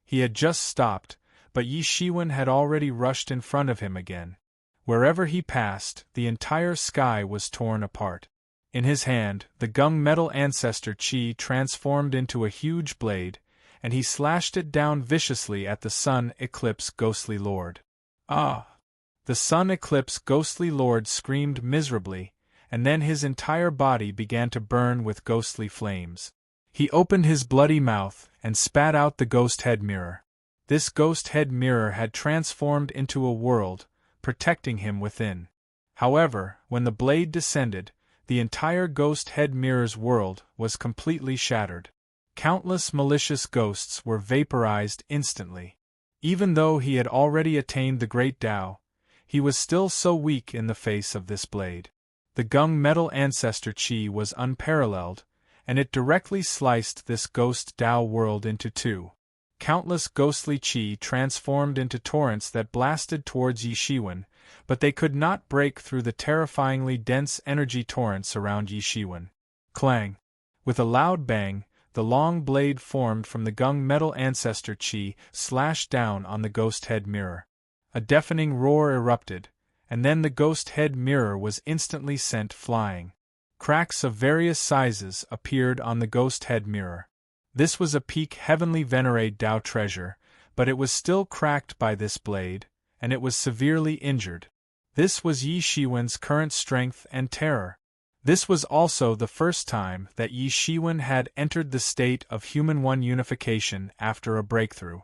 He had just stopped, but Yi Shiwen had already rushed in front of him again. Wherever he passed, the entire sky was torn apart. In his hand, the gung metal ancestor Qi transformed into a huge blade, and he slashed it down viciously at the Sun Eclipse Ghostly Lord. Ah! The Sun Eclipse Ghostly Lord screamed miserably, and then his entire body began to burn with ghostly flames. He opened his bloody mouth and spat out the ghost head mirror. This ghost head mirror had transformed into a world, protecting him within. However, when the blade descended, the entire ghost head mirror's world was completely shattered. Countless malicious ghosts were vaporized instantly. Even though he had already attained the great Tao, he was still so weak in the face of this blade. The gung metal ancestor chi was unparalleled, and it directly sliced this ghost Tao world into two. Countless ghostly chi transformed into torrents that blasted towards Yi Shiwen, but they could not break through the terrifyingly dense energy torrents around Yi Shiwen. Clang! With a loud bang, the long blade formed from the gung metal ancestor chi slashed down on the ghost head mirror. A deafening roar erupted, and then the ghost head mirror was instantly sent flying. Cracks of various sizes appeared on the ghost head mirror. This was a peak heavenly venerate Tao treasure, but it was still cracked by this blade, and it was severely injured. This was Yi Shiwen's current strength and terror. This was also the first time that Yi Shiwen had entered the state of Human One unification after a breakthrough.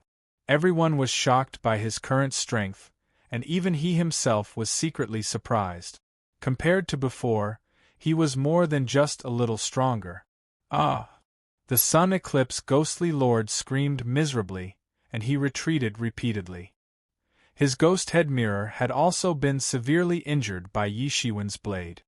Everyone was shocked by his current strength, and even he himself was secretly surprised. Compared to before, he was more than just a little stronger. Ah! The sun eclipse ghostly lord screamed miserably, and he retreated repeatedly. His ghost head mirror had also been severely injured by Yi Shiwen's blade.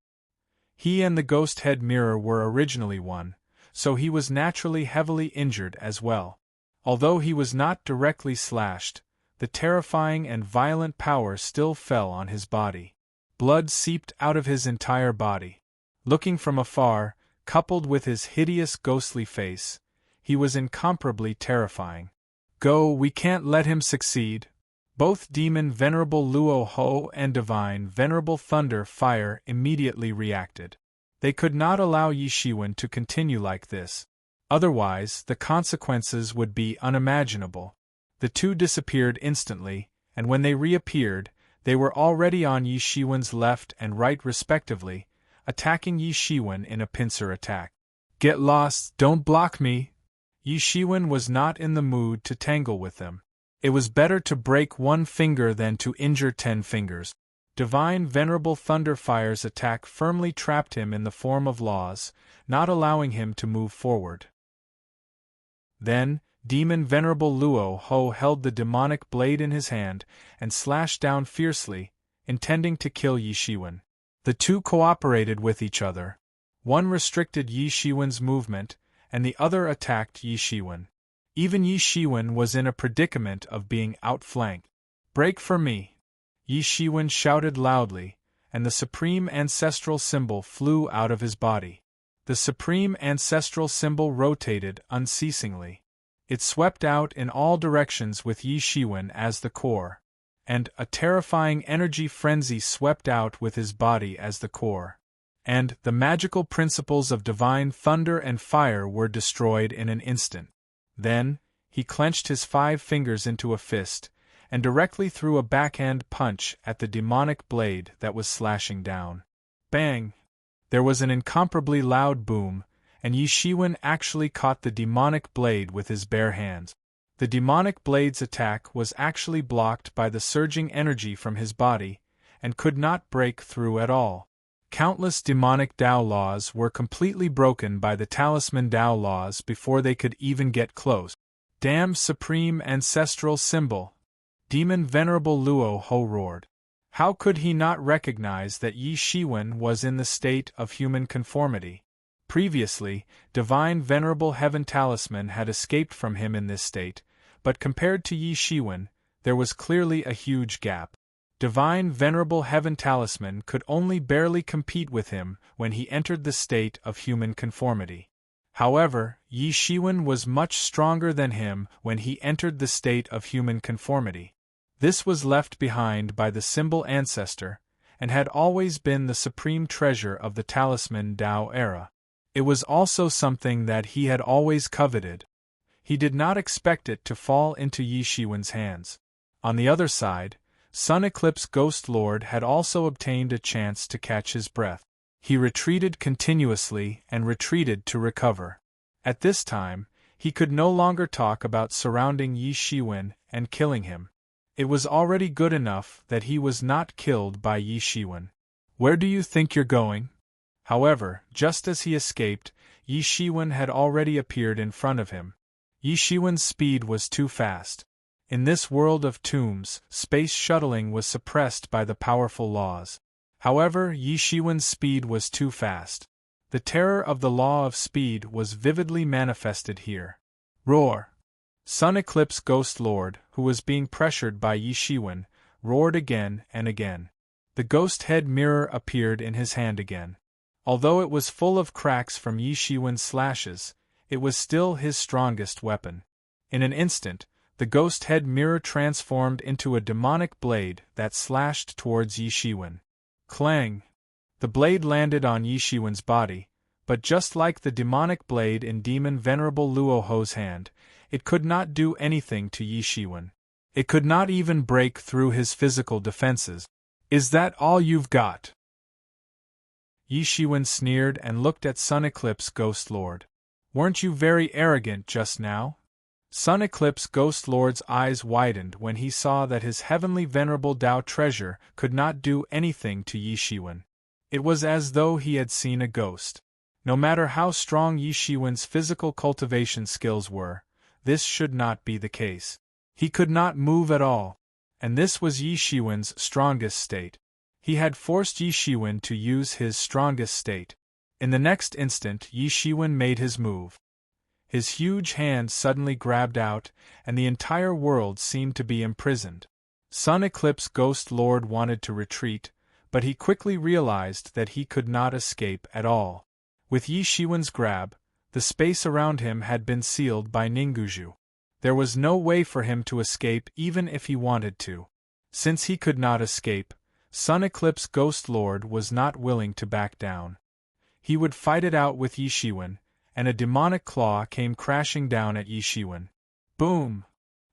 He and the ghost head mirror were originally one, so he was naturally heavily injured as well. Although he was not directly slashed, the terrifying and violent power still fell on his body. Blood seeped out of his entire body. Looking from afar, coupled with his hideous ghostly face, he was incomparably terrifying. Go, we can't let him succeed. Both Demon Venerable Luo Ho and Divine Venerable Thunder Fire immediately reacted. They could not allow Yi Shiwen to continue like this. Otherwise, the consequences would be unimaginable. The two disappeared instantly, and when they reappeared, they were already on Yi Shiwen's left and right respectively, attacking Yi Shiwen in a pincer attack. Get lost, don't block me! Yi Shiwen was not in the mood to tangle with them. It was better to break one finger than to injure 10 fingers. Divine Venerable Thunderfire's attack firmly trapped him in the form of laws, not allowing him to move forward. Then, Demon Venerable Luo Ho held the demonic blade in his hand and slashed down fiercely, intending to kill Yi Shiwen. The two cooperated with each other. One restricted Yi Shiwen's movement, and the other attacked Yi Shiwen. Even Yi Shiwen was in a predicament of being outflanked. Break for me! Yi Shiwen shouted loudly, and the supreme ancestral symbol flew out of his body. The supreme ancestral symbol rotated unceasingly. It swept out in all directions with Yi Shiwen as the core, and a terrifying energy frenzy swept out with his body as the core. And the magical principles of divine thunder and fire were destroyed in an instant. Then, he clenched his 5 fingers into a fist, and directly threw a backhand punch at the demonic blade that was slashing down. Bang! There was an incomparably loud boom, and Yi Shiwen actually caught the demonic blade with his bare hands. The demonic blade's attack was actually blocked by the surging energy from his body, and could not break through at all. Countless demonic Tao laws were completely broken by the talisman Tao laws before they could even get close. Damn supreme ancestral symbol! Demon Venerable Luo Ho roared. How could he not recognize that Yi Shiwen was in the state of human conformity? Previously, Divine Venerable Heaven Talisman had escaped from him in this state, but compared to Yi Shiwen, there was clearly a huge gap. Divine Venerable Heaven Talisman could only barely compete with him when he entered the state of human conformity. However, Yi Shiwen was much stronger than him when he entered the state of human conformity. This was left behind by the symbol ancestor, and had always been the supreme treasure of the talisman Tao era. It was also something that he had always coveted. He did not expect it to fall into Yi Shiwen's hands. On the other side, Sun Eclipse Ghost Lord had also obtained a chance to catch his breath. He retreated continuously and retreated to recover. At this time, he could no longer talk about surrounding Yi Shiwen and killing him. It was already good enough that he was not killed by Yi Shiwen. Where do you think you're going? However, just as he escaped, Yi Shiwen had already appeared in front of him. Yi Shiwen's speed was too fast. In this world of tombs, space shuttling was suppressed by the powerful laws. However, Yi Shiwen's speed was too fast. The terror of the law of speed was vividly manifested here. Roar! Sun Eclipse Ghost Lord, who was being pressured by Yi Shiwen, roared again and again. The ghost head mirror appeared in his hand again. Although it was full of cracks from Yi Shiwen's slashes, it was still his strongest weapon. In an instant, the ghost head mirror transformed into a demonic blade that slashed towards Yi Shiwen. Clang! The blade landed on Yi Shiwen's body, but just like the demonic blade in Demon Venerable Luoho's hand, it could not do anything to Yi Shiwen. It could not even break through his physical defenses. Is that all you've got? Yi Shiwen sneered and looked at Sun Eclipse Ghost Lord. Weren't you very arrogant just now? Sun Eclipse Ghost Lord's eyes widened when he saw that his heavenly venerable Tao treasure could not do anything to Yi Shiwen. It was as though he had seen a ghost. No matter how strong Yi Shiwen's physical cultivation skills were, this should not be the case. He could not move at all, and this was Yi Shiwen's strongest state. He had forced Yi Shiwen to use his strongest state. In the next instant, Yi Shiwen made his move. His huge hand suddenly grabbed out, and the entire world seemed to be imprisoned. Sun Eclipse Ghost Lord wanted to retreat, but he quickly realized that he could not escape at all. With Yi Shiwen's grab, the space around him had been sealed by Ninguju. There was no way for him to escape even if he wanted to. Since he could not escape, Sun Eclipse Ghost Lord was not willing to back down. He would fight it out with Yi Shiwen, and a demonic claw came crashing down at Yi Shiwen. Boom!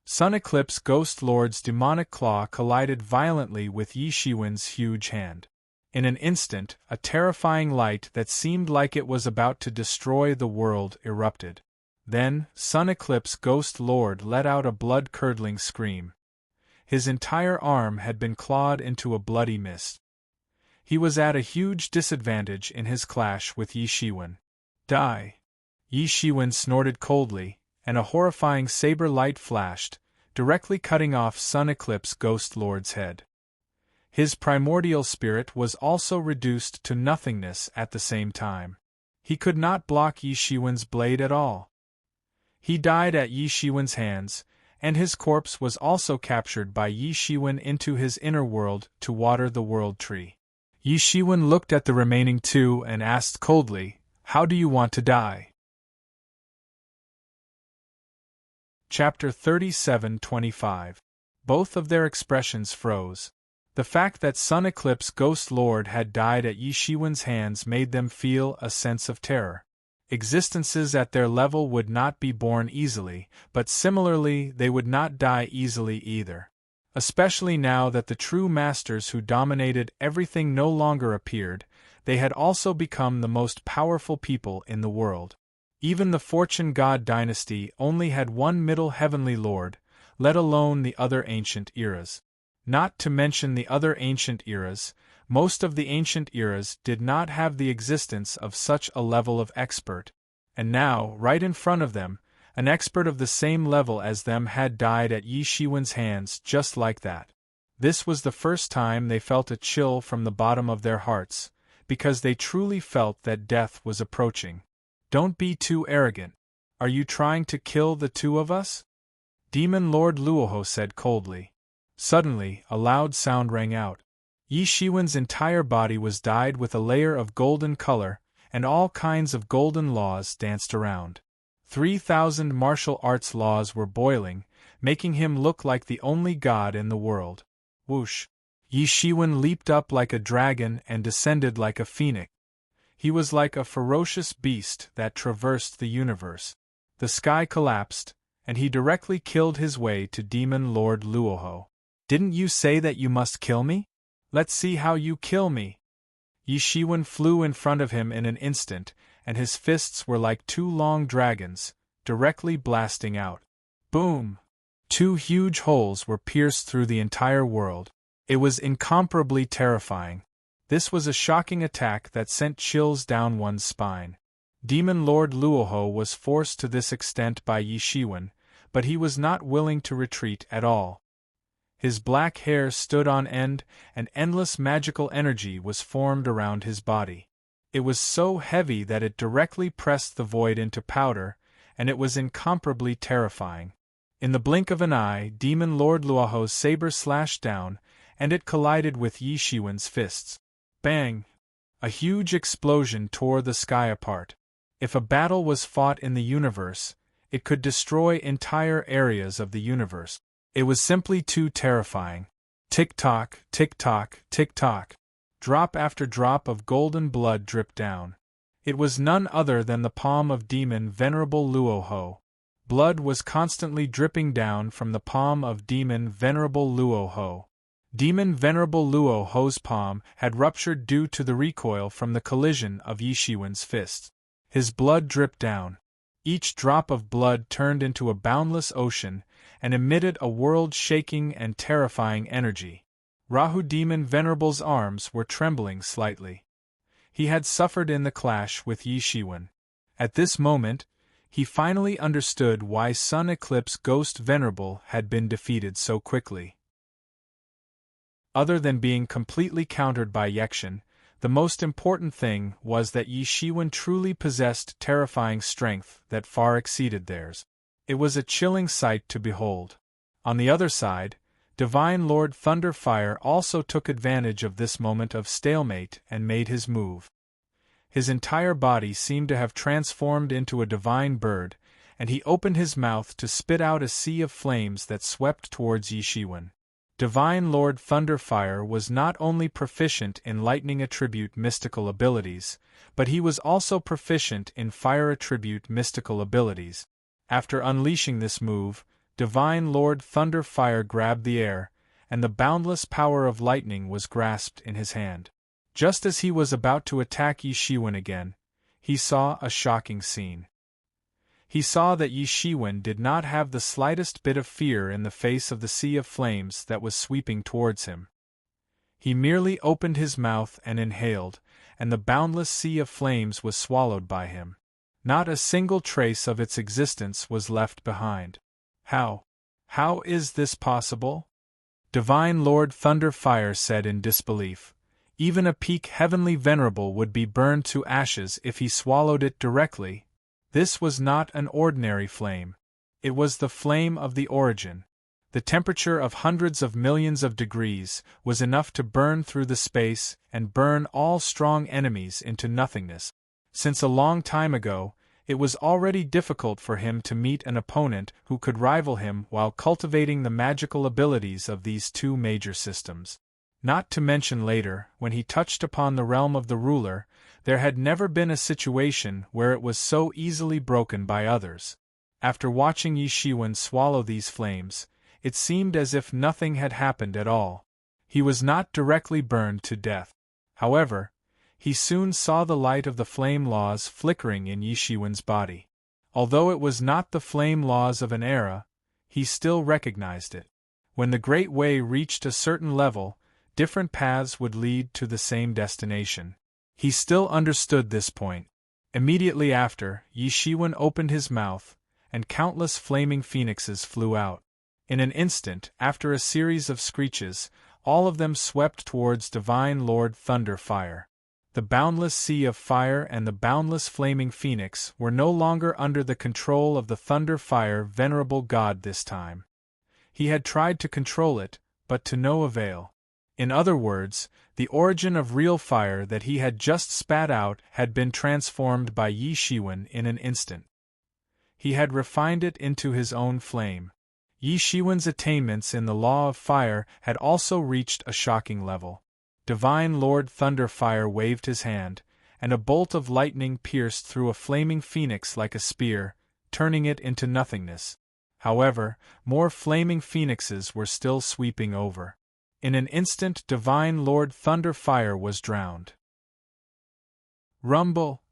Sun Eclipse Ghost Lord's demonic claw collided violently with Yi Shiwen's huge hand. In an instant, a terrifying light that seemed like it was about to destroy the world erupted. Then, Sun Eclipse Ghost Lord let out a blood-curdling scream. His entire arm had been clawed into a bloody mist. He was at a huge disadvantage in his clash with Yi Shiwen. Die! Yi Shiwen snorted coldly, and a horrifying saber light flashed, directly cutting off Sun Eclipse Ghost Lord's head. His primordial spirit was also reduced to nothingness at the same time. He could not block Yi Shiwen's blade at all. He died at Yi Shiwen's hands, and his corpse was also captured by Yi Shiwen into his inner world to water the world tree. Yi Shiwen looked at the remaining two and asked coldly, "How do you want to die?" Chapter 37:25. Both of their expressions froze. The fact that Sun Eclipse Ghost Lord had died at Yi Shiwen's hands made them feel a sense of terror. Existences at their level would not be born easily, but similarly they would not die easily either. Especially now that the true masters who dominated everything no longer appeared, they had also become the most powerful people in the world. Even the Fortune God dynasty only had one middle heavenly lord, let alone the other ancient eras. Not to mention the other ancient eras, most of the ancient eras did not have the existence of such a level of expert. And now, right in front of them, an expert of the same level as them had died at Yi Shiwen's hands just like that. This was the first time they felt a chill from the bottom of their hearts, because they truly felt that death was approaching. Don't be too arrogant. Are you trying to kill the two of us? Demon Lord Luoho said coldly. Suddenly, a loud sound rang out. Yi Shiwen's entire body was dyed with a layer of golden color, and all kinds of golden laws danced around. 3,000 martial arts laws were boiling, making him look like the only god in the world. Whoosh! Yi Shiwen leaped up like a dragon and descended like a phoenix. He was like a ferocious beast that traversed the universe. The sky collapsed, and he directly killed his way to Demon Lord Luoho. Didn't you say that you must kill me? Let's see how you kill me. Yi Shiwen flew in front of him in an instant, and his fists were like two long dragons, directly blasting out. Boom! Two huge holes were pierced through the entire world. It was incomparably terrifying. This was a shocking attack that sent chills down one's spine. Demon Lord Luoho was forced to this extent by Yi Shiwen, but he was not willing to retreat at all. His black hair stood on end, and endless magical energy was formed around his body. It was so heavy that it directly pressed the void into powder, and it was incomparably terrifying. In the blink of an eye, Demon Lord Luoho's saber slashed down, and it collided with Yi Shiwen's fists. Bang! A huge explosion tore the sky apart. If a battle was fought in the universe, it could destroy entire areas of the universe. It was simply too terrifying. Tick-tock, tick-tock, tick-tock. Drop after drop of golden blood dripped down. It was none other than the palm of Demon Venerable Luoho. Blood was constantly dripping down from the palm of Demon Venerable Luoho. Demon Venerable Luoho's palm had ruptured due to the recoil from the collision of Yi Shiwen's fists. His blood dripped down. Each drop of blood turned into a boundless ocean and emitted a world-shaking and terrifying energy. Rahu Demon Venerable's arms were trembling slightly. He had suffered in the clash with Yi Shiwen. At this moment, he finally understood why Sun Eclipse Ghost Venerable had been defeated so quickly. Other than being completely countered by Yekshin, the most important thing was that Yi Shiwen truly possessed terrifying strength that far exceeded theirs. It was a chilling sight to behold. On the other side, Divine Lord Thunderfire also took advantage of this moment of stalemate and made his move. His entire body seemed to have transformed into a divine bird, and he opened his mouth to spit out a sea of flames that swept towards Yi Shiwen. Divine Lord Thunderfire was not only proficient in lightning attribute mystical abilities, but he was also proficient in fire attribute mystical abilities. After unleashing this move, Divine Lord Thunderfire grabbed the air, and the boundless power of lightning was grasped in his hand. Just as he was about to attack Yi Shiwen again, he saw a shocking scene. He saw that Yi Shiwen did not have the slightest bit of fear in the face of the sea of flames that was sweeping towards him. He merely opened his mouth and inhaled, and the boundless sea of flames was swallowed by him. Not a single trace of its existence was left behind. How is this possible? Divine Lord Thunderfire said in disbelief. Even a peak heavenly venerable would be burned to ashes if he swallowed it directly. This was not an ordinary flame. It was the flame of the origin. The temperature of hundreds of millions of degrees was enough to burn through the space and burn all strong enemies into nothingness. Since a long time ago, it was already difficult for him to meet an opponent who could rival him while cultivating the magical abilities of these two major systems. Not to mention later, when he touched upon the realm of the ruler, there had never been a situation where it was so easily broken by others. After watching Yi Shiwen swallow these flames, it seemed as if nothing had happened at all. He was not directly burned to death. However, he soon saw the light of the flame laws flickering in Yi Shiwen's body. Although it was not the flame laws of an era, he still recognized it. When the Great Way reached a certain level, different paths would lead to the same destination. He still understood this point. Immediately after, Yi Shiwen opened his mouth, and countless flaming phoenixes flew out. In an instant, after a series of screeches, all of them swept towards Divine Lord Thunderfire. The boundless sea of fire and the boundless flaming phoenix were no longer under the control of the Thunderfire Venerable God this time. He had tried to control it, but to no avail. In other words, the origin of real fire that he had just spat out had been transformed by Yi Shiwen in an instant. He had refined it into his own flame. Yi Shiwen's attainments in the law of fire had also reached a shocking level. Divine Lord Thunderfire waved his hand, and a bolt of lightning pierced through a flaming phoenix like a spear, turning it into nothingness. However, more flaming phoenixes were still sweeping over. In an instant Divine Lord Thunderfire was drowned. Rumble!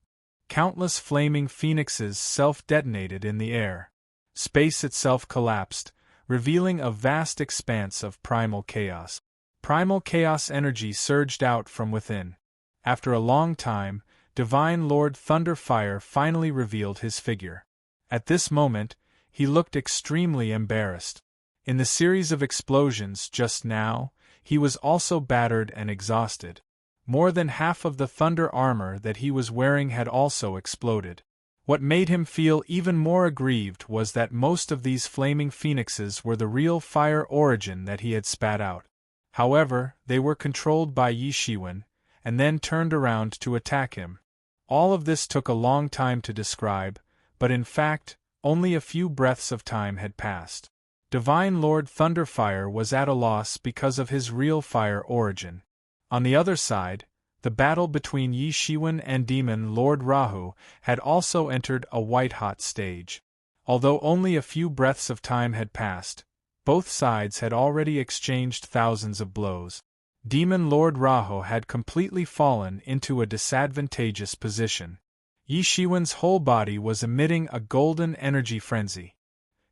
Countless flaming phoenixes self-detonated in the air. Space itself collapsed, revealing a vast expanse of primal chaos. Primal chaos energy surged out from within. After a long time, Divine Lord Thunderfire finally revealed his figure. At this moment, he looked extremely embarrassed. In the series of explosions just now, he was also battered and exhausted. More than half of the thunder armor that he was wearing had also exploded. What made him feel even more aggrieved was that most of these flaming phoenixes were the real fire origin that he had spat out. However, they were controlled by Yi Shiwen, and then turned around to attack him. All of this took a long time to describe, but in fact, only a few breaths of time had passed. Divine Lord Thunderfire was at a loss because of his real fire origin. On the other side, the battle between Yi Shiwen and Demon Lord Rahu had also entered a white-hot stage. Although only a few breaths of time had passed, both sides had already exchanged thousands of blows. Demon Lord Rahu had completely fallen into a disadvantageous position. Yi Shiwen's whole body was emitting a golden energy frenzy.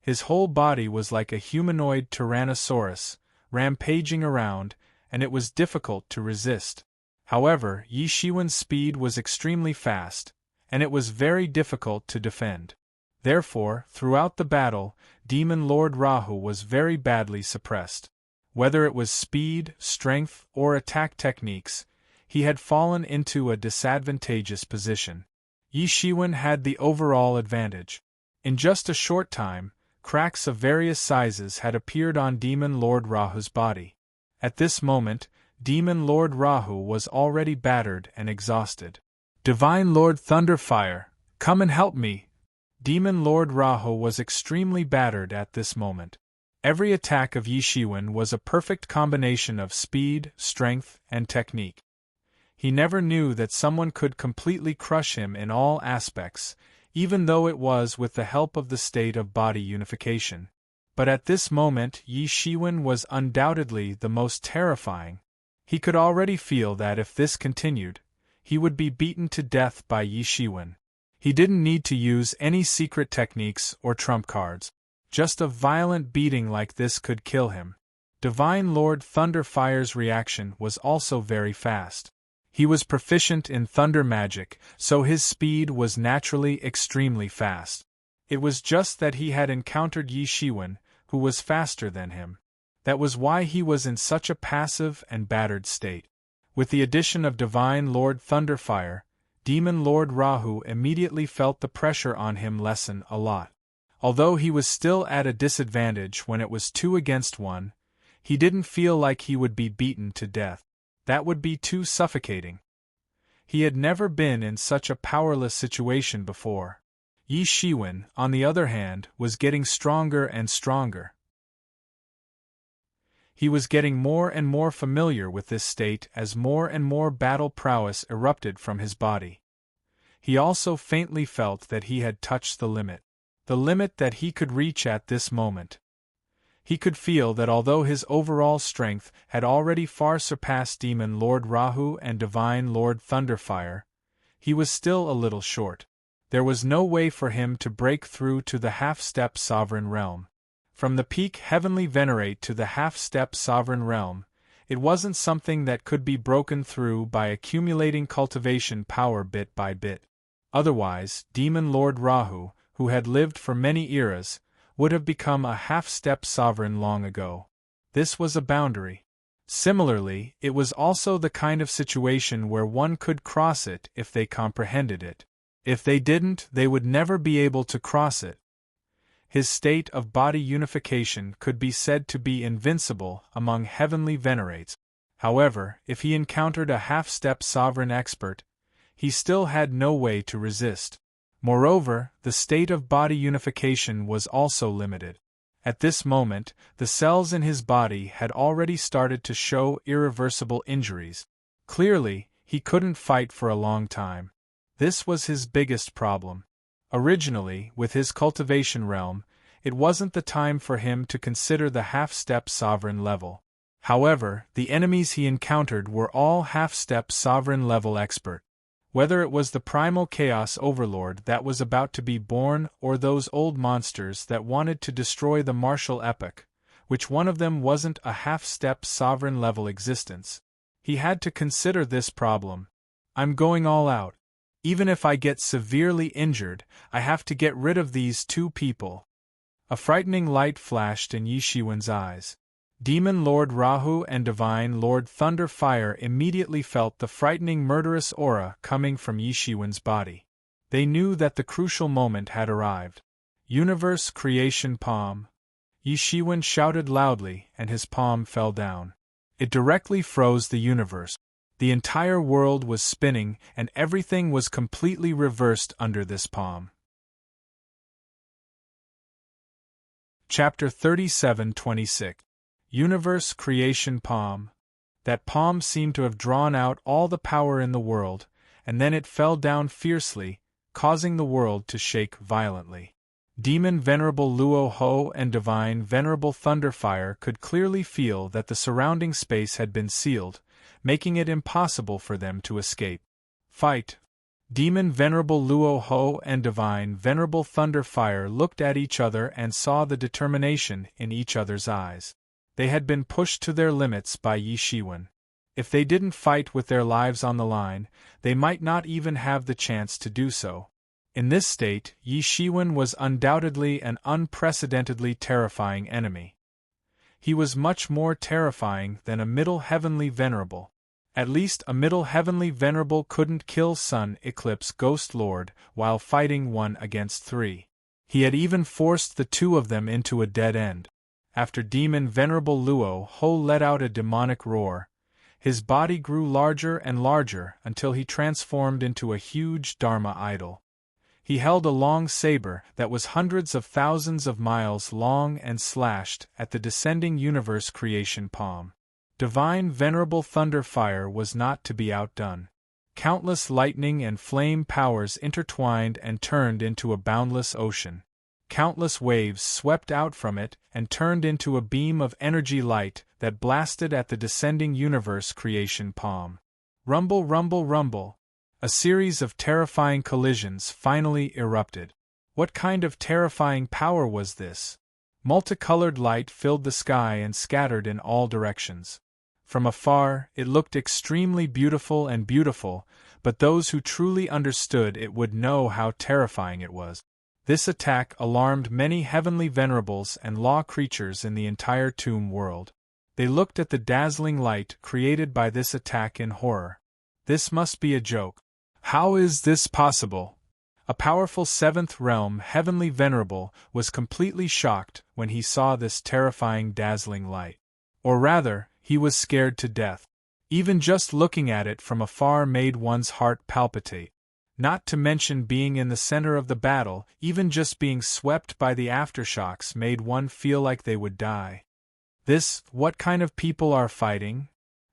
His whole body was like a humanoid tyrannosaurus, rampaging around, and it was difficult to resist. However, Yi Shiwen's speed was extremely fast, and it was very difficult to defend. Therefore, throughout the battle, Demon Lord Rahu was very badly suppressed. Whether it was speed, strength, or attack techniques, he had fallen into a disadvantageous position. Yi Shiwen had the overall advantage. In just a short time, cracks of various sizes had appeared on Demon Lord Rahu's body. At this moment, Demon Lord Rahu was already battered and exhausted. Divine Lord Thunderfire, come and help me! Demon Lord Rahu was extremely battered at this moment. Every attack of Yi Shiwen was a perfect combination of speed, strength, and technique. He never knew that someone could completely crush him in all aspects, even though it was with the help of the state of body unification. But at this moment Yi Shiwen was undoubtedly the most terrifying. He could already feel that if this continued, he would be beaten to death by Yi Shiwen. He didn't need to use any secret techniques or trump cards. Just a violent beating like this could kill him. Divine Lord Thunderfire's reaction was also very fast. He was proficient in thunder magic, so his speed was naturally extremely fast. It was just that he had encountered Yi Shiwen, who was faster than him. That was why he was in such a passive and battered state. With the addition of Divine Lord Thunderfire, Demon Lord Rahu immediately felt the pressure on him lessen a lot. Although he was still at a disadvantage when it was 2 against 1, he didn't feel like he would be beaten to death. That would be too suffocating. He had never been in such a powerless situation before. Yi Shiwen, on the other hand, was getting stronger and stronger. He was getting more and more familiar with this state as more and more battle prowess erupted from his body. He also faintly felt that he had touched the limit that he could reach at this moment. He could feel that although his overall strength had already far surpassed Demon Lord Rahu and Divine Lord Thunderfire, he was still a little short. There was no way for him to break through to the half-step sovereign realm. From the peak Heavenly Venerate to the half-step sovereign realm, it wasn't something that could be broken through by accumulating cultivation power bit by bit. Otherwise, Demon Lord Rahu, who had lived for many eras, would have become a half-step sovereign long ago. This was a boundary. Similarly, it was also the kind of situation where one could cross it if they comprehended it. If they didn't, they would never be able to cross it. His state of body unification could be said to be invincible among heavenly venerates. However, if he encountered a half-step sovereign expert, he still had no way to resist. Moreover, the state of body unification was also limited. At this moment, the cells in his body had already started to show irreversible injuries. Clearly, he couldn't fight for a long time. This was his biggest problem. Originally, with his cultivation realm, it wasn't the time for him to consider the half-step sovereign level. However, the enemies he encountered were all half-step sovereign level expert. Whether it was the primal chaos overlord that was about to be born or those old monsters that wanted to destroy the martial epoch, which one of them wasn't a half-step sovereign-level existence. He had to consider this problem. I'm going all out. Even if I get severely injured, I have to get rid of these two people. A frightening light flashed in Yi Shiwen's eyes. Demon Lord Rahu and Divine Lord Thunderfire immediately felt the frightening murderous aura coming from Yi Shiwen's body. They knew that the crucial moment had arrived. Universe Creation Palm. Yi Shiwen shouted loudly, and his palm fell down. It directly froze the universe. The entire world was spinning, and everything was completely reversed under this palm. Chapter 37:26. Universe Creation Palm. That palm seemed to have drawn out all the power in the world, and then it fell down fiercely, causing the world to shake violently. Demon Venerable Luo Ho and Divine Venerable Thunderfire could clearly feel that the surrounding space had been sealed, making it impossible for them to escape. Fight! Demon Venerable Luo Ho and Divine Venerable Thunderfire looked at each other and saw the determination in each other's eyes. They had been pushed to their limits by Yi Shiwen. If they didn't fight with their lives on the line, they might not even have the chance to do so. In this state, Yi Shiwen was undoubtedly an unprecedentedly terrifying enemy. He was much more terrifying than a Middle Heavenly Venerable. At least a Middle Heavenly Venerable couldn't kill Sun Eclipse Ghost Lord while fighting 1 against 3. He had even forced the two of them into a dead end. After Demon Venerable Luo Ho let out a demonic roar, his body grew larger and larger until he transformed into a huge Dharma idol. He held a long saber that was hundreds of thousands of miles long and slashed at the descending universe creation palm. Divine Venerable Thunderfire was not to be outdone. Countless lightning and flame powers intertwined and turned into a boundless ocean. Countless waves swept out from it and turned into a beam of energy light that blasted at the descending universe creation palm. Rumble, rumble, rumble. A series of terrifying collisions finally erupted. What kind of terrifying power was this? Multicolored light filled the sky and scattered in all directions. From afar, it looked extremely beautiful, but those who truly understood it would know how terrifying it was. This attack alarmed many heavenly venerables and law creatures in the entire tomb world. They looked at the dazzling light created by this attack in horror. This must be a joke. How is this possible? A powerful seventh realm heavenly venerable was completely shocked when he saw this terrifying dazzling light. Or rather, he was scared to death. Even just looking at it from afar made one's heart palpitate. Not to mention being in the center of the battle, even just being swept by the aftershocks made one feel like they would die. What kind of people are fighting?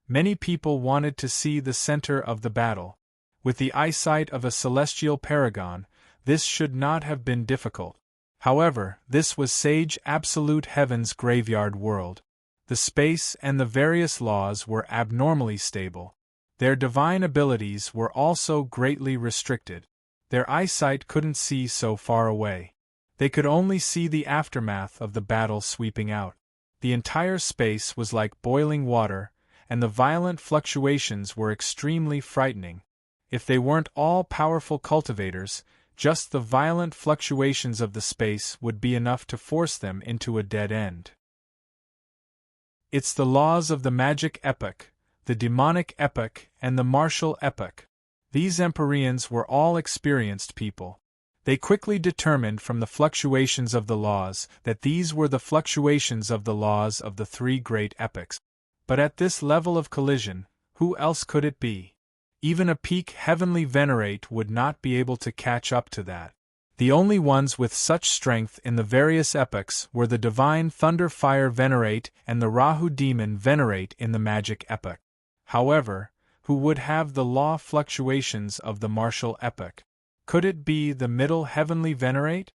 Many people wanted to see the center of the battle. With the eyesight of a celestial paragon, this should not have been difficult. However, this was Sage Absolute Heaven's graveyard world. The space and the various laws were abnormally stable. Their divine abilities were also greatly restricted. Their eyesight couldn't see so far away. They could only see the aftermath of the battle sweeping out. The entire space was like boiling water, and the violent fluctuations were extremely frightening. If they weren't all-powerful cultivators, just the violent fluctuations of the space would be enough to force them into a dead end. It's the laws of the magic epoch, the demonic epoch, and the martial epoch. These Empyreans were all experienced people. They quickly determined from the fluctuations of the laws that these were the fluctuations of the laws of the three great epochs. But at this level of collision, who else could it be? Even a peak heavenly venerate would not be able to catch up to that. The only ones with such strength in the various epochs were the Divine Thunder Fire Venerate and the Rahu Demon Venerate in the Magic Epoch. However, who would have the law fluctuations of the martial epoch? Could it be the Middle Heavenly Venerate?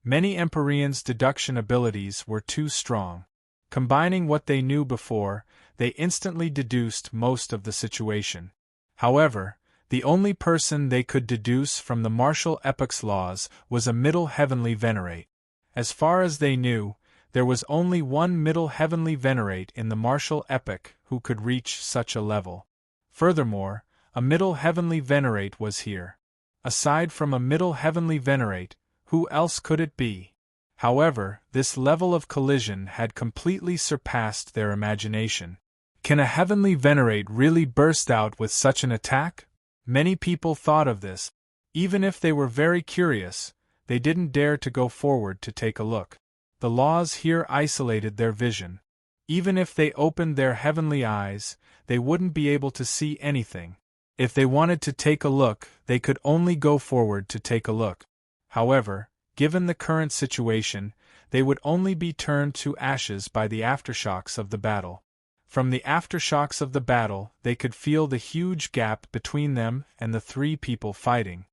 Many Empyreans' deduction abilities were too strong. Combining what they knew before, they instantly deduced most of the situation. However, The only person they could deduce from the martial epoch's laws was a middle heavenly venerate. As far as they knew, there was only one middle heavenly venerate in the martial epoch who could reach such a level. Furthermore, a middle heavenly venerate was here. Aside from a middle heavenly venerate, who else could it be? However, this level of collision had completely surpassed their imagination. Can a heavenly venerate really burst out with such an attack? Many people thought of this. Even if they were very curious, they didn't dare to go forward to take a look. The laws here isolated their vision. Even if they opened their heavenly eyes, they wouldn't be able to see anything. If they wanted to take a look, they could only go forward to take a look. However, given the current situation, they would only be turned to ashes by the aftershocks of the battle. From the aftershocks of the battle, they could feel the huge gap between them and the three people fighting.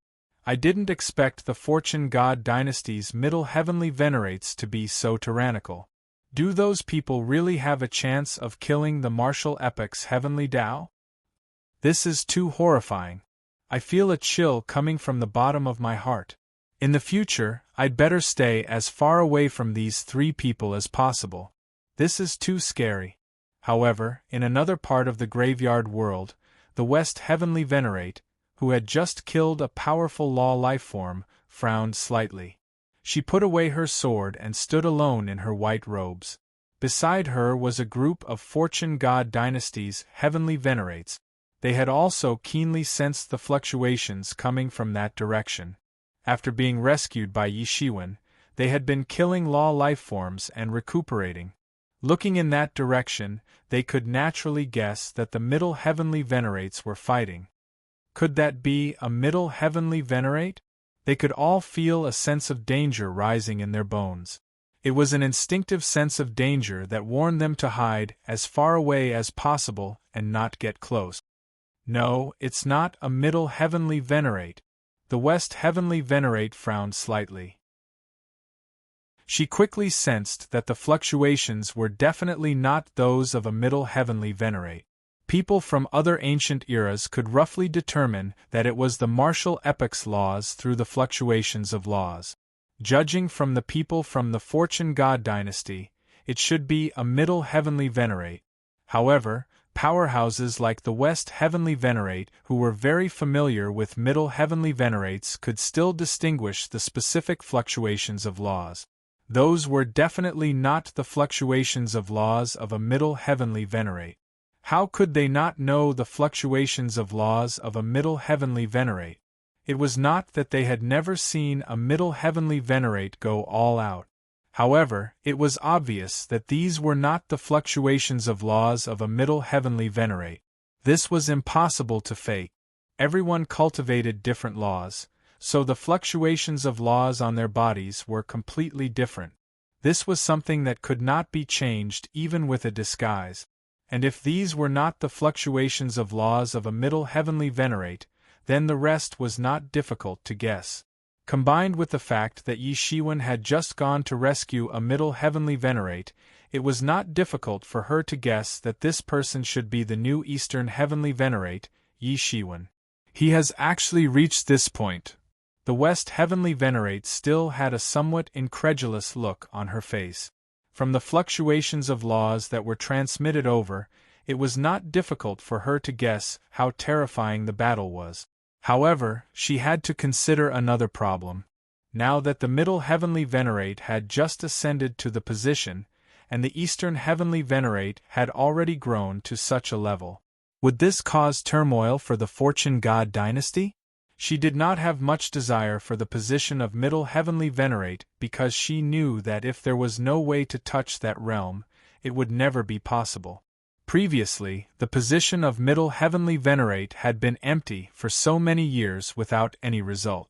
I didn't expect the Fortune God dynasty's middle heavenly venerates to be so tyrannical. Do those people really have a chance of killing the martial epoch's heavenly Tao? This is too horrifying. I feel a chill coming from the bottom of my heart. In the future, I'd better stay as far away from these three people as possible. This is too scary. However, in another part of the graveyard world, the West Heavenly Venerate, who had just killed a powerful law lifeform, frowned slightly. She put away her sword and stood alone in her white robes. Beside her was a group of Fortune God dynasty's heavenly venerates. They had also keenly sensed the fluctuations coming from that direction. After being rescued by Yi Shiwen, they had been killing law lifeforms and recuperating. Looking in that direction, they could naturally guess that the middle heavenly venerates were fighting. Could that be a middle heavenly venerate? They could all feel a sense of danger rising in their bones. It was an instinctive sense of danger that warned them to hide as far away as possible and not get close. No, it's not a middle heavenly venerate. The West Heavenly Venerate frowned slightly. She quickly sensed that the fluctuations were definitely not those of a middle heavenly venerate. People from other ancient eras could roughly determine that it was the martial epoch's laws through the fluctuations of laws. Judging from the people from the Fortune God dynasty, it should be a middle heavenly venerate. However, powerhouses like the West Heavenly Venerate, who were very familiar with middle heavenly venerates, could still distinguish the specific fluctuations of laws. Those were definitely not the fluctuations of laws of a middle heavenly venerate. How could they not know the fluctuations of laws of a middle heavenly venerate? It was not that they had never seen a middle heavenly venerate go all out. However, it was obvious that these were not the fluctuations of laws of a middle heavenly venerate. This was impossible to fake. Everyone cultivated different laws, so the fluctuations of laws on their bodies were completely different. This was something that could not be changed even with a disguise. And if these were not the fluctuations of laws of a middle heavenly venerate, then the rest was not difficult to guess. Combined with the fact that Yi Shiwen had just gone to rescue a middle heavenly venerate, it was not difficult for her to guess that this person should be the new Eastern heavenly venerate, Yi Shiwen. He has actually reached this point. The West heavenly venerate still had a somewhat incredulous look on her face. From the fluctuations of laws that were transmitted over, it was not difficult for her to guess how terrifying the battle was. However, she had to consider another problem. Now that the middle heavenly venerate had just ascended to the position, and the Eastern heavenly venerate had already grown to such a level, would this cause turmoil for the Fortune God dynasty? She did not have much desire for the position of middle heavenly venerate because she knew that if there was no way to touch that realm, it would never be possible. Previously, the position of middle heavenly venerate had been empty for so many years without any result.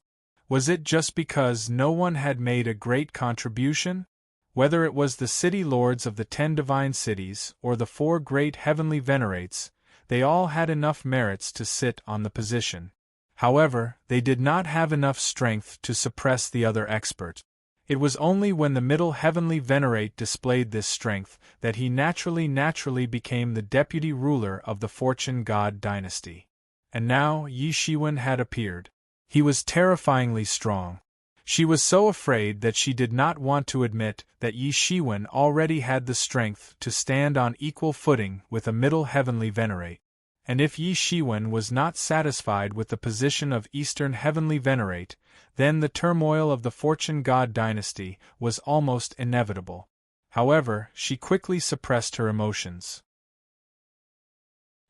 Was it just because no one had made a great contribution? Whether it was the city lords of the 10 divine cities or the 4 great heavenly venerates, they all had enough merits to sit on the position. However, they did not have enough strength to suppress the other experts. It was only when the middle heavenly venerate displayed this strength that he naturally became the deputy ruler of the Fortune God dynasty. and now Yi Shiwen had appeared. He was terrifyingly strong. She was so afraid that she did not want to admit that Yi Shiwen already had the strength to stand on equal footing with a middle heavenly venerate. And if Yi Shiwen was not satisfied with the position of Eastern Heavenly Venerate, then the turmoil of the Fortune God dynasty was almost inevitable. However, she quickly suppressed her emotions.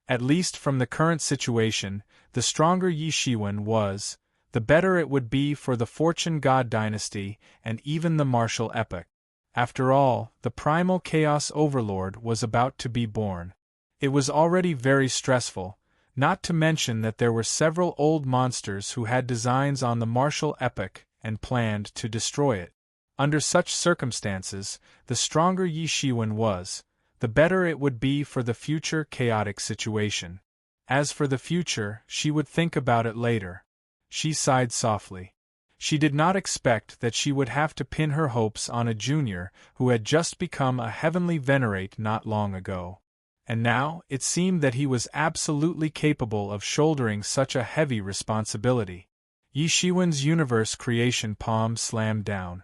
At least from the current situation, the stronger Yi Shiwen was, the better it would be for the Fortune God dynasty and even the martial epoch. After all, the primal chaos overlord was about to be born. It was already very stressful, not to mention that there were several old monsters who had designs on the martial epoch and planned to destroy it. Under such circumstances, the stronger Yi Shiwen was, the better it would be for the future chaotic situation. As for the future, she would think about it later. She sighed softly. She did not expect that she would have to pin her hopes on a junior who had just become a heavenly venerate not long ago. And now, it seemed that he was absolutely capable of shouldering such a heavy responsibility. Yi Shiwen's universe creation palm slammed down.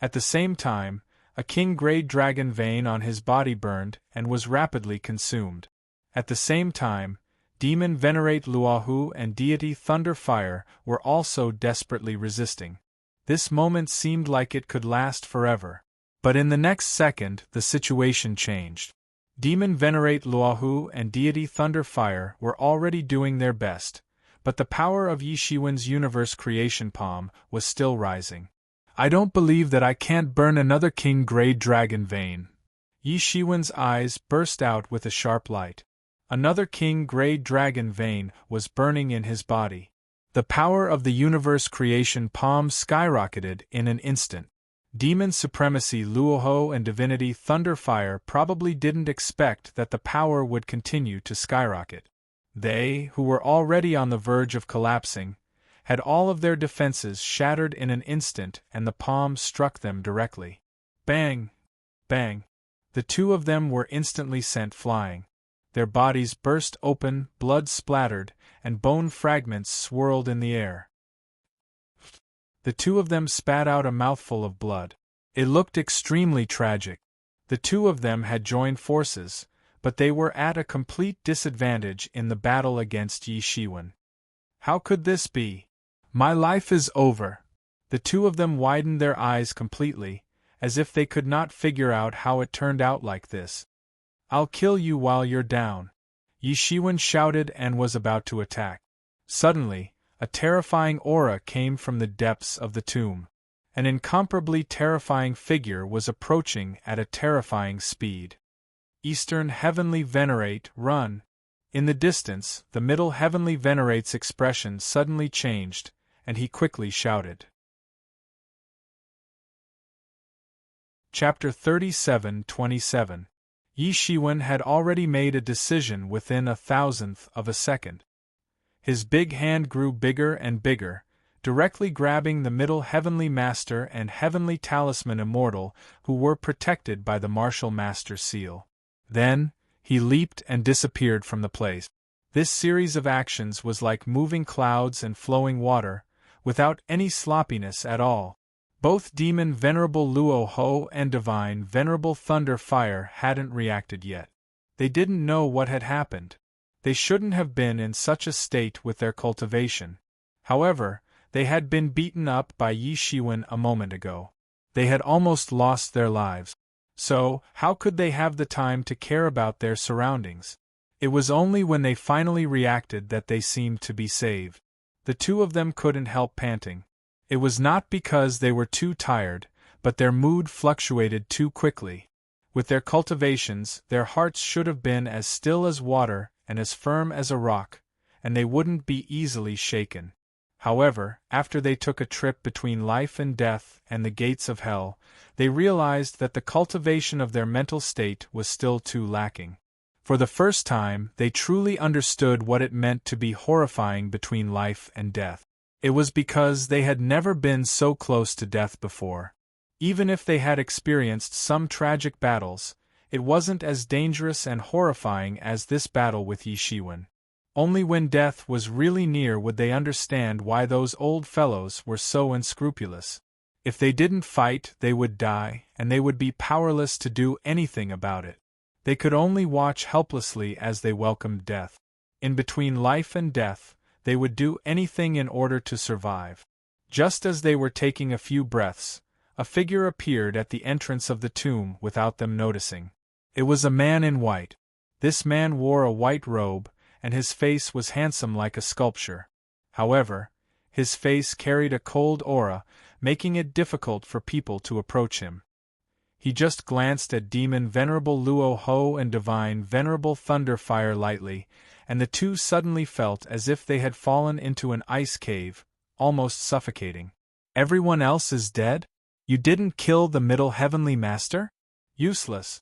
At the same time, a king-grade dragon vein on his body burned and was rapidly consumed. At the same time, Demon Venerate Luohu and Deity Thunderfire were also desperately resisting. This moment seemed like it could last forever. But in the next second, the situation changed. Demon Venerate Luohu and Deity Thunderfire were already doing their best, but the power of Yi Shiwen's universe creation palm was still rising. I don't believe that I can't burn another king-grade dragon vein. Yi Shiwen's eyes burst out with a sharp light. Another king-grade dragon vein was burning in his body. The power of the universe creation palm skyrocketed in an instant. Demon Supremacy Luoho and Divinity Thunderfire probably didn't expect that the power would continue to skyrocket. They, who were already on the verge of collapsing, had all of their defenses shattered in an instant, and the palm struck them directly. Bang! Bang! The two of them were instantly sent flying. Their bodies burst open, blood splattered, and bone fragments swirled in the air. The two of them spat out a mouthful of blood. It looked extremely tragic. The two of them had joined forces, but they were at a complete disadvantage in the battle against Yi Shiwen. How could this be? My life is over. The two of them widened their eyes completely, as if they could not figure out how it turned out like this. I'll kill you while you're down. Yi Shiwen shouted and was about to attack. Suddenly, a terrifying aura came from the depths of the tomb. An incomparably terrifying figure was approaching at a terrifying speed. Eastern Heavenly Venerate, run! In the distance, the Middle Heavenly Venerate's expression suddenly changed, and he quickly shouted. Chapter 37:27. Yi Shiwen had already made a decision within 1,000th of a second. His big hand grew bigger and bigger, directly grabbing the Middle Heavenly Master and Heavenly Talisman Immortal, who were protected by the Martial Master Seal. Then, he leaped and disappeared from the place. This series of actions was like moving clouds and flowing water, without any sloppiness at all. Both Demon Venerable Luo Ho and Divine Venerable Thunder Fire hadn't reacted yet. They didn't know what had happened. They shouldn't have been in such a state with their cultivation. However, they had been beaten up by Yi Shiwen a moment ago. They had almost lost their lives. So, how could they have the time to care about their surroundings? It was only when they finally reacted that they seemed to be saved. The two of them couldn't help panting. It was not because they were too tired, but their mood fluctuated too quickly. With their cultivations, their hearts should have been as still as water and as firm as a rock, and they wouldn't be easily shaken. However, after they took a trip between life and death and the gates of hell, they realized that the cultivation of their mental state was still too lacking. For the first time, they truly understood what it meant to be horrifying between life and death. It was because they had never been so close to death before. Even if they had experienced some tragic battles, it wasn't as dangerous and horrifying as this battle with Yi Shiwen. Only when death was really near would they understand why those old fellows were so unscrupulous. If they didn't fight, they would die, and they would be powerless to do anything about it. They could only watch helplessly as they welcomed death. In between life and death, they would do anything in order to survive. Just as they were taking a few breaths, a figure appeared at the entrance of the tomb without them noticing. It was a man in white. This man wore a white robe, and his face was handsome like a sculpture. However, his face carried a cold aura, making it difficult for people to approach him. He just glanced at Demon Venerable Luo Ho and Divine Venerable Thunderfire lightly, and the two suddenly felt as if they had fallen into an ice cave, almost suffocating. Everyone else is dead? You didn't kill the Middle Heavenly Master? Useless.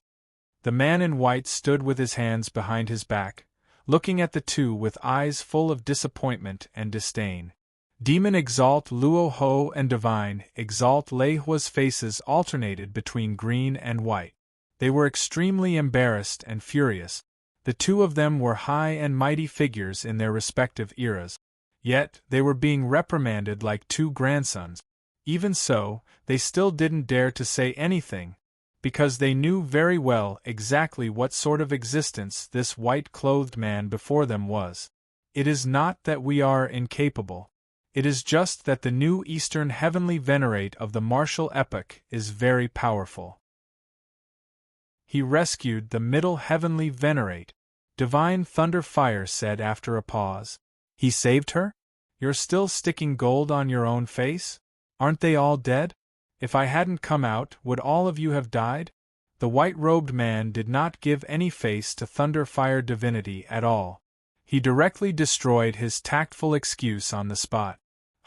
The man in white stood with his hands behind his back, looking at the two with eyes full of disappointment and disdain. Demon Exalt Luo Ho and Divine Exalt Lei Hua's faces alternated between green and white. They were extremely embarrassed and furious. The two of them were high and mighty figures in their respective eras. Yet, they were being reprimanded like two grandsons. Even so, they still didn't dare to say anything, because they knew very well exactly what sort of existence this white-clothed man before them was. It is not that we are incapable. It is just that the new Eastern Heavenly Venerate of the martial epoch is very powerful. He rescued the Middle Heavenly Venerate, Divine Thunderfire said after a pause. He saved her? You're still sticking gold on your own face? Aren't they all dead? If I hadn't come out, would all of you have died? The white-robed man did not give any face to Thunderfire divinity at all. He directly destroyed his tactful excuse on the spot.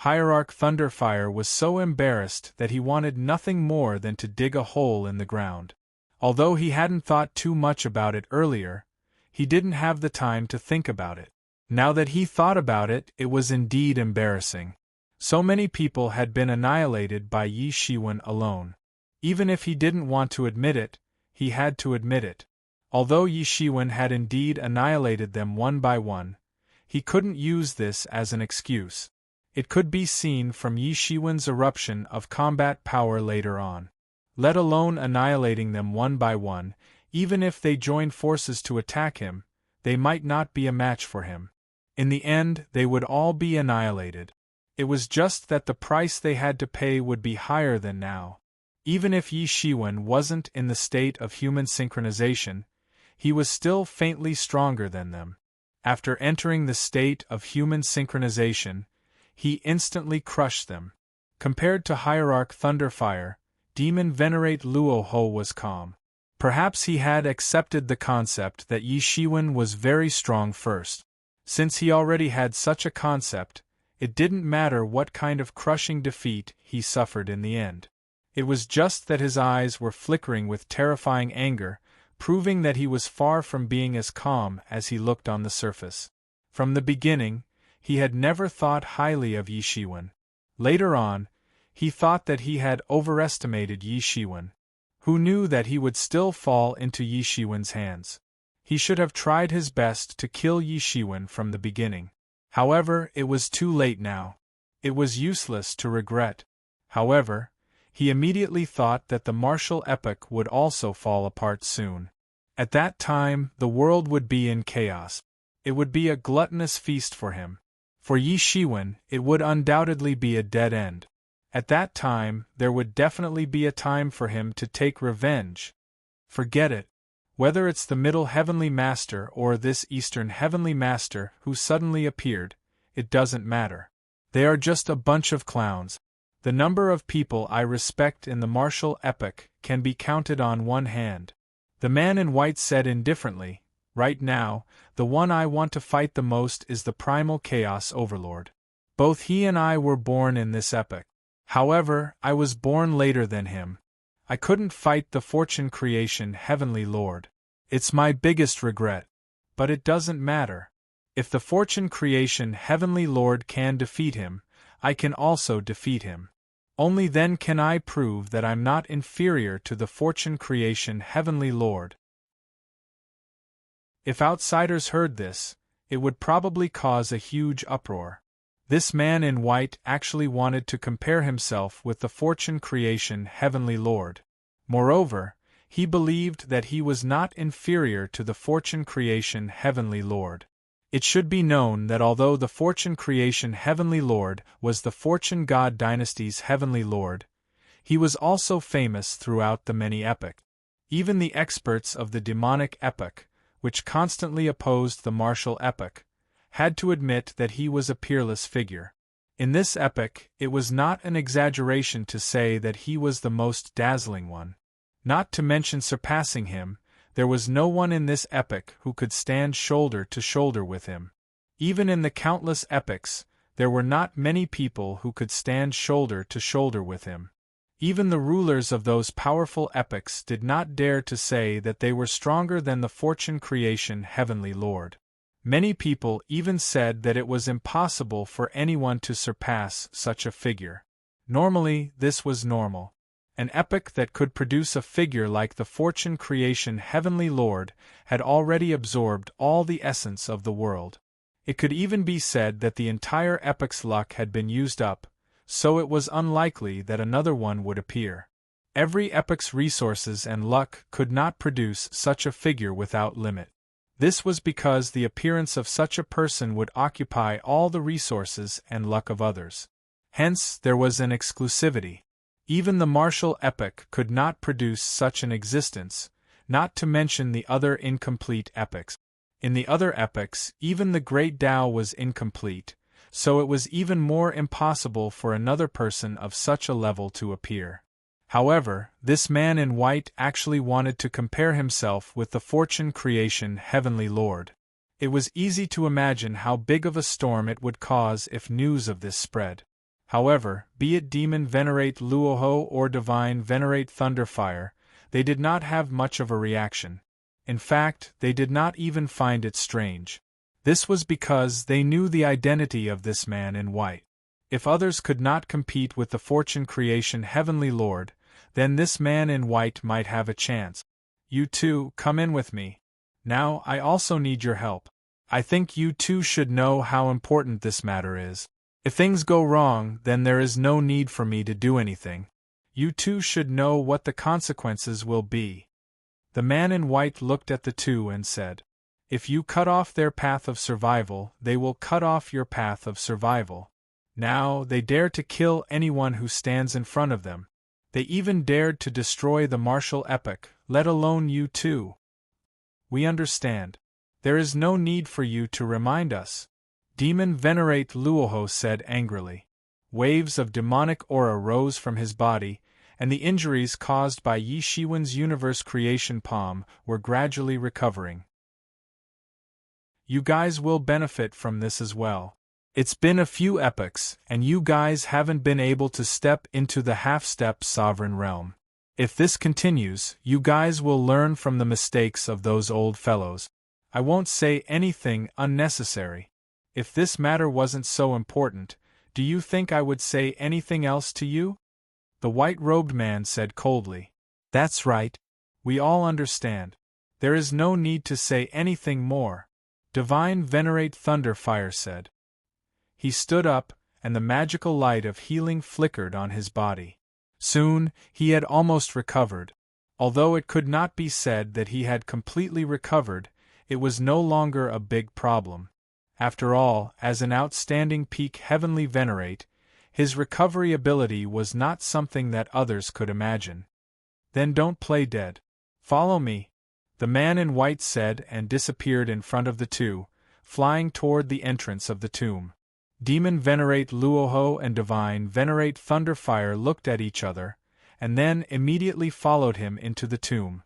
Hierarch Thunderfire was so embarrassed that he wanted nothing more than to dig a hole in the ground. Although he hadn't thought too much about it earlier, he didn't have the time to think about it. Now that he thought about it, it was indeed embarrassing. So many people had been annihilated by Yi Shiwen alone. Even if he didn't want to admit it, he had to admit it. Although Yi Shiwen had indeed annihilated them one by one, he couldn't use this as an excuse. It could be seen from Yi Shiwen's eruption of combat power later on. Let alone annihilating them one by one, even if they joined forces to attack him, they might not be a match for him. In the end, they would all be annihilated. It was just that the price they had to pay would be higher than now. Even if Yi Shiwen wasn't in the state of human synchronization, he was still faintly stronger than them. After entering the state of human synchronization, he instantly crushed them. Compared to Hierarch Thunderfire, Demon Venerate Luo Ho was calm. Perhaps he had accepted the concept that Yi Shiwen was very strong first. Since he already had such a concept, it didn't matter what kind of crushing defeat he suffered in the end. It was just that his eyes were flickering with terrifying anger, proving that he was far from being as calm as he looked on the surface. From the beginning, he had never thought highly of Yi Shiwen. Later on, he thought that he had overestimated Yi Shiwen. Who knew that he would still fall into Yi Shiwen's hands? He should have tried his best to kill Yi Shiwen from the beginning. However, it was too late now. It was useless to regret. However, he immediately thought that the martial epoch would also fall apart soon. At that time, the world would be in chaos. It would be a gluttonous feast for him. For Yi Shiwen, it would undoubtedly be a dead end. At that time, there would definitely be a time for him to take revenge. Forget it. Whether it's the Middle Heavenly Master or this Eastern Heavenly Master who suddenly appeared, it doesn't matter. They are just a bunch of clowns. The number of people I respect in the martial epoch can be counted on one hand. The man in white said indifferently, right now, the one I want to fight the most is the Primal Chaos Overlord. Both he and I were born in this epoch. However, I was born later than him. I couldn't fight the Fortune Creation Heavenly Lord. It's my biggest regret. But it doesn't matter. If the Fortune Creation Heavenly Lord can defeat him, I can also defeat him. Only then can I prove that I'm not inferior to the Fortune Creation Heavenly Lord. If outsiders heard this, it would probably cause a huge uproar. This man in white actually wanted to compare himself with the fortune creation heavenly Lord. Moreover, he believed that he was not inferior to the fortune creation heavenly Lord. It should be known that although the fortune creation heavenly Lord was the fortune god dynasty's heavenly Lord, he was also famous throughout the many epochs. Even the experts of the demonic epoch, which constantly opposed the martial epoch, had to admit that he was a peerless figure. In this epoch, it was not an exaggeration to say that he was the most dazzling one. Not to mention surpassing him, there was no one in this epoch who could stand shoulder to shoulder with him. Even in the countless epochs, there were not many people who could stand shoulder to shoulder with him. Even the rulers of those powerful epochs did not dare to say that they were stronger than the fortune creation heavenly Lord. Many people even said that it was impossible for anyone to surpass such a figure. Normally, this was normal. An epoch that could produce a figure like the fortune creation heavenly Lord had already absorbed all the essence of the world. It could even be said that the entire epoch's luck had been used up, so it was unlikely that another one would appear. Every epoch's resources and luck could not produce such a figure without limit. This was because the appearance of such a person would occupy all the resources and luck of others. Hence, there was an exclusivity. Even the martial epoch could not produce such an existence, not to mention the other incomplete epochs. In the other epochs, even the great Tao was incomplete, so it was even more impossible for another person of such a level to appear. However, this man in white actually wanted to compare himself with the fortune creation heavenly Lord. It was easy to imagine how big of a storm it would cause if news of this spread. However, be it demon venerate Luoho or divine venerate Thunderfire, they did not have much of a reaction. In fact, they did not even find it strange. This was because they knew the identity of this man in white. If others could not compete with the fortune creation heavenly Lord, then this man in white might have a chance. You two, come in with me. Now, I also need your help. I think you two should know how important this matter is. If things go wrong, then there is no need for me to do anything. You two should know what the consequences will be. The man in white looked at the two and said, "If you cut off their path of survival, they will cut off your path of survival. Now, they dare to kill anyone who stands in front of them. They even dared to destroy the martial epoch, let alone you two. We understand. There is no need for you to remind us." Demon Venerate Luoho said angrily. Waves of demonic aura rose from his body, and the injuries caused by Yi Shiwen's universe creation palm were gradually recovering. You guys will benefit from this as well. It's been a few epochs, and you guys haven't been able to step into the half-step sovereign realm. If this continues, you guys will learn from the mistakes of those old fellows. I won't say anything unnecessary. If this matter wasn't so important, do you think I would say anything else to you? The white-robed man said coldly. That's right. We all understand. There is no need to say anything more, Divine Venerate Thunderfire said. He stood up, and the magical light of healing flickered on his body. Soon, he had almost recovered. Although it could not be said that he had completely recovered, it was no longer a big problem. After all, as an outstanding peak heavenly venerate, his recovery ability was not something that others could imagine. Then don't play dead. Follow me, the man in white said and disappeared in front of the two, flying toward the entrance of the tomb. Demon Venerate Luoho and Divine Venerate Thunderfire looked at each other, and then immediately followed him into the tomb.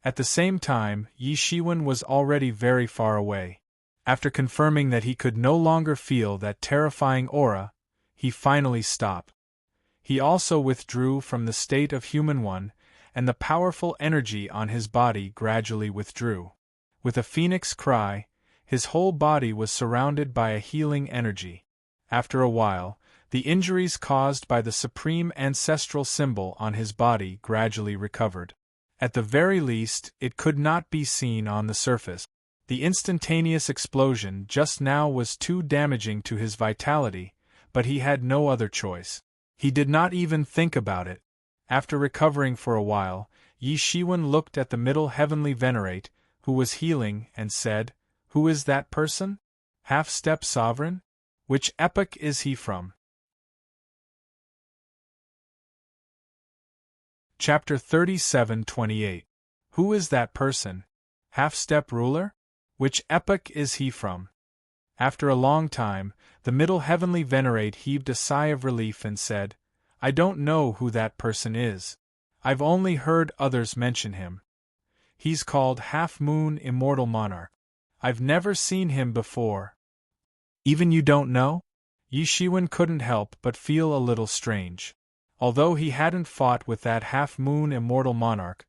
At the same time, Yi Shiwen was already very far away. After confirming that he could no longer feel that terrifying aura, he finally stopped. He also withdrew from the state of human one, and the powerful energy on his body gradually withdrew. With a phoenix cry, his whole body was surrounded by a healing energy. After a while, the injuries caused by the supreme ancestral symbol on his body gradually recovered. At the very least, it could not be seen on the surface. The instantaneous explosion just now was too damaging to his vitality, but he had no other choice. He did not even think about it. After recovering for a while, Yi Shiwen looked at the middle heavenly venerate, who was healing, and said, "Who is that person? Half-step sovereign? Which epoch is he from?" Chapter 37:28. Who is that person? Half-step ruler? Which epoch is he from? After a long time, the middle heavenly venerate heaved a sigh of relief and said, "I don't know who that person is. I've only heard others mention him. He's called Half-Moon Immortal Monarch. I've never seen him before." "Even you don't know?" Yi Shiwen couldn't help but feel a little strange. Although he hadn't fought with that Half-Moon Immortal Monarch,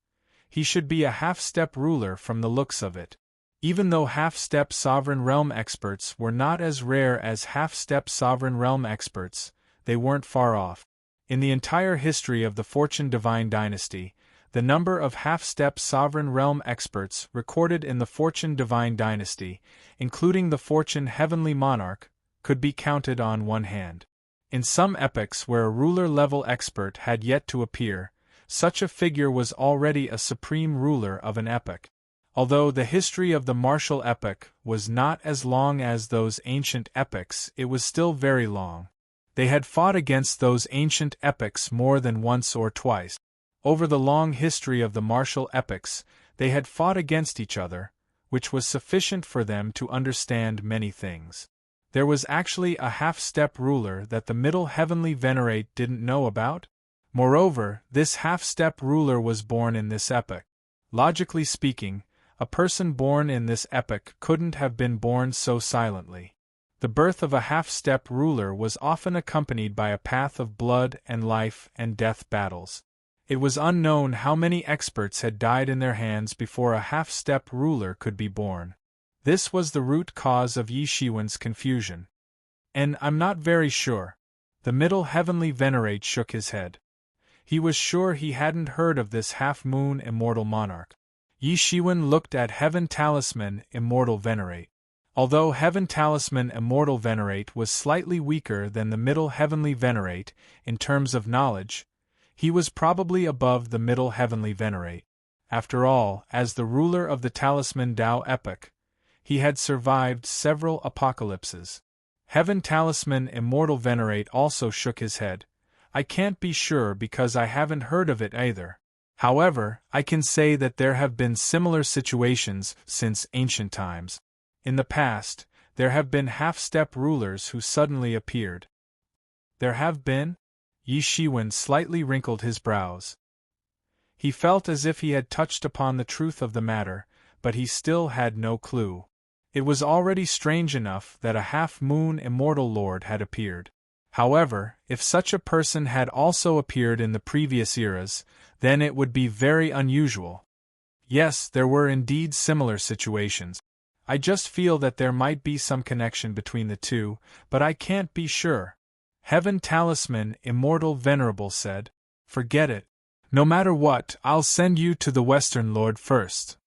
he should be a half-step ruler from the looks of it. Even though half-step sovereign realm experts were not as rare as half-step sovereign realm experts, they weren't far off. In the entire history of the Fortune Divine Dynasty, the number of half-step sovereign realm experts recorded in the Fortune Divine Dynasty, including the Fortune Heavenly Monarch, could be counted on one hand. In some epochs where a ruler-level expert had yet to appear, such a figure was already a supreme ruler of an epoch. Although the history of the martial epoch was not as long as those ancient epochs, it was still very long. They had fought against those ancient epochs more than once or twice. Over the long history of the martial epochs, they had fought against each other, which was sufficient for them to understand many things. There was actually a half-step ruler that the middle heavenly venerate didn't know about? Moreover, this half-step ruler was born in this epoch. Logically speaking, a person born in this epoch couldn't have been born so silently. The birth of a half-step ruler was often accompanied by a path of blood and life and death battles. It was unknown how many experts had died in their hands before a half-step ruler could be born. This was the root cause of Yi Shiwen's confusion. "And I'm not very sure." The middle heavenly venerate shook his head. He was sure he hadn't heard of this half-moon immortal monarch. Yi Shiwen looked at Heaven Talisman Immortal Venerate. Although Heaven Talisman Immortal Venerate was slightly weaker than the middle heavenly venerate in terms of knowledge, he was probably above the middle heavenly venerate. After all, as the ruler of the Talisman Dao epoch, he had survived several apocalypses. Heaven Talisman Immortal Venerate also shook his head. "I can't be sure because I haven't heard of it either. However, I can say that there have been similar situations since ancient times. In the past, there have been half-step rulers who suddenly appeared." "There have been?" Yi Shiwen slightly wrinkled his brows. He felt as if he had touched upon the truth of the matter, but he still had no clue. It was already strange enough that a half-moon immortal lord had appeared. However, if such a person had also appeared in the previous eras, then it would be very unusual. Yes, there were indeed similar situations. I just feel that there might be some connection between the two, but I can't be sure. Heaven Talisman Immortal Venerable said, "Forget it. No matter what, I'll send you to the Western Lord first."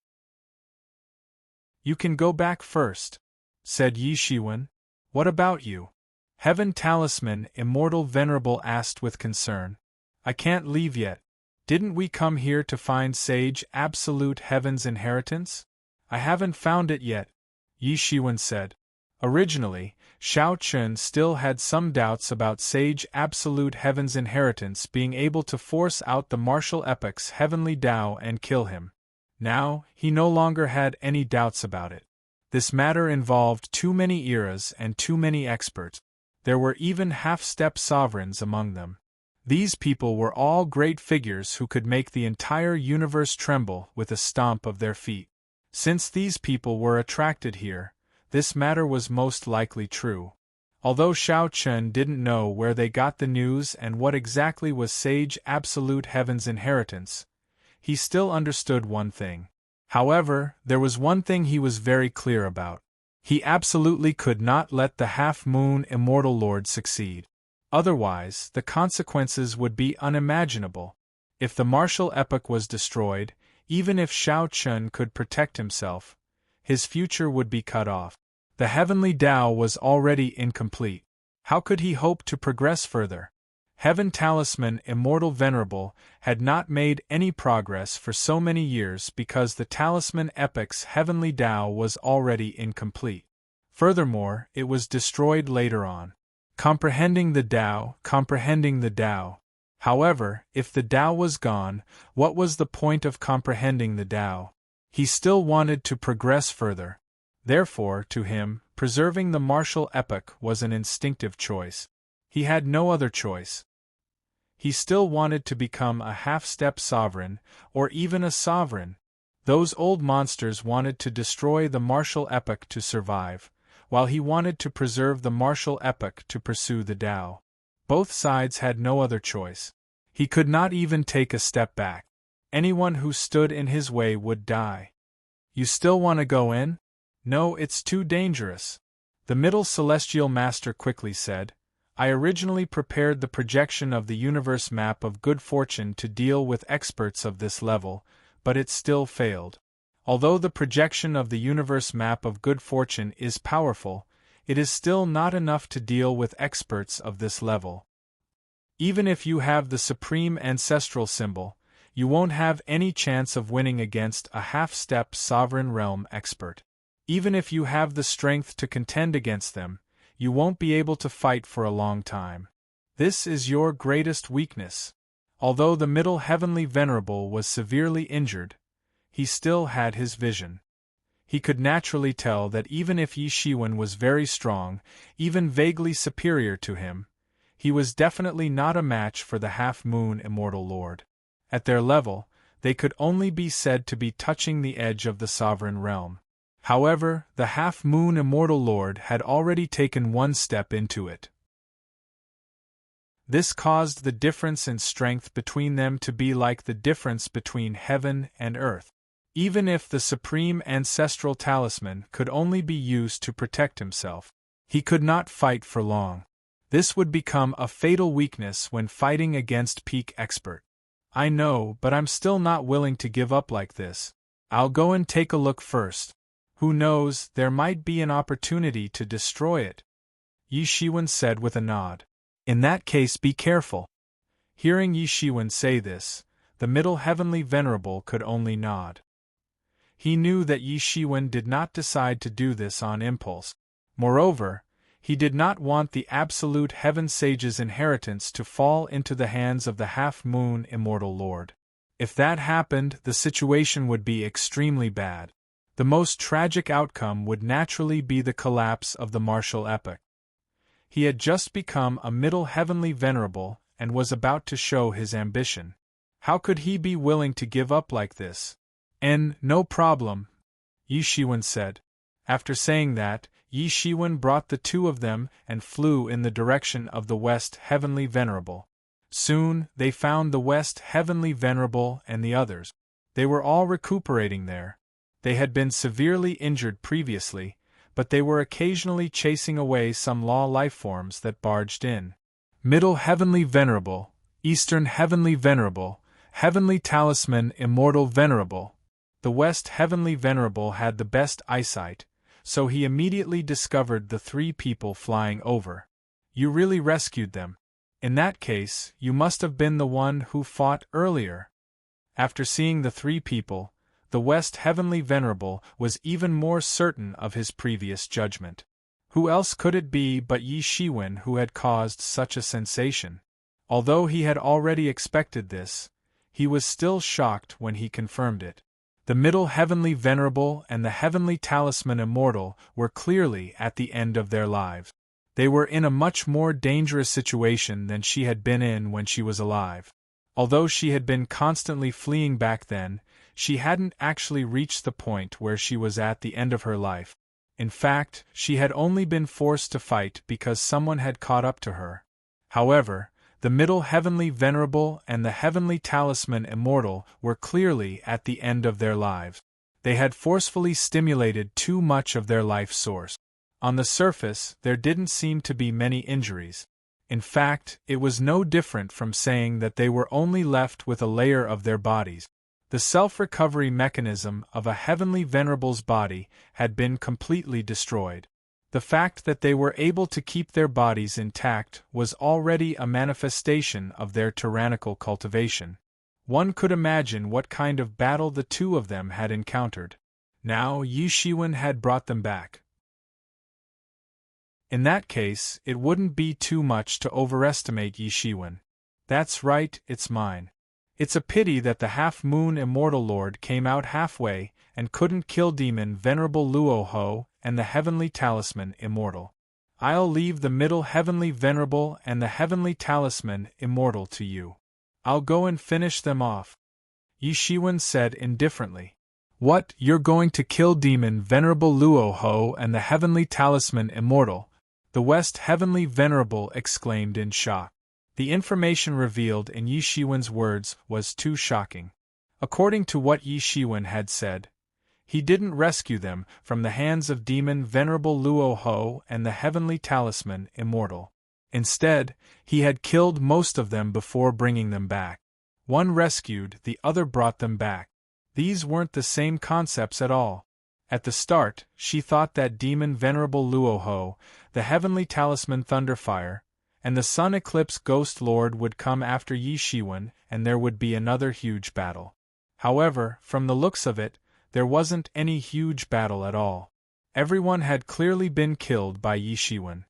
"You can go back first," said Yi Shiwen. "What about you?" Heaven Talisman Immortal Venerable asked with concern. "I can't leave yet. Didn't we come here to find Sage Absolute Heaven's inheritance? I haven't found it yet," Yi Shiwen said. Originally, Shao Chun still had some doubts about Sage Absolute Heaven's inheritance being able to force out the martial epoch's heavenly Tao and kill him. Now, he no longer had any doubts about it. This matter involved too many eras and too many experts. There were even half-step sovereigns among them. These people were all great figures who could make the entire universe tremble with a stomp of their feet. Since these people were attracted here, this matter was most likely true. Although Shao Chun didn't know where they got the news and what exactly was Sage Absolute Heaven's inheritance, he still understood one thing. However, there was one thing he was very clear about. He absolutely could not let the half-moon immortal lord succeed. Otherwise, the consequences would be unimaginable. If the martial epoch was destroyed, even if Shao Chun could protect himself, his future would be cut off. The heavenly Tao was already incomplete. How could he hope to progress further? Heaven Talisman Immortal Venerable had not made any progress for so many years because the Talisman Epic's heavenly Tao was already incomplete. Furthermore, it was destroyed later on. Comprehending the Tao, comprehending the Tao. However, if the Tao was gone, what was the point of comprehending the Tao? He still wanted to progress further. Therefore, to him, preserving the martial epoch was an instinctive choice. He had no other choice. He still wanted to become a half-step sovereign, or even a sovereign. Those old monsters wanted to destroy the martial epoch to survive, while he wanted to preserve the martial epoch to pursue the Tao. Both sides had no other choice. He could not even take a step back. Anyone who stood in his way would die. You still want to go in? No, it's too dangerous. The Middle Celestial Master quickly said, I originally prepared the projection of the universe map of good fortune to deal with experts of this level, but it still failed. Although the projection of the universe map of good fortune is powerful, it is still not enough to deal with experts of this level. Even if you have the supreme ancestral symbol, you won't have any chance of winning against a half-step sovereign realm expert. Even if you have the strength to contend against them, you won't be able to fight for a long time. This is your greatest weakness. Although the Middle Heavenly Venerable was severely injured, he still had his vision. He could naturally tell that even if Yi Shiwen was very strong, even vaguely superior to him, he was definitely not a match for the Half-Moon Immortal Lord. At their level, they could only be said to be touching the edge of the sovereign realm. However, the Half-Moon Immortal Lord had already taken one step into it. This caused the difference in strength between them to be like the difference between heaven and earth. Even if the supreme ancestral talisman could only be used to protect himself, he could not fight for long. This would become a fatal weakness when fighting against peak expert. I know, but I'm still not willing to give up like this. I'll go and take a look first. Who knows, there might be an opportunity to destroy it. Yi Shiwen said with a nod. In that case, be careful. Hearing Yi Shiwen say this, the Middle Heavenly Venerable could only nod. He knew that Yi Shiwen did not decide to do this on impulse. Moreover, he did not want the Absolute Heaven Sage's inheritance to fall into the hands of the Half-Moon Immortal Lord. If that happened, the situation would be extremely bad. The most tragic outcome would naturally be the collapse of the martial epoch. He had just become a Middle Heavenly Venerable and was about to show his ambition. How could he be willing to give up like this? No problem, Yi Shiwen said. After saying that, Yi Shiwen brought the two of them and flew in the direction of the West Heavenly Venerable. Soon, they found the West Heavenly Venerable and the others. They were all recuperating there. They had been severely injured previously, but they were occasionally chasing away some law lifeforms that barged in. Middle Heavenly Venerable, Eastern Heavenly Venerable, Heavenly Talisman Immortal Venerable. The West Heavenly Venerable had the best eyesight, so he immediately discovered the three people flying over. You really rescued them. In that case, you must have been the one who fought earlier. After seeing the three people, the West Heavenly Venerable was even more certain of his previous judgment. Who else could it be but Yi Shiwen who had caused such a sensation? Although he had already expected this, he was still shocked when he confirmed it. The Middle Heavenly Venerable and the Heavenly Talisman Immortal were clearly at the end of their lives. They were in a much more dangerous situation than she had been in when she was alive. Although she had been constantly fleeing back then, she hadn't actually reached the point where she was at the end of her life. In fact, she had only been forced to fight because someone had caught up to her. However, the Middle Heavenly Venerable and the Heavenly Talisman Immortal were clearly at the end of their lives. They had forcefully stimulated too much of their life source. On the surface, there didn't seem to be many injuries. In fact, it was no different from saying that they were only left with a layer of their bodies. The self-recovery mechanism of a heavenly venerable's body had been completely destroyed. The fact that they were able to keep their bodies intact was already a manifestation of their tyrannical cultivation. One could imagine what kind of battle the two of them had encountered. Now Yi Shiwen had brought them back. In that case, it wouldn't be too much to overestimate Yi Shiwen. That's right, it's mine. It's a pity that the half-moon immortal lord came out halfway and couldn't kill demon venerable Luo Ho and the heavenly talisman immortal. I'll leave the middle heavenly venerable and the heavenly talisman immortal to you. I'll go and finish them off. Yi Shiwen said indifferently. What, you're going to kill demon venerable Luo Ho and the heavenly talisman immortal? The West heavenly venerable exclaimed in shock. The information revealed in Yi Shiwen's words was too shocking. According to what Yi Shiwen had said, he didn't rescue them from the hands of demon venerable Luo Ho and the heavenly talisman immortal. Instead, he had killed most of them before bringing them back. One rescued, the other brought them back. These weren't the same concepts at all. At the start, she thought that demon venerable Luo Ho, the heavenly talisman Thunderfire, and the Sun Eclipse Ghost Lord would come after Yi Shiwen, and there would be another huge battle. However, from the looks of it, there wasn't any huge battle at all. Everyone had clearly been killed by Yi Shiwen.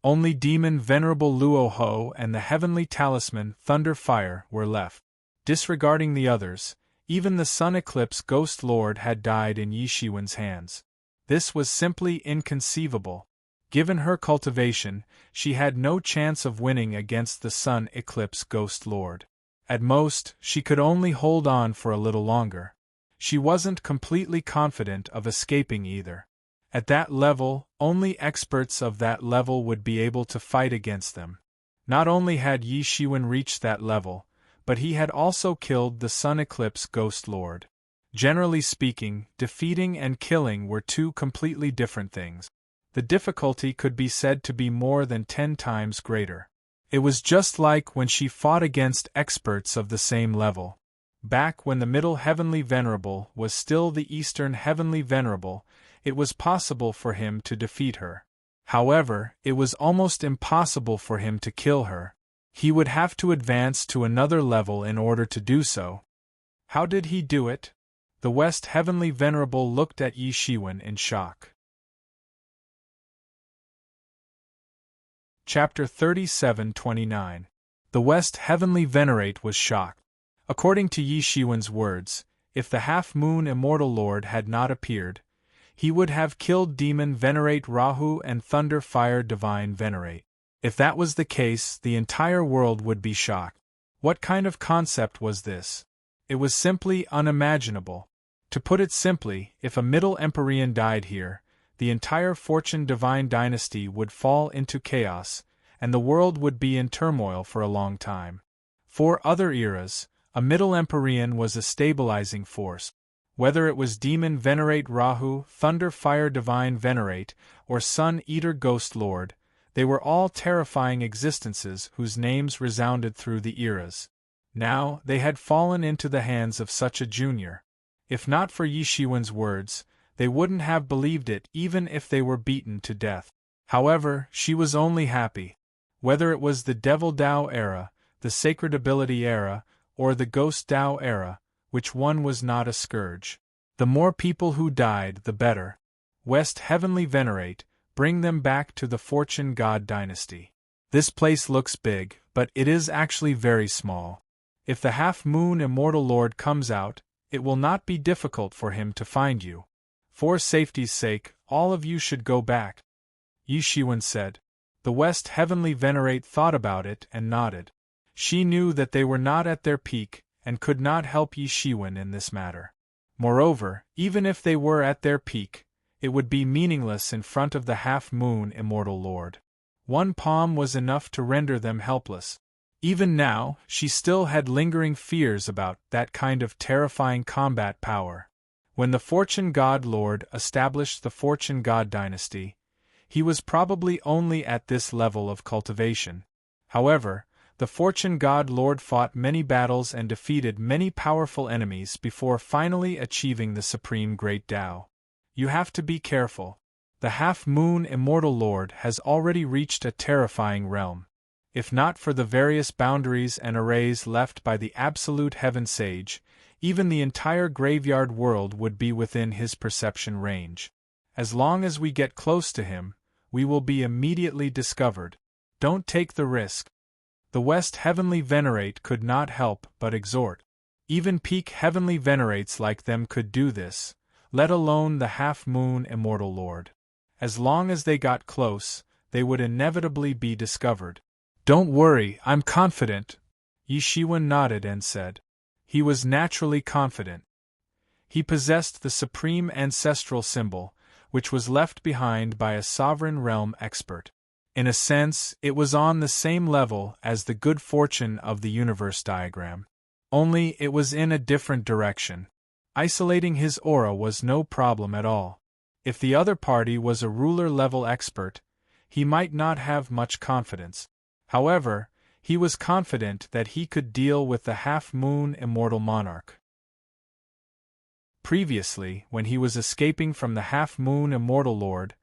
Only demon venerable Luo Ho and the heavenly talisman Thunderfire were left. Disregarding the others, even the Sun Eclipse Ghost Lord had died in Yi Shiwen's hands. This was simply inconceivable. Given her cultivation, she had no chance of winning against the Sun Eclipse Ghost Lord. At most, she could only hold on for a little longer. She wasn't completely confident of escaping either. At that level, only experts of that level would be able to fight against them. Not only had Yi Shiwen reached that level, but he had also killed the Sun Eclipse Ghost Lord. Generally speaking, defeating and killing were two completely different things. The difficulty could be said to be more than 10 times greater. It was just like when she fought against experts of the same level. Back when the Middle Heavenly Venerable was still the Eastern Heavenly Venerable, it was possible for him to defeat her. However, it was almost impossible for him to kill her. He would have to advance to another level in order to do so. How did he do it? The West Heavenly Venerable looked at Yi Shiwen in shock. Chapter 37-29. The West Heavenly Venerate was shocked. According to Yi Shiwen's words, if the half-moon immortal lord had not appeared, he would have killed demon venerate Rahu and thunder fire divine venerate. If that was the case, the entire world would be shocked. What kind of concept was this? It was simply unimaginable. To put it simply, if a Middle Empyrean died here, the entire Fortune Divine dynasty would fall into chaos, and the world would be in turmoil for a long time. For other eras, a Middle Empyrean was a stabilizing force. Whether it was Demon Venerate Rahu, Thunder Fire Divine Venerate, or Sun Eater Ghost Lord, they were all terrifying existences whose names resounded through the eras. Now, they had fallen into the hands of such a junior. If not for Yi Shiwen's words, they wouldn't have believed it even if they were beaten to death. However, she was only happy. Whether it was the Devil Dao era, the Sacred Ability era, or the Ghost Dao era, which one was not a scourge. The more people who died, the better. West Heavenly Venerate, bring them back to the Fortune God dynasty. This place looks big, but it is actually very small. If the half-moon immortal lord comes out, it will not be difficult for him to find you. For safety's sake, all of you should go back. Yi Shiwen said. The West Heavenly Venerate thought about it and nodded. She knew that they were not at their peak, and could not help Yi Shiwen in this matter. Moreover, even if they were at their peak, it would be meaningless in front of the half-moon immortal lord. One palm was enough to render them helpless. Even now, she still had lingering fears about that kind of terrifying combat power. When the Fortune God Lord established the Fortune God dynasty, he was probably only at this level of cultivation. However, The Fortune God Lord fought many battles and defeated many powerful enemies before finally achieving the supreme Great Tao. You have to be careful. The Half-Moon Immortal Lord has already reached a terrifying realm. If not for the various boundaries and arrays left by the Absolute Heaven Sage, even the entire graveyard world would be within his perception range. As long as we get close to him, we will be immediately discovered. Don't take the risk. The West Heavenly Venerate could not help but exhort. Even peak Heavenly Venerates like them could do this, let alone the Half-Moon Immortal Lord. As long as they got close, they would inevitably be discovered. Don't worry, I'm confident. Yi Shiwen nodded and said. He was naturally confident. He possessed the supreme ancestral symbol, which was left behind by a sovereign realm expert. In a sense, it was on the same level as the good fortune of the universe diagram. Only it was in a different direction. Isolating his aura was no problem at all. If the other party was a ruler-level expert, he might not have much confidence. However, he was confident that he could deal with the Half-Moon Immortal Monarch. Previously, when he was escaping from the Half-Moon Immortal Lord,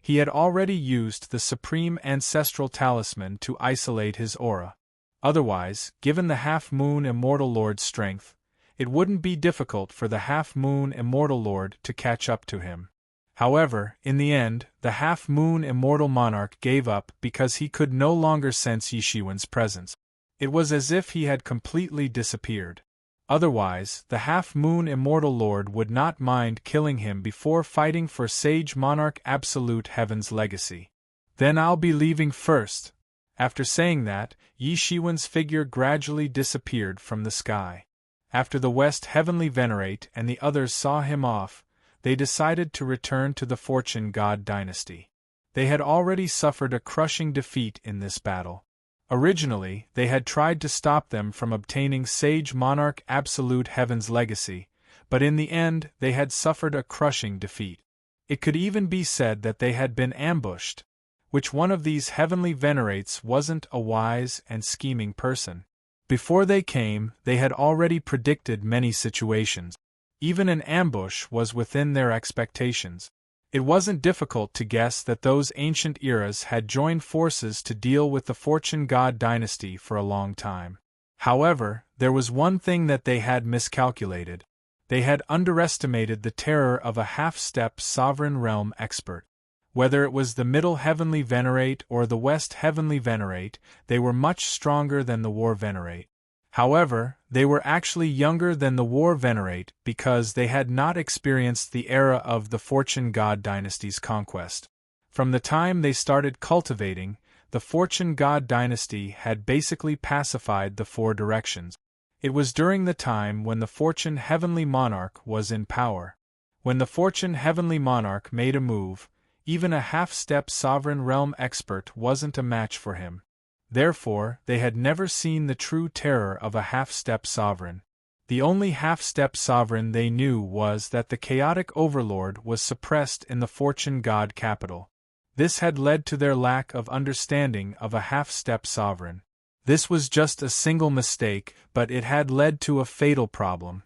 he had already used the Supreme Ancestral Talisman to isolate his aura. Otherwise, given the Half-Moon Immortal Lord's strength, it wouldn't be difficult for the Half-Moon Immortal Lord to catch up to him. However, in the end, the Half-Moon Immortal Monarch gave up because he could no longer sense Yi Shiwen's presence. It was as if he had completely disappeared. Otherwise, the Half-Moon Immortal Lord would not mind killing him before fighting for Sage Monarch Absolute Heaven's legacy. Then I'll be leaving first. After saying that, Yi Shiwen's figure gradually disappeared from the sky. After the West Heavenly Venerate and the others saw him off, they decided to return to the Fortune God dynasty. They had already suffered a crushing defeat in this battle. Originally, they had tried to stop them from obtaining Sage Monarch Absolute Heaven's legacy, but in the end they had suffered a crushing defeat. It could even be said that they had been ambushed. Which one of these heavenly venerates wasn't a wise and scheming person? Before they came, they had already predicted many situations. Even an ambush was within their expectations. It wasn't difficult to guess that those ancient eras had joined forces to deal with the Fortune God dynasty for a long time. However, there was one thing that they had miscalculated. They had underestimated the terror of a half-step sovereign realm expert. Whether it was the Middle Heavenly Venerate or the West Heavenly Venerate, they were much stronger than the War Venerate. However, they were actually younger than the War Venerate because they had not experienced the era of the Fortune God dynasty's conquest. From the time they started cultivating, the Fortune God dynasty had basically pacified the four directions. It was during the time when the Fortune Heavenly Monarch was in power. When the Fortune Heavenly Monarch made a move, even a half-step sovereign realm expert wasn't a match for him. Therefore, they had never seen the true terror of a half-step sovereign. The only half-step sovereign they knew was that the chaotic overlord was suppressed in the Fortune God capital. This had led to their lack of understanding of a half-step sovereign. This was just a single mistake, but it had led to a fatal problem.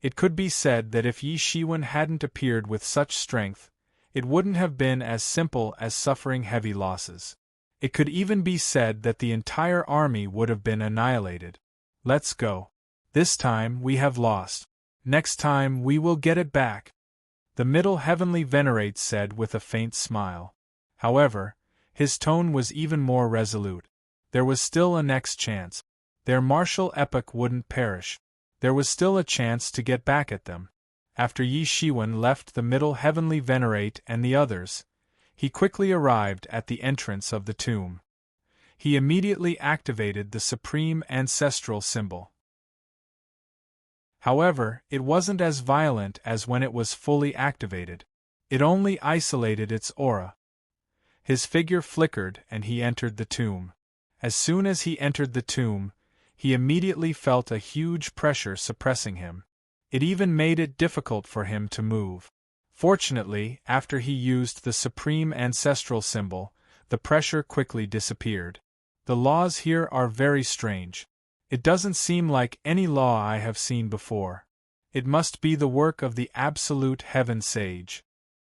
It could be said that if Yi Shiwen hadn't appeared with such strength, it wouldn't have been as simple as suffering heavy losses. It could even be said that the entire army would have been annihilated. Let's go. This time we have lost. Next time we will get it back. The Middle Heavenly Venerate said with a faint smile. However, his tone was even more resolute. There was still a next chance. Their martial epoch wouldn't perish. There was still a chance to get back at them. After Yi Shiwen left the Middle Heavenly Venerate and the others, he quickly arrived at the entrance of the tomb. He immediately activated the Supreme Ancestral Symbol. However, it wasn't as violent as when it was fully activated. It only isolated its aura. His figure flickered and he entered the tomb. As soon as he entered the tomb, he immediately felt a huge pressure suppressing him. It even made it difficult for him to move. Fortunately, after he used the Supreme Ancestral Symbol, the pressure quickly disappeared. The laws here are very strange. It doesn't seem like any law I have seen before. It must be the work of the absolute heaven sage.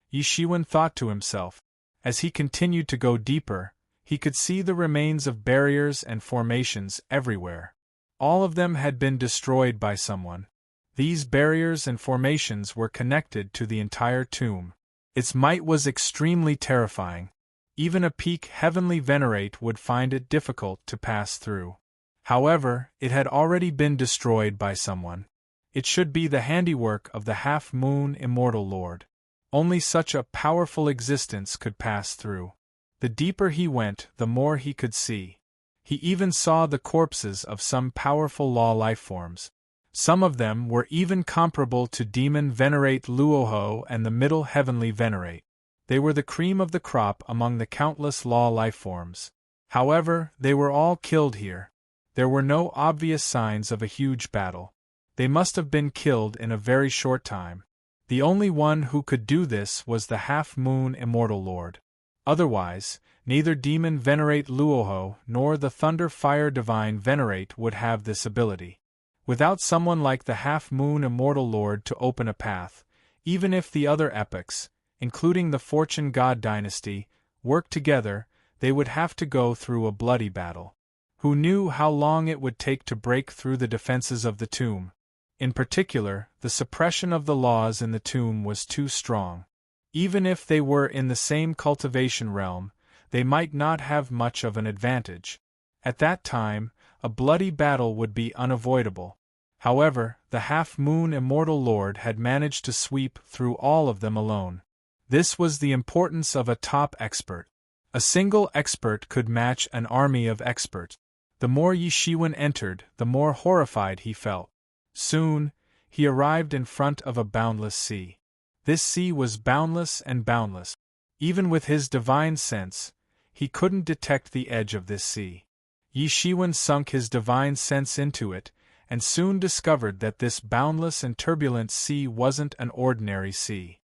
Yi Shiwen thought to himself. As he continued to go deeper, he could see the remains of barriers and formations everywhere. All of them had been destroyed by someone. These barriers and formations were connected to the entire tomb. Its might was extremely terrifying. Even a peak heavenly venerate would find it difficult to pass through. However, it had already been destroyed by someone. It should be the handiwork of the half-moon immortal lord. Only such a powerful existence could pass through. The deeper he went, the more he could see. He even saw the corpses of some powerful law lifeforms. Some of them were even comparable to demon venerate Luoho and the middle heavenly venerate. They were the cream of the crop among the countless law lifeforms. However, they were all killed here. There were no obvious signs of a huge battle. They must have been killed in a very short time. The only one who could do this was the half-moon immortal lord. Otherwise, neither demon venerate Luoho nor the thunder fire divine venerate would have this ability. Without someone like the half-moon immortal lord to open a path, even if the other epochs, including the Fortune God dynasty, worked together, they would have to go through a bloody battle. Who knew how long it would take to break through the defenses of the tomb? In particular, the suppression of the laws in the tomb was too strong. Even if they were in the same cultivation realm, they might not have much of an advantage. At that time, a bloody battle would be unavoidable. However, the half-moon immortal lord had managed to sweep through all of them alone. This was the importance of a top expert. A single expert could match an army of experts. The more Yi Shiwen entered, the more horrified he felt. Soon, he arrived in front of a boundless sea. This sea was boundless and boundless. Even with his divine sense, he couldn't detect the edge of this sea. Yi Shiwen sunk his divine sense into it, and soon discovered that this boundless and turbulent sea wasn't an ordinary sea.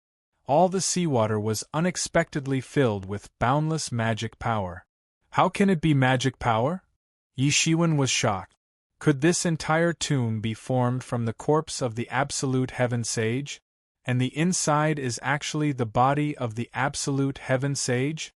All the seawater was unexpectedly filled with boundless magic power. How can it be magic power? Yi Shiwen was shocked. Could this entire tomb be formed from the corpse of the absolute heaven sage? And the inside is actually the body of the absolute heaven sage?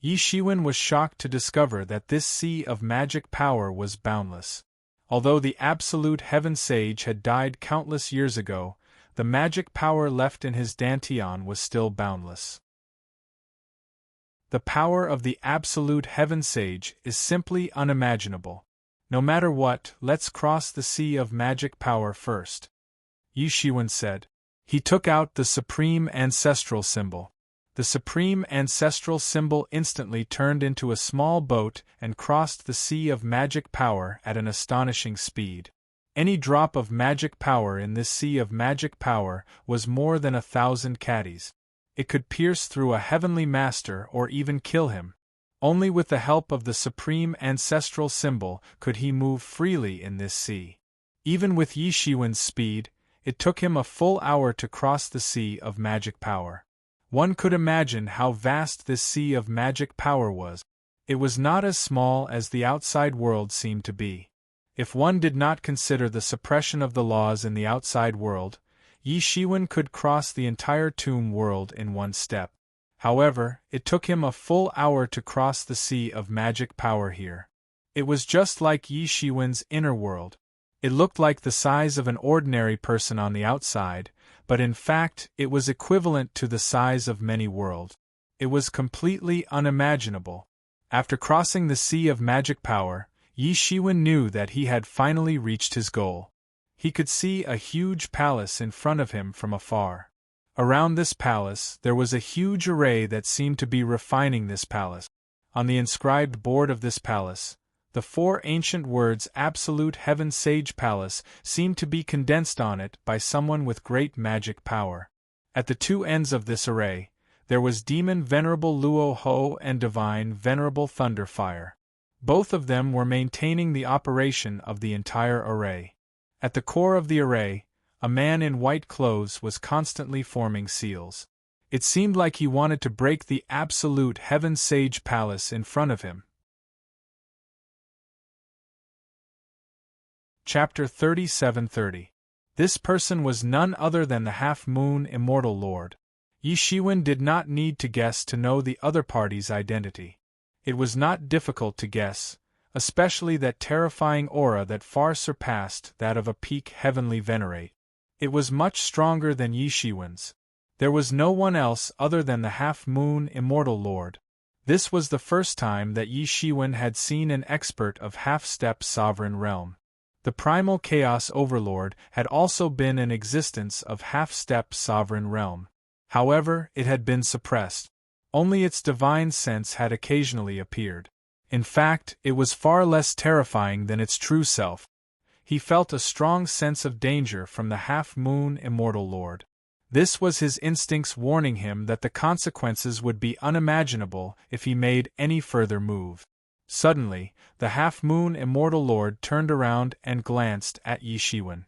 Yi Shiwen was shocked to discover that this sea of magic power was boundless. Although the absolute heaven sage had died countless years ago, the magic power left in his dantian was still boundless. The power of the absolute heaven sage is simply unimaginable. No matter what, let's cross the sea of magic power first. Yi Shiwen said. He took out the supreme ancestral symbol. The supreme ancestral symbol instantly turned into a small boat and crossed the sea of magic power at an astonishing speed. Any drop of magic power in this sea of magic power was more than 1,000 caddies. It could pierce through a heavenly master or even kill him. Only with the help of the supreme ancestral symbol could he move freely in this sea. Even with Yi Shiwen's speed, it took him a full hour to cross the sea of magic power. One could imagine how vast this sea of magic power was. It was not as small as the outside world seemed to be. If one did not consider the suppression of the laws in the outside world, Yi Shiwen could cross the entire tomb world in one step. However, it took him a full hour to cross the sea of magic power here. It was just like Yi Shiwen's inner world. It looked like the size of an ordinary person on the outside, but in fact it was equivalent to the size of many worlds. It was completely unimaginable. After crossing the sea of magic power, Yi Shiwen knew that he had finally reached his goal. He could see a huge palace in front of him from afar. Around this palace there was a huge array that seemed to be refining this palace. On the inscribed board of this palace, the 4 ancient words Absolute Heaven Sage Palace seemed to be condensed on it by someone with great magic power. At the 2 ends of this array, there was Demon Venerable Luo Ho and Divine Venerable Thunder Fire. Both of them were maintaining the operation of the entire array. At the core of the array, a man in white clothes was constantly forming seals. It seemed like he wanted to break the absolute Heaven Sage Palace in front of him. Chapter 37:30. This person was none other than the half-moon immortal lord. Yi Shiwen did not need to guess to know the other party's identity. It was not difficult to guess, especially that terrifying aura that far surpassed that of a peak heavenly venerate. It was much stronger than Yi Shiwen's. There was no one else other than the half-moon immortal lord. This was the first time that Yi Shiwen had seen an expert of half-step sovereign realm. The primal chaos overlord had also been in existence of half-step sovereign realm. However, it had been suppressed. Only its divine sense had occasionally appeared. In fact, it was far less terrifying than its true self. He felt a strong sense of danger from the half-moon immortal lord. This was his instincts warning him that the consequences would be unimaginable if he made any further move. Suddenly, the half-moon immortal lord turned around and glanced at Yi Shiwen.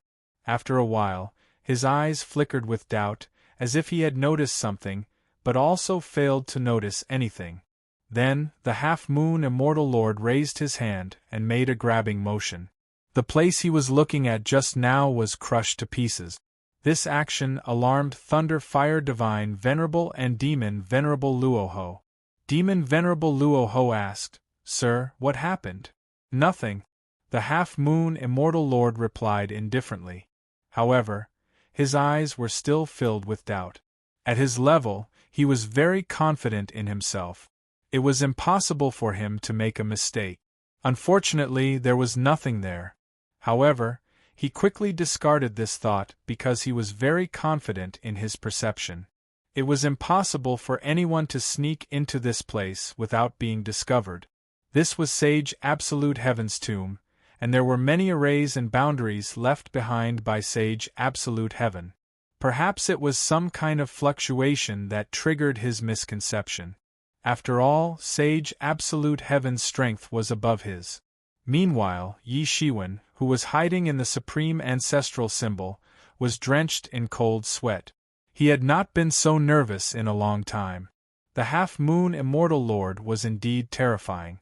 After a while, his eyes flickered with doubt, as if he had noticed something, but also failed to notice anything. Then, the half-moon immortal lord raised his hand and made a grabbing motion. The place he was looking at just now was crushed to pieces. This action alarmed Thunder Fire Divine Venerable and Demon Venerable Luoho. Demon Venerable Luoho asked, "Sir, what happened?" "Nothing," the half-moon immortal lord replied indifferently. However, his eyes were still filled with doubt. At his level, he was very confident in himself. It was impossible for him to make a mistake. Unfortunately, there was nothing there. However, he quickly discarded this thought because he was very confident in his perception. It was impossible for anyone to sneak into this place without being discovered. This was Sage Absolute Heaven's tomb, and there were many arrays and boundaries left behind by Sage Absolute Heaven. Perhaps it was some kind of fluctuation that triggered his misconception. After all, Sage Absolute Heaven's strength was above his. Meanwhile, Yi Shiwen, who was hiding in the supreme ancestral symbol, was drenched in cold sweat. He had not been so nervous in a long time. The half-moon immortal lord was indeed terrifying.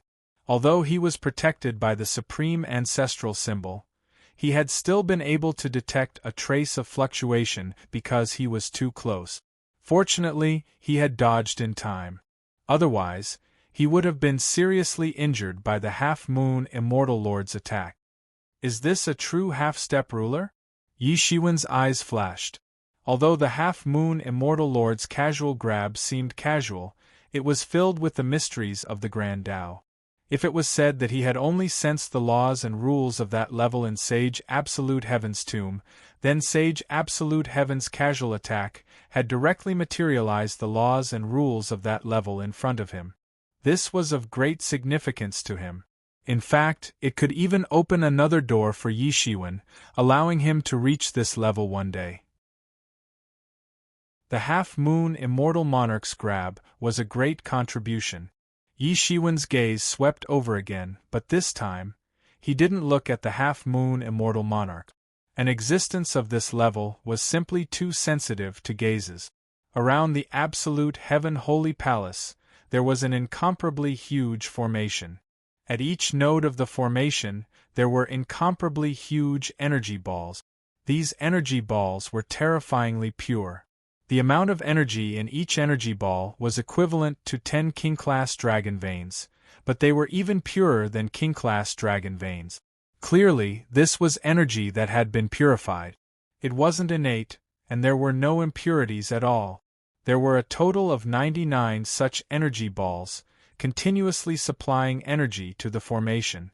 Although he was protected by the supreme ancestral symbol, he had still been able to detect a trace of fluctuation because he was too close. Fortunately, he had dodged in time. Otherwise, he would have been seriously injured by the half-moon immortal lord's attack. Is this a true half-step ruler? Yi Shiwen's eyes flashed. Although the half-moon immortal lord's casual grab seemed casual, it was filled with the mysteries of the Grand Tao. If it was said that he had only sensed the laws and rules of that level in Sage Absolute Heaven's tomb, then Sage Absolute Heaven's casual attack had directly materialized the laws and rules of that level in front of him. This was of great significance to him. In fact, it could even open another door for Yi Shiwen, allowing him to reach this level one day. The half-moon immortal monarch's grab was a great contribution. Yi Shiwen's gaze swept over again, but this time, he didn't look at the half-moon immortal monarch. An existence of this level was simply too sensitive to gazes. Around the absolute heaven holy palace, there was an incomparably huge formation. At each node of the formation, there were incomparably huge energy balls. These energy balls were terrifyingly pure. The amount of energy in each energy ball was equivalent to 10 King-class dragon veins, but they were even purer than King-class dragon veins. Clearly, this was energy that had been purified. It wasn't innate, and there were no impurities at all. There were a total of 99 such energy balls, continuously supplying energy to the formation.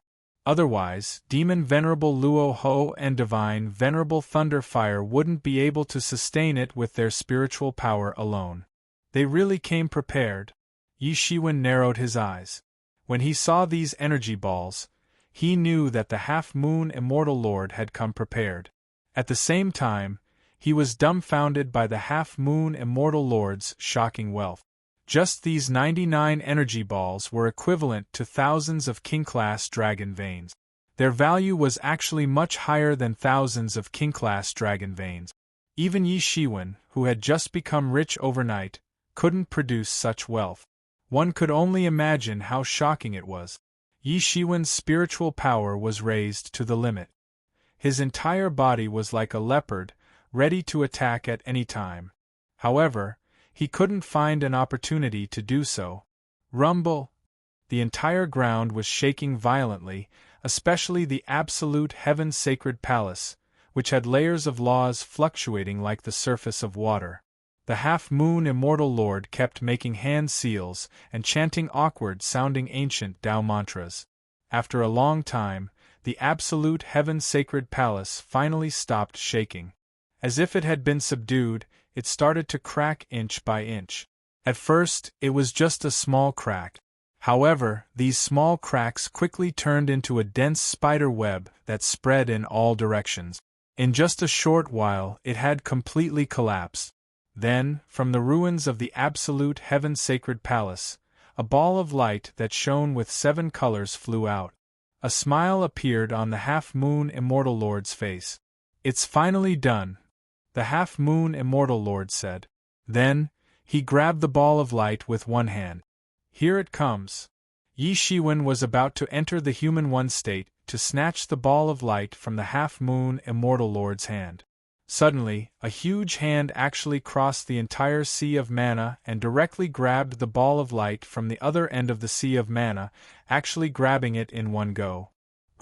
Otherwise, Demon Venerable Luo Ho and Divine Venerable Thunder Fire wouldn't be able to sustain it with their spiritual power alone. They really came prepared. Yi Shiwen narrowed his eyes. When he saw these energy balls, he knew that the half-moon immortal lord had come prepared. At the same time, he was dumbfounded by the half-moon immortal lord's shocking wealth. Just these 99 energy balls were equivalent to thousands of King-class dragon veins. Their value was actually much higher than thousands of King-class dragon veins. Even Yi Shiwen, who had just become rich overnight, couldn't produce such wealth. One could only imagine how shocking it was. Yi Shiwen's spiritual power was raised to the limit. His entire body was like a leopard, ready to attack at any time. However, he couldn't find an opportunity to do so. Rumble! The entire ground was shaking violently, especially the absolute heaven-sacred palace, which had layers of laws fluctuating like the surface of water. The half-moon immortal lord kept making hand seals and chanting awkward-sounding ancient Tao mantras. After a long time, the absolute heaven-sacred palace finally stopped shaking. As if it had been subdued, it started to crack inch by inch. At first, it was just a small crack. However, these small cracks quickly turned into a dense spider web that spread in all directions. In just a short while, it had completely collapsed. Then, from the ruins of the absolute heaven-sacred palace, a ball of light that shone with 7 colors flew out. A smile appeared on the half-moon immortal lord's face. "It's finally done," the half-moon immortal lord said. Then, he grabbed the ball of light with one hand. "Here it comes." Yi Shiwen was about to enter the human one state to snatch the ball of light from the half-moon immortal lord's hand. Suddenly, a huge hand actually crossed the entire sea of mana and directly grabbed the ball of light from the other end of the sea of mana, actually grabbing it in one go.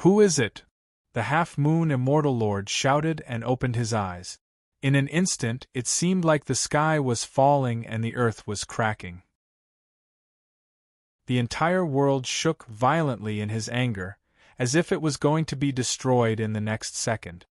"Who is it?" the half-moon immortal lord shouted and opened his eyes. In an instant, it seemed like the sky was falling and the earth was cracking. The entire world shook violently in his anger, as if it was going to be destroyed in the next second.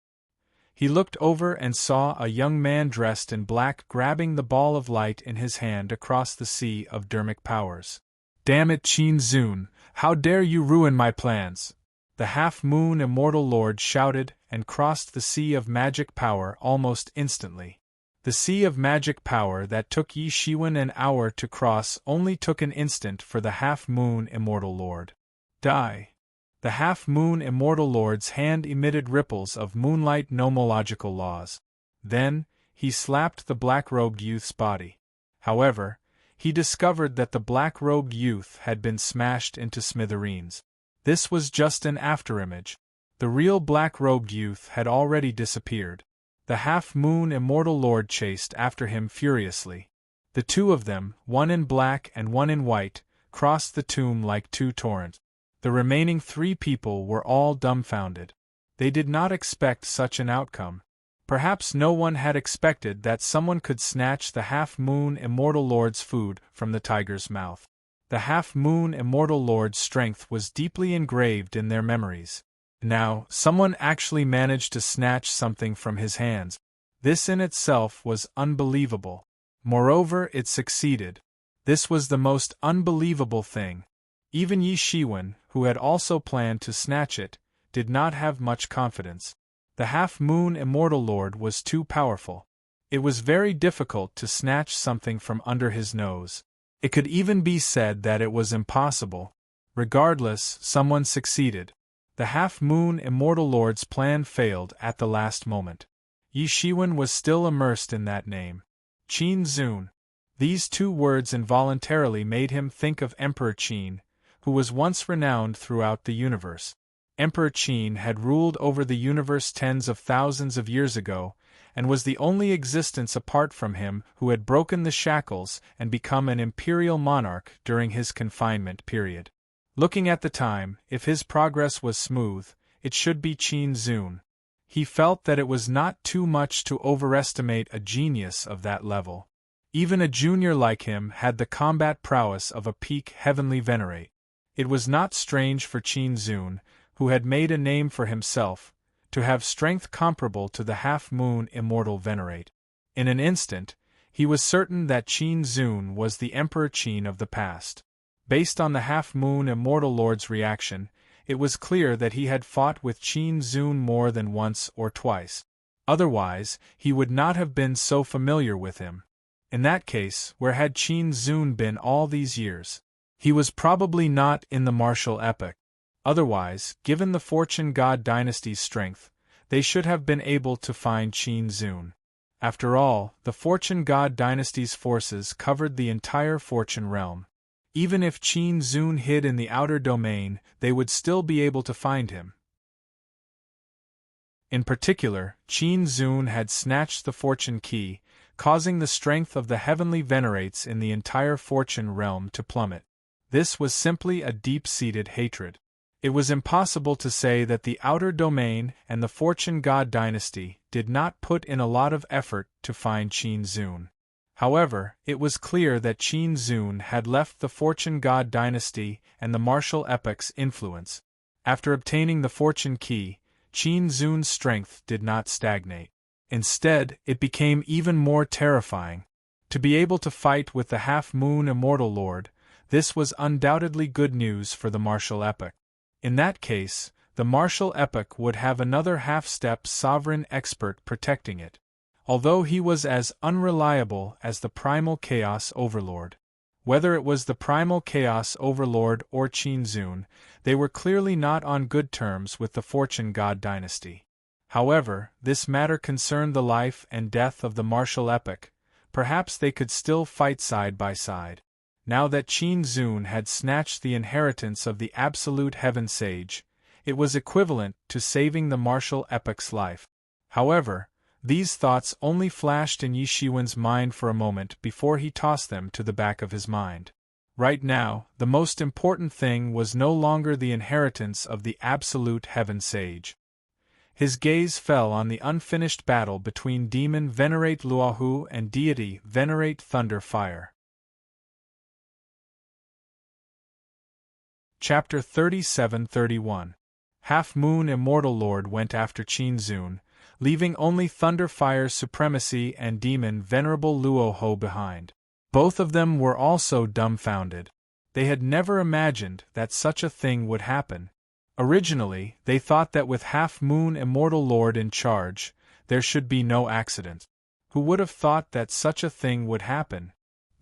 He looked over and saw a young man dressed in black grabbing the ball of light in his hand across the sea of dermic powers. "Damn it, Qin Zun, how dare you ruin my plans!" the half-moon immortal lord shouted and crossed the sea of magic power almost instantly. The sea of magic power that took Yi Shiwen an hour to cross only took an instant for the half-moon immortal lord. Die! The half-moon immortal lord's hand emitted ripples of moonlight nomological laws. Then, he slapped the black-robed youth's body. However, he discovered that the black-robed youth had been smashed into smithereens. This was just an afterimage. The real black-robed youth had already disappeared. The half-moon immortal lord chased after him furiously. The two of them, one in black and one in white, crossed the tomb like 2 torrents. The remaining 3 people were all dumbfounded. They did not expect such an outcome. Perhaps no one had expected that someone could snatch the half-moon immortal lord's food from the tiger's mouth. The half-moon immortal lord's strength was deeply engraved in their memories. Now, someone actually managed to snatch something from his hands. This in itself was unbelievable. Moreover, it succeeded. This was the most unbelievable thing. Even Yi Shiwen, who had also planned to snatch it, did not have much confidence. The half-moon immortal lord was too powerful. It was very difficult to snatch something from under his nose. It could even be said that it was impossible. Regardless, someone succeeded. The half-moon immortal lord's plan failed at the last moment. Yi Shiwen was still immersed in that name. Qin Zun. These 2 words involuntarily made him think of Emperor Qin, who was once renowned throughout the universe. Emperor Qin had ruled over the universe tens of thousands of years ago, and was the only existence apart from him who had broken the shackles and become an imperial monarch during his confinement period. Looking at the time, if his progress was smooth, it should be Qin Zun. He felt that it was not too much to overestimate a genius of that level. Even a junior like him had the combat prowess of a peak heavenly venerate. It was not strange for Qin Zun, who had made a name for himself, to have strength comparable to the half-moon immortal venerate. In an instant, he was certain that Qin Zun was the Emperor Qin of the past. Based on the half-moon immortal lord's reaction, it was clear that he had fought with Qin Zun more than once or twice. Otherwise, he would not have been so familiar with him. In that case, where had Qin Zun been all these years? He was probably not in the martial epoch. Otherwise, given the Fortune God dynasty's strength, they should have been able to find Qin Zun. After all, the Fortune God dynasty's forces covered the entire Fortune realm. Even if Qin Zun hid in the outer domain, they would still be able to find him. In particular, Qin Zun had snatched the fortune key, causing the strength of the heavenly venerates in the entire fortune realm to plummet. This was simply a deep-seated hatred. It was impossible to say that the outer domain and the fortune god dynasty did not put in a lot of effort to find Qin Zun. However, it was clear that Qin Zun had left the fortune god dynasty and the martial epoch's influence. After obtaining the fortune key, Qin Zun's strength did not stagnate. Instead, it became even more terrifying. To be able to fight with the half-moon immortal lord, this was undoubtedly good news for the martial epoch. In that case, the martial epoch would have another half-step sovereign expert protecting it, although he was as unreliable as the primal chaos overlord. Whether it was the primal chaos overlord or Qin Zun, they were clearly not on good terms with the fortune god dynasty. However, this matter concerned the life and death of the martial epoch. Perhaps they could still fight side by side. Now that Qin Zun had snatched the inheritance of the absolute heaven sage, it was equivalent to saving the martial epoch's life. However, these thoughts only flashed in Yi Shiwen's mind for a moment before he tossed them to the back of his mind. Right now, the most important thing was no longer the inheritance of the absolute heaven sage. His gaze fell on the unfinished battle between demon Venerate Luohu and deity Venerate Thunder Fire. Chapter 37-31. Half-Moon Immortal Lord went after Qin Zun, leaving only Thunder Fire's supremacy and demon Venerable Luohu behind. Both of them were also dumbfounded. They had never imagined that such a thing would happen. Originally, they thought that with Half-Moon Immortal Lord in charge, there should be no accident. Who would have thought that such a thing would happen?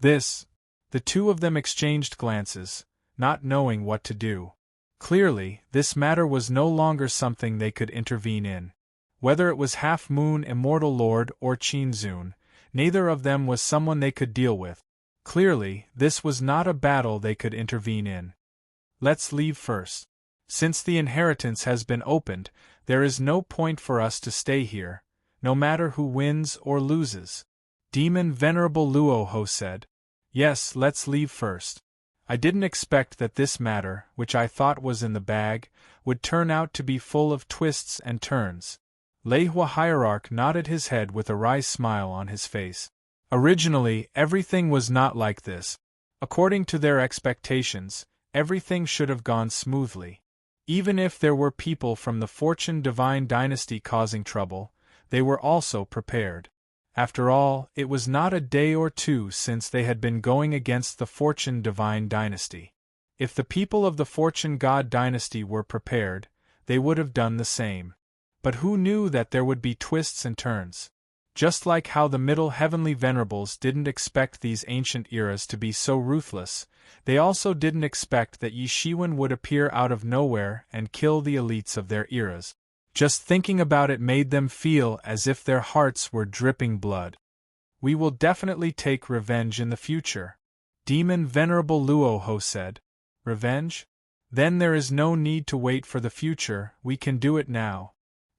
The two of them exchanged glances, not knowing what to do. Clearly, this matter was no longer something they could intervene in. Whether it was Half-Moon Immortal Lord or Qin Zun, neither of them was someone they could deal with. Clearly, this was not a battle they could intervene in. Let's leave first. Since the inheritance has been opened, there is no point for us to stay here, no matter who wins or loses. Demon Venerable Luohu said. Yes, let's leave first. I didn't expect that this matter, which I thought was in the bag, would turn out to be full of twists and turns. Leihua Hierarch nodded his head with a wry smile on his face. Originally, everything was not like this. According to their expectations, everything should have gone smoothly. Even if there were people from the Fortune Divine Dynasty causing trouble, they were also prepared. After all, it was not a day or two since they had been going against the Fortune Divine Dynasty. If the people of the Fortune God Dynasty were prepared, they would have done the same. But who knew that there would be twists and turns? Just like how the Middle Heavenly Venerables didn't expect these ancient eras to be so ruthless, they also didn't expect that Yi Shiwen would appear out of nowhere and kill the elites of their eras. Just thinking about it made them feel as if their hearts were dripping blood. We will definitely take revenge in the future, Demon Venerable Luohu said. Revenge? Then there is no need to wait for the future, we can do it now.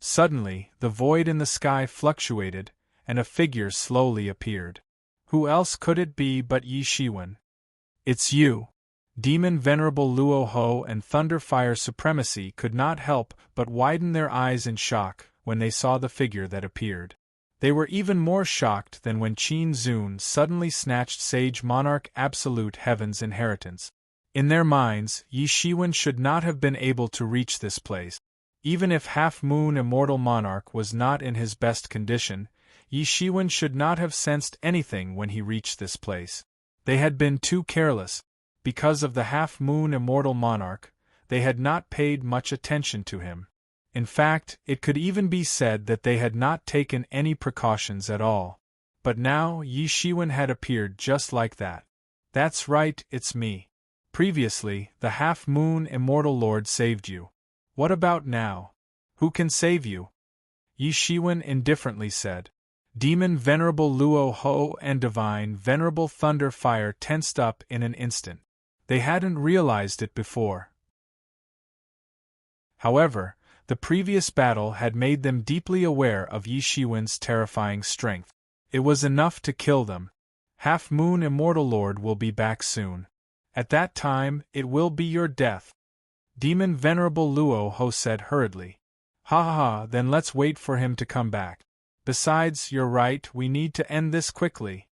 Suddenly, the void in the sky fluctuated, and a figure slowly appeared. Who else could it be but Yi Shiwen? It's you. Demon Venerable Luohu and Thunderfire Supremacy could not help but widen their eyes in shock when they saw the figure that appeared. They were even more shocked than when Qin Zun suddenly snatched Sage Monarch Absolute Heaven's inheritance. In their minds, Yi Shiwen should not have been able to reach this place. Even if Half-Moon Immortal Monarch was not in his best condition, Yi Shiwen should not have sensed anything when he reached this place. They had been too careless. Because of the Half-Moon Immortal Monarch, they had not paid much attention to him. In fact, it could even be said that they had not taken any precautions at all. But now Yi Shiwen had appeared just like that. That's right, it's me. Previously, the Half-Moon Immortal Lord saved you. What about now? Who can save you? Yi Shiwen indifferently said. Demon Venerable Luohu and Divine Venerable Thunder Fire tensed up in an instant. They hadn't realized it before. However, The previous battle had made them deeply aware of Yi Shiwen's terrifying strength. It was enough to kill them. Half Moon Immortal Lord will be back soon. At that time, it will be your death. Demon Venerable Luo Ho said hurriedly. Ha ha ha, then let's wait for him to come back. Besides, you're right, we need to end this quickly.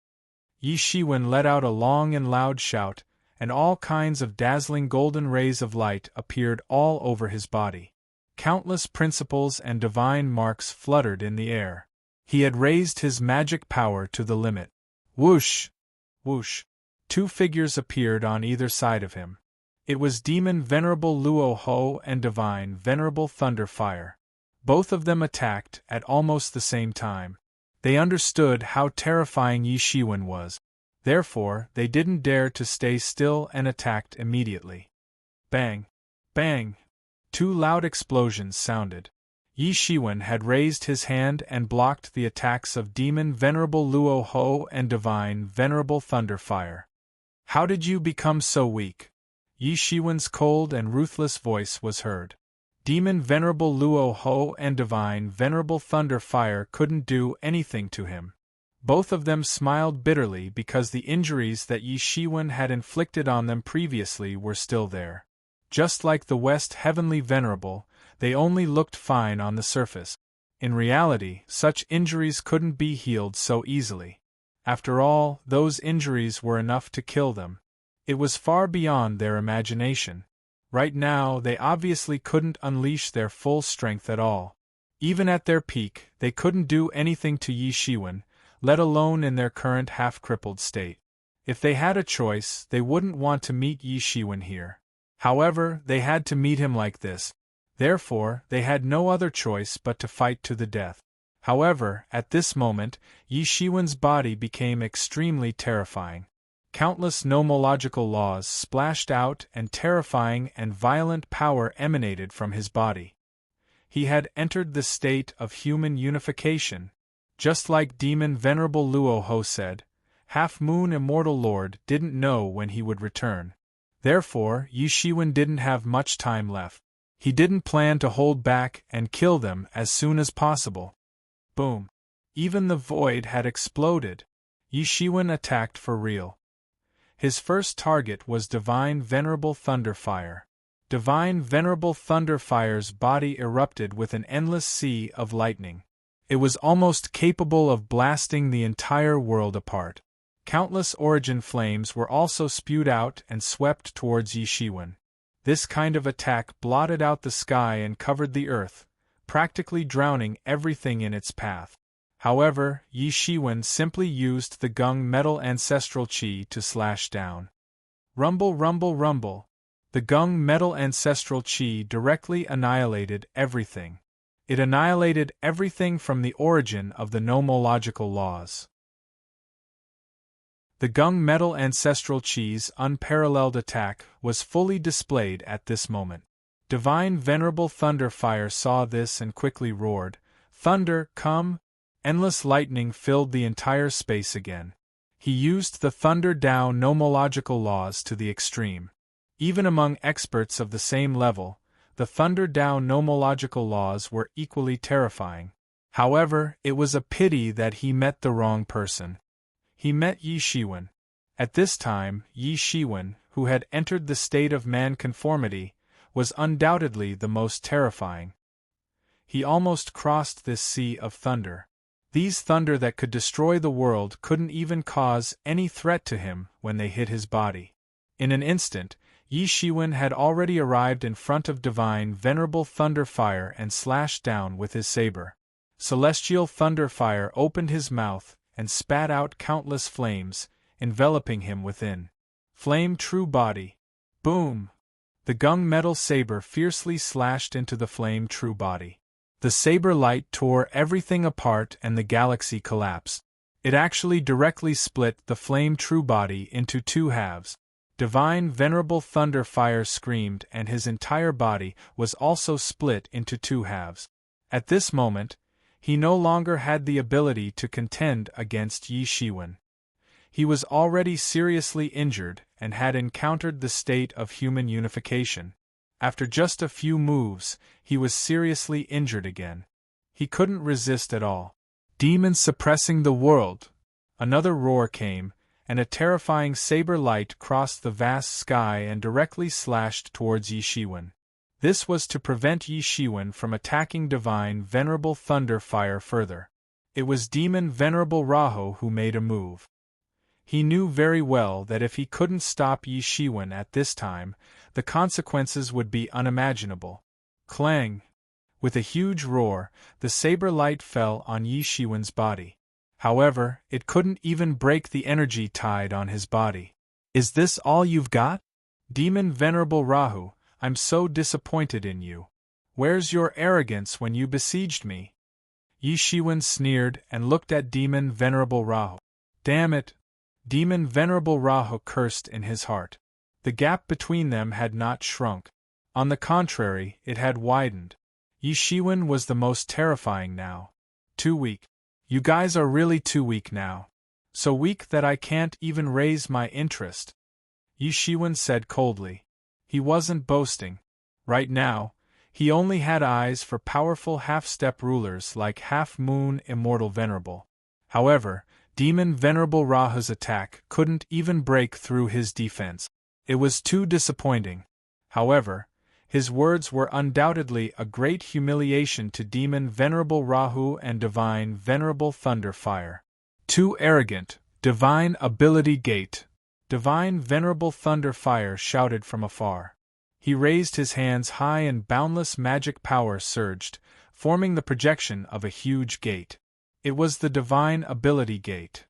Yi Shiwen let out a long and loud shout, and all kinds of dazzling golden rays of light appeared all over his body. Countless principles and divine marks fluttered in the air. He had raised his magic power to the limit. Whoosh! Whoosh! 2 figures appeared on either side of him. It was Demon Venerable Luo Ho and Divine Venerable Thunder Fire. Both of them attacked at almost the same time. They understood how terrifying Yi Shiwen was. Therefore, they didn't dare to stay still and attacked immediately. Bang! Bang! 2 loud explosions sounded. Yi Shiwen had raised his hand and blocked the attacks of Demon Venerable Luo Ho and Divine Venerable Thunder Fire. How did you become so weak? Yi Shiwen's cold and ruthless voice was heard. Demon Venerable Luo Ho and Divine Venerable Thunder Fire couldn't do anything to him. Both of them smiled bitterly because the injuries that Yi Shiwen had inflicted on them previously were still there. Just like the West Heavenly Venerable, they only looked fine on the surface. In reality, such injuries couldn't be healed so easily. After all, those injuries were enough to kill them. It was far beyond their imagination. Right now, they obviously couldn't unleash their full strength at all. Even at their peak, they couldn't do anything to Yi Shiwen, let alone in their current half-crippled state. If they had a choice, they wouldn't want to meet Yi Shiwen here. However, they had to meet him like this. Therefore, they had no other choice but to fight to the death. However, at this moment, Yi Shiwen's body became extremely terrifying. Countless nomological laws splashed out and terrifying and violent power emanated from his body. He had entered the state of human unification. Just like Demon Venerable Luo Ho said, Half Moon Immortal Lord didn't know when he would return. Therefore, Yi Shiwen didn't have much time left. He didn't plan to hold back and kill them as soon as possible. Boom! Even the void had exploded. Yi Shiwen attacked for real. His first target was Divine Venerable Thunder Fire. Divine Venerable Thunder Fire's body erupted with an endless sea of lightning. It was almost capable of blasting the entire world apart. Countless origin flames were also spewed out and swept towards Yi Shiwen. This kind of attack blotted out the sky and covered the earth, practically drowning everything in its path. However, Yi Shiwen simply used the Gung Metal Ancestral Qi to slash down. Rumble, rumble, rumble. The Gung Metal Ancestral Qi directly annihilated everything. It annihilated everything from the origin of the nomological laws. The Gung Metal Ancestral Qi's unparalleled attack was fully displayed at this moment. Divine Venerable Thunder Fire saw this and quickly roared, "Thunder, come!" Endless lightning filled the entire space again. He used the Thunder Dao nomological laws to the extreme. Even among experts of the same level, the Thunder Dao nomological laws were equally terrifying. However, it was a pity that he met the wrong person. He met Yi Shiwen. At this time, Yi Shiwen, who had entered the state of man-conformity, was undoubtedly the most terrifying. He almost crossed this sea of thunder. These thunder that could destroy the world couldn't even cause any threat to him when they hit his body. In an instant, Yi Shiwen had already arrived in front of Divine Venerable Thunder Fire and slashed down with his saber. Celestial Thunder Fire opened his mouth and spat out countless flames, enveloping him within. Flame True Body. Boom! The Gung Metal Saber fiercely slashed into the Flame True Body. The saber light tore everything apart and the galaxy collapsed. It actually directly split the Flame True Body into 2 halves. Divine Venerable Thunder Fire screamed and his entire body was also split into 2 halves. At this moment, he no longer had the ability to contend against Yi Shiwen. He was already seriously injured and had encountered the state of human unification. After just a few moves, he was seriously injured again. He couldn't resist at all. Demons suppressing the world! Another roar came, and a terrifying saber light crossed the vast sky and directly slashed towards Yi Shiwen. This was to prevent Yi Shiwen from attacking Divine Venerable Thunder Fire further. It was Demon Venerable Raho who made a move. He knew very well that if he couldn't stop Yi Shiwen at this time, the consequences would be unimaginable. Clang! With a huge roar, the saber light fell on Yi Shiwen's body. However, it couldn't even break the energy tied on his body. Is this all you've got? Demon Venerable Rahu, I'm so disappointed in you. Where's your arrogance when you besieged me? Yi Shiwen sneered and looked at Demon Venerable Rahu. Damn it! Demon Venerable Rahu cursed in his heart. The gap between them had not shrunk. On the contrary, it had widened. Yi Shiwen was the most terrifying now. Too weak. You guys are really too weak now. So weak that I can't even raise my interest. Yi Shiwen said coldly. He wasn't boasting. Right now, he only had eyes for powerful half-step rulers like Half-Moon Immortal Venerable. However, Demon Venerable Rahu's attack couldn't even break through his defense. It was too disappointing. However, his words were undoubtedly a great humiliation to Demon Venerable Rahu and Divine Venerable Thunder Fire. Too arrogant, Divine Ability Gate! Divine Venerable Thunder Fire shouted from afar. He raised his hands high and boundless magic power surged, forming the projection of a huge gate. It was the Divine Ability Gate.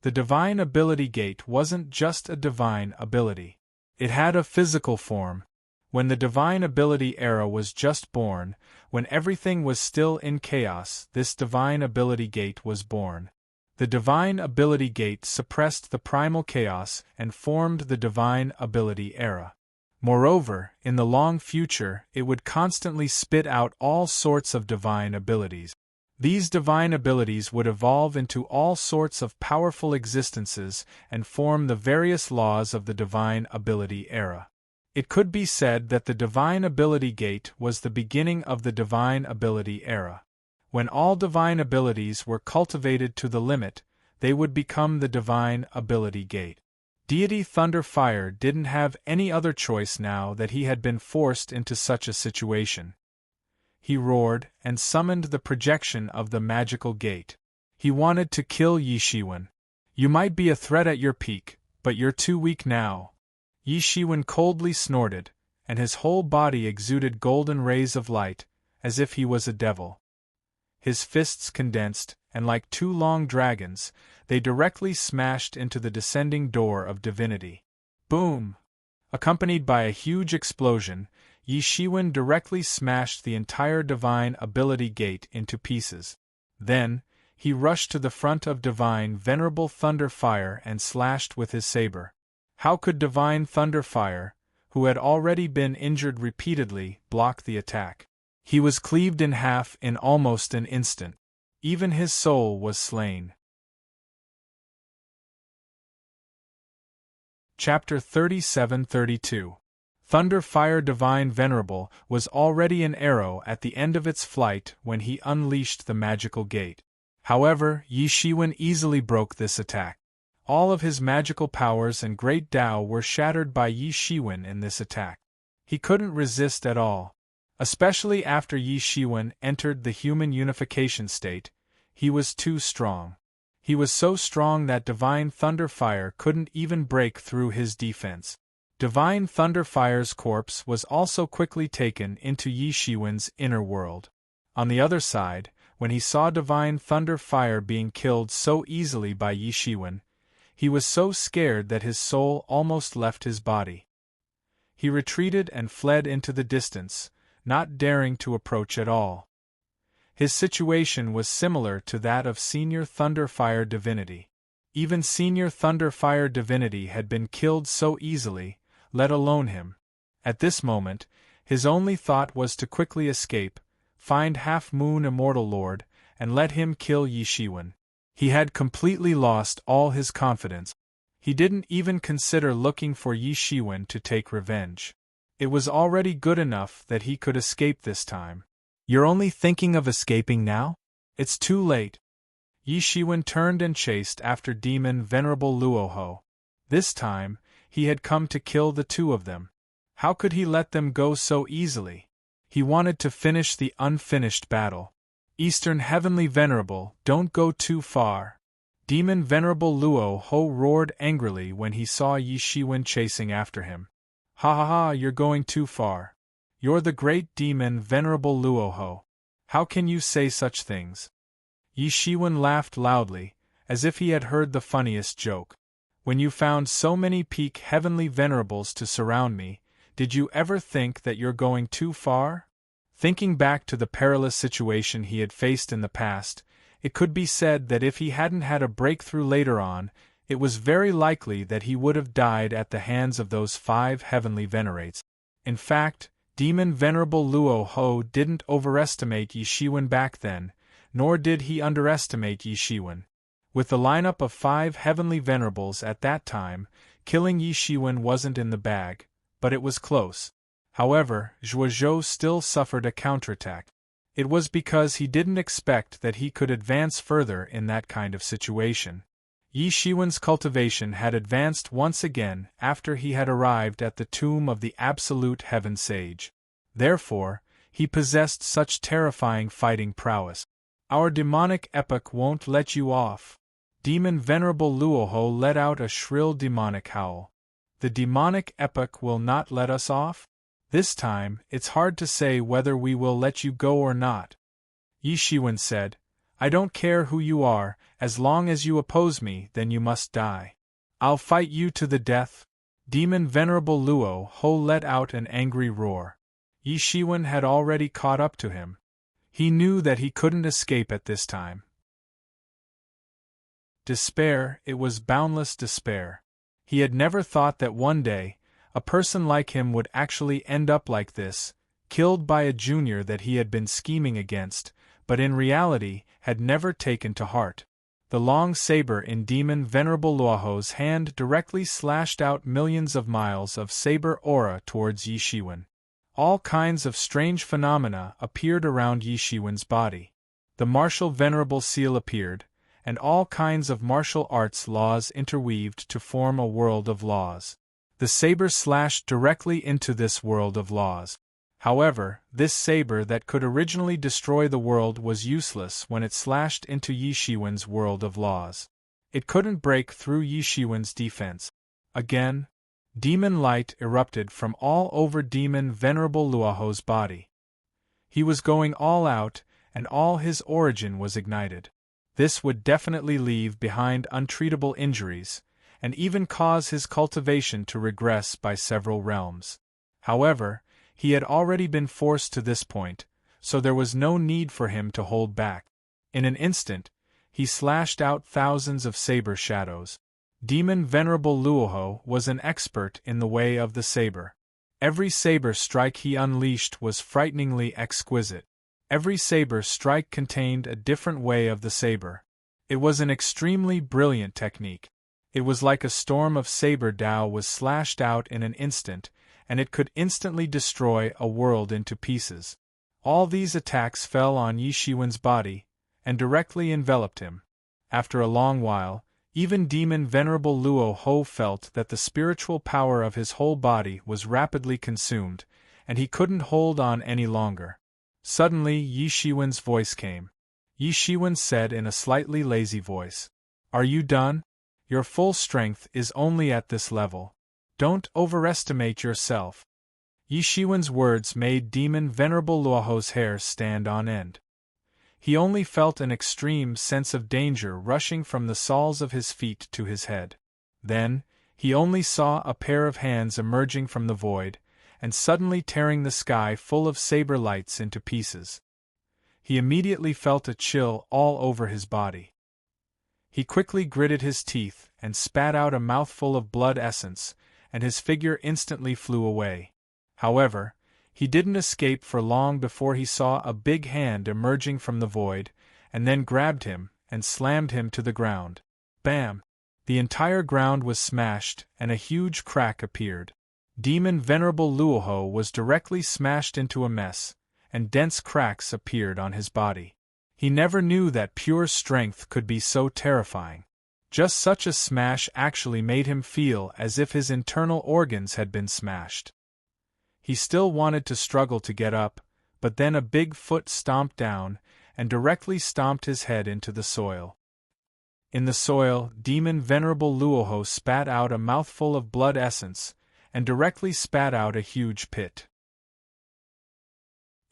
The Divine Ability Gate wasn't just a divine ability. It had a physical form. When the Divine Ability era was just born, when everything was still in chaos, this Divine Ability Gate was born. The Divine Ability Gate suppressed the primal chaos and formed the Divine Ability era. Moreover, in the long future, it would constantly spit out all sorts of divine abilities. These divine abilities would evolve into all sorts of powerful existences and form the various laws of the Divine Ability era. It could be said that the Divine Ability Gate was the beginning of the Divine Ability era. When all divine abilities were cultivated to the limit, they would become the Divine Ability Gate. Deity Thunder Fire didn't have any other choice now that he had been forced into such a situation. He roared and summoned the projection of the magical gate. He wanted to kill Yi Shiwen. You might be a threat at your peak, but you're too weak now. Yi Shiwen coldly snorted, and his whole body exuded golden rays of light, as if he was a devil. His fists condensed, and like two long dragons, they directly smashed into the descending door of divinity. Boom! Accompanied by a huge explosion, Yi Shiwen directly smashed the entire Divine Ability Gate into pieces. Then, he rushed to the front of Divine Venerable Thunder Fire and slashed with his saber. How could Divine Thunder Fire, who had already been injured repeatedly, block the attack? He was cleaved in half in almost an instant. Even his soul was slain. Chapter 37-32. Thunder Fire Divine Venerable was already an arrow at the end of its flight when he unleashed the magical gate. However, Yi Shiwen easily broke this attack. All of his magical powers and great Tao were shattered by Yi Shiwen in this attack. He couldn't resist at all. Especially after Yi Shiwen entered the human unification state, he was too strong. He was so strong that Divine Thunder Fire couldn't even break through his defense. Divine Thunder Fire's corpse was also quickly taken into Yi Shiwen's inner world. On the other side, when he saw Divine Thunder Fire being killed so easily by Yi Shiwen, he was so scared that his soul almost left his body. He retreated and fled into the distance, not daring to approach at all. His situation was similar to that of Senior Thunder Fire Divinity. Even Senior Thunder Fire Divinity had been killed so easily, let alone him. At this moment, his only thought was to quickly escape, find Half-Moon Immortal Lord, and let him kill Yi Shiwen. He had completely lost all his confidence. He didn't even consider looking for Yi Shiwen to take revenge. It was already good enough that he could escape this time. You're only thinking of escaping now? It's too late. Yi Shiwen turned and chased after Demon Venerable Luoho. This time, he had come to kill the two of them. How could he let them go so easily? He wanted to finish the unfinished battle. Eastern Heavenly Venerable, don't go too far. Demon Venerable Luoho roared angrily when he saw Yi Shiwen chasing after him. Ha ha ha, you're going too far. You're the great Demon Venerable Luoho. How can you say such things? Yi Shiwen laughed loudly, as if he had heard the funniest joke. When you found so many peak Heavenly Venerables to surround me, did you ever think that you're going too far? Thinking back to the perilous situation he had faced in the past, it could be said that if he hadn't had a breakthrough later on, it was very likely that he would have died at the hands of those 5 heavenly venerates. In fact, Demon Venerable Luoho didn't overestimate Yi Shiwen back then, nor did he underestimate Yi Shiwen. With the lineup of 5 heavenly venerables at that time, killing Yi Shiwen wasn't in the bag, but it was close. However, Zhuozhou still suffered a counterattack. It was because he didn't expect that he could advance further in that kind of situation. Yi Shiwen's cultivation had advanced once again after he had arrived at the tomb of the Absolute Heaven Sage. Therefore, he possessed such terrifying fighting prowess. Our demonic epoch won't let you off. Demon Venerable Luoho let out a shrill demonic howl. The demonic epoch will not let us off? This time, it's hard to say whether we will let you go or not. Yi Shiwen said, I don't care who you are, as long as you oppose me, then you must die. I'll fight you to the death. Demon Venerable Luoho let out an angry roar. Yi Shiwen had already caught up to him. He knew that he couldn't escape at this time. Despair, it was boundless despair. He had never thought that one day, a person like him would actually end up like this, killed by a junior that he had been scheming against, but in reality had never taken to heart. The long saber in Demon Venerable Luoho's hand directly slashed out millions of miles of saber aura towards Yi Shiwen. All kinds of strange phenomena appeared around Yi Shiwen's body. The martial Venerable Seal appeared, and all kinds of martial arts laws interweaved to form a world of laws. The saber slashed directly into this world of laws. However, this saber that could originally destroy the world was useless when it slashed into Yi Shiwen's world of laws. It couldn't break through Yi Shiwen's defense. Again, demon light erupted from all over Demon Venerable Luoho's body. He was going all out, and all his origin was ignited. This would definitely leave behind untreatable injuries, and even cause his cultivation to regress by several realms. However, he had already been forced to this point, so there was no need for him to hold back. In an instant, he slashed out thousands of saber shadows. Demon Venerable Luoho was an expert in the way of the saber. Every saber strike he unleashed was frighteningly exquisite. Every saber strike contained a different way of the saber. It was an extremely brilliant technique. It was like a storm of saber Tao was slashed out in an instant, and it could instantly destroy a world into pieces. All these attacks fell on Yi Shiwen's body, and directly enveloped him. After a long while, even Demon Venerable Luoho felt that the spiritual power of his whole body was rapidly consumed, and he couldn't hold on any longer. Suddenly Yi Shiwen's voice came. Yi Shiwen said in a slightly lazy voice, Are you done? Your full strength is only at this level. Don't overestimate yourself. Yi Shiwen's words made Demon Venerable Luoho's hair stand on end. He only felt an extreme sense of danger rushing from the soles of his feet to his head. Then, he only saw a pair of hands emerging from the void, and suddenly tearing the sky full of saber lights into pieces. He immediately felt a chill all over his body. He quickly gritted his teeth and spat out a mouthful of blood essence, and his figure instantly flew away. However, he didn't escape for long before he saw a big hand emerging from the void, and then grabbed him and slammed him to the ground. Bam! The entire ground was smashed, and a huge crack appeared. Demon Venerable Luoho was directly smashed into a mess, and dense cracks appeared on his body. He never knew that pure strength could be so terrifying. Just such a smash actually made him feel as if his internal organs had been smashed. He still wanted to struggle to get up, but then a big foot stomped down, and directly stomped his head into the soil. In the soil, Demon Venerable Luoho spat out a mouthful of blood essence, and directly spat out a huge pit.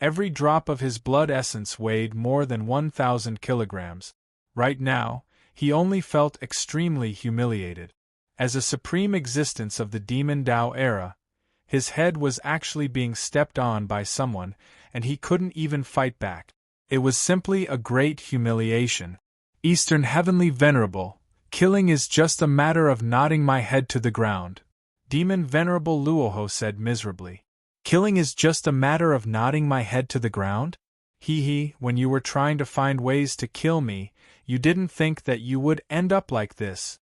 Every drop of his blood essence weighed more than 1,000 kilograms. Right now, he only felt extremely humiliated. As a supreme existence of the Demon Tao era, his head was actually being stepped on by someone, and he couldn't even fight back. It was simply a great humiliation. Eastern Heavenly Venerable, killing is just a matter of nodding my head to the ground, Demon Venerable Luoho said miserably. Killing is just a matter of nodding my head to the ground? When you were trying to find ways to kill me, you didn't think that you would end up like this.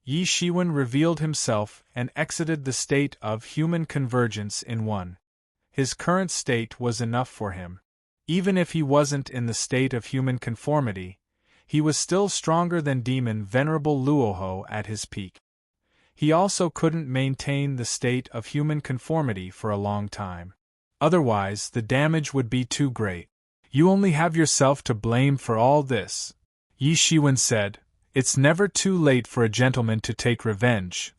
Yi Shiwen revealed himself and exited the state of human convergence in one. His current state was enough for him. Even if he wasn't in the state of human conformity, he was still stronger than Demon Venerable Luoho at his peak. He also couldn't maintain the state of human conformity for a long time. Otherwise, the damage would be too great. You only have yourself to blame for all this, Yi Shiwen said. It's never too late for a gentleman to take revenge.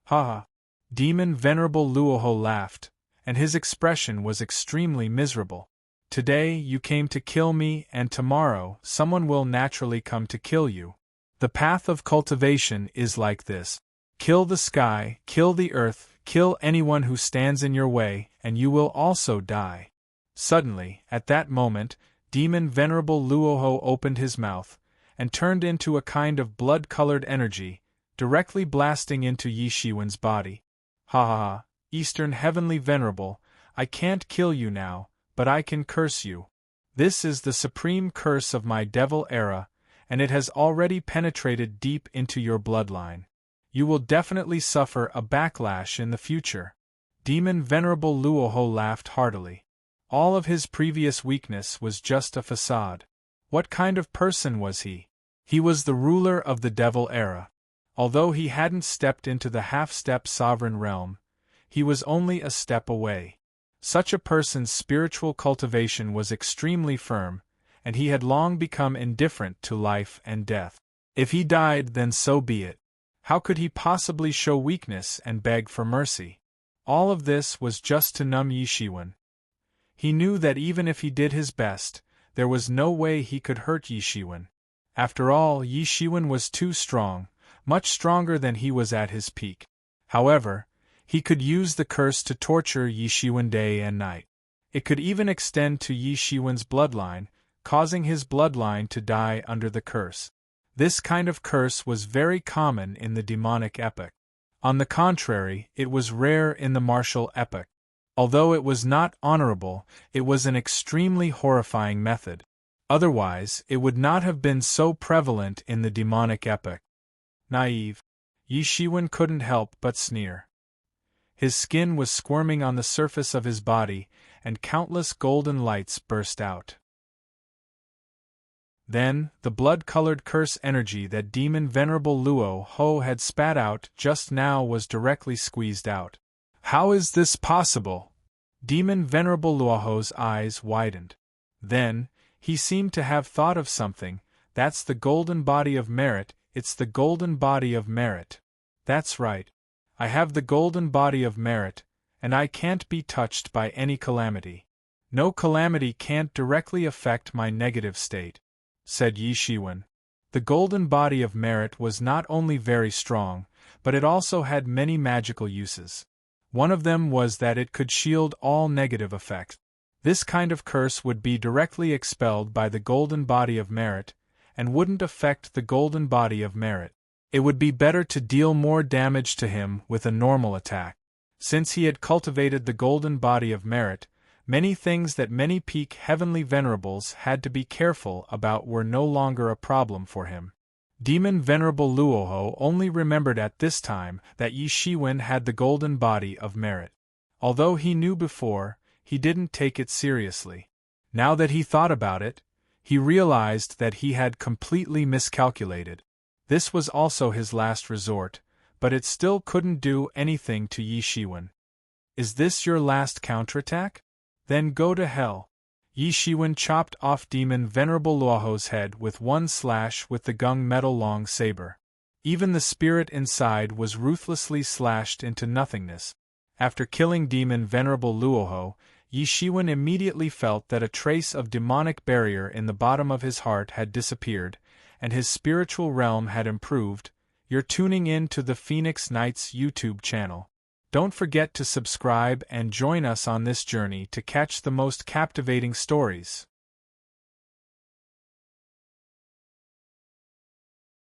Ha! Demon Venerable Luoho laughed, and his expression was extremely miserable. Today you came to kill me, and tomorrow someone will naturally come to kill you. The path of cultivation is like this. Kill the sky, kill the earth, kill anyone who stands in your way, and you will also die. Suddenly, at that moment, Demon Venerable Luoho opened his mouth, and turned into a kind of blood-colored energy, directly blasting into Yi Shiwen's body. Ha! Eastern Heavenly Venerable, I can't kill you now, but I can curse you. This is the supreme curse of my devil era, and it has already penetrated deep into your bloodline. You will definitely suffer a backlash in the future. Demon Venerable Luoho laughed heartily. All of his previous weakness was just a facade. What kind of person was he? He was the ruler of the devil era. Although he hadn't stepped into the half-step sovereign realm, he was only a step away. Such a person's spiritual cultivation was extremely firm, and he had long become indifferent to life and death. If he died, then so be it. How could he possibly show weakness and beg for mercy? All of this was just to numb Yi Shiwen. He knew that even if he did his best, there was no way he could hurt Yi Shiwen. After all, Yi Shiwen was too strong, much stronger than he was at his peak. However, he could use the curse to torture Yi Shiwen day and night. It could even extend to Yi Shiwen's bloodline, causing his bloodline to die under the curse. This kind of curse was very common in the demonic epoch. On the contrary, it was rare in the martial epoch. Although it was not honorable, it was an extremely horrifying method. Otherwise, it would not have been so prevalent in the demonic epoch. Naive. Yi Shiwen couldn't help but sneer. His skin was squirming on the surface of his body, and countless golden lights burst out. Then, the blood-colored curse energy that Demon Venerable Luoho had spat out just now was directly squeezed out. How is this possible? Demon Venerable Luoho's eyes widened. Then, he seemed to have thought of something. That's the golden body of merit, it's the golden body of merit. That's right. I have the golden body of merit, and I can't be touched by any calamity. No calamity can't directly affect my negative state, said Yi Shiwen. The golden body of merit was not only very strong, but it also had many magical uses. One of them was that it could shield all negative effects. This kind of curse would be directly expelled by the golden body of merit, and wouldn't affect the golden body of merit. It would be better to deal more damage to him with a normal attack. Since he had cultivated the golden body of merit, many things that many peak heavenly venerables had to be careful about were no longer a problem for him. Demon Venerable Luoho only remembered at this time that Yi Shiwen had the golden body of merit. Although he knew before, he didn't take it seriously. Now that he thought about it, he realized that he had completely miscalculated. This was also his last resort, but it still couldn't do anything to Yi Shiwen. Is this your last counterattack? Then go to hell. Yi Shiwen chopped off Demon Venerable Luoho's head with one slash with the gung metal long saber. Even the spirit inside was ruthlessly slashed into nothingness. After killing Demon Venerable Luoho, Yi Shiwen immediately felt that a trace of demonic barrier in the bottom of his heart had disappeared, and his spiritual realm had improved. You're tuning in to the Phoenix Knights YouTube channel. Don't forget to subscribe and join us on this journey to catch the most captivating stories.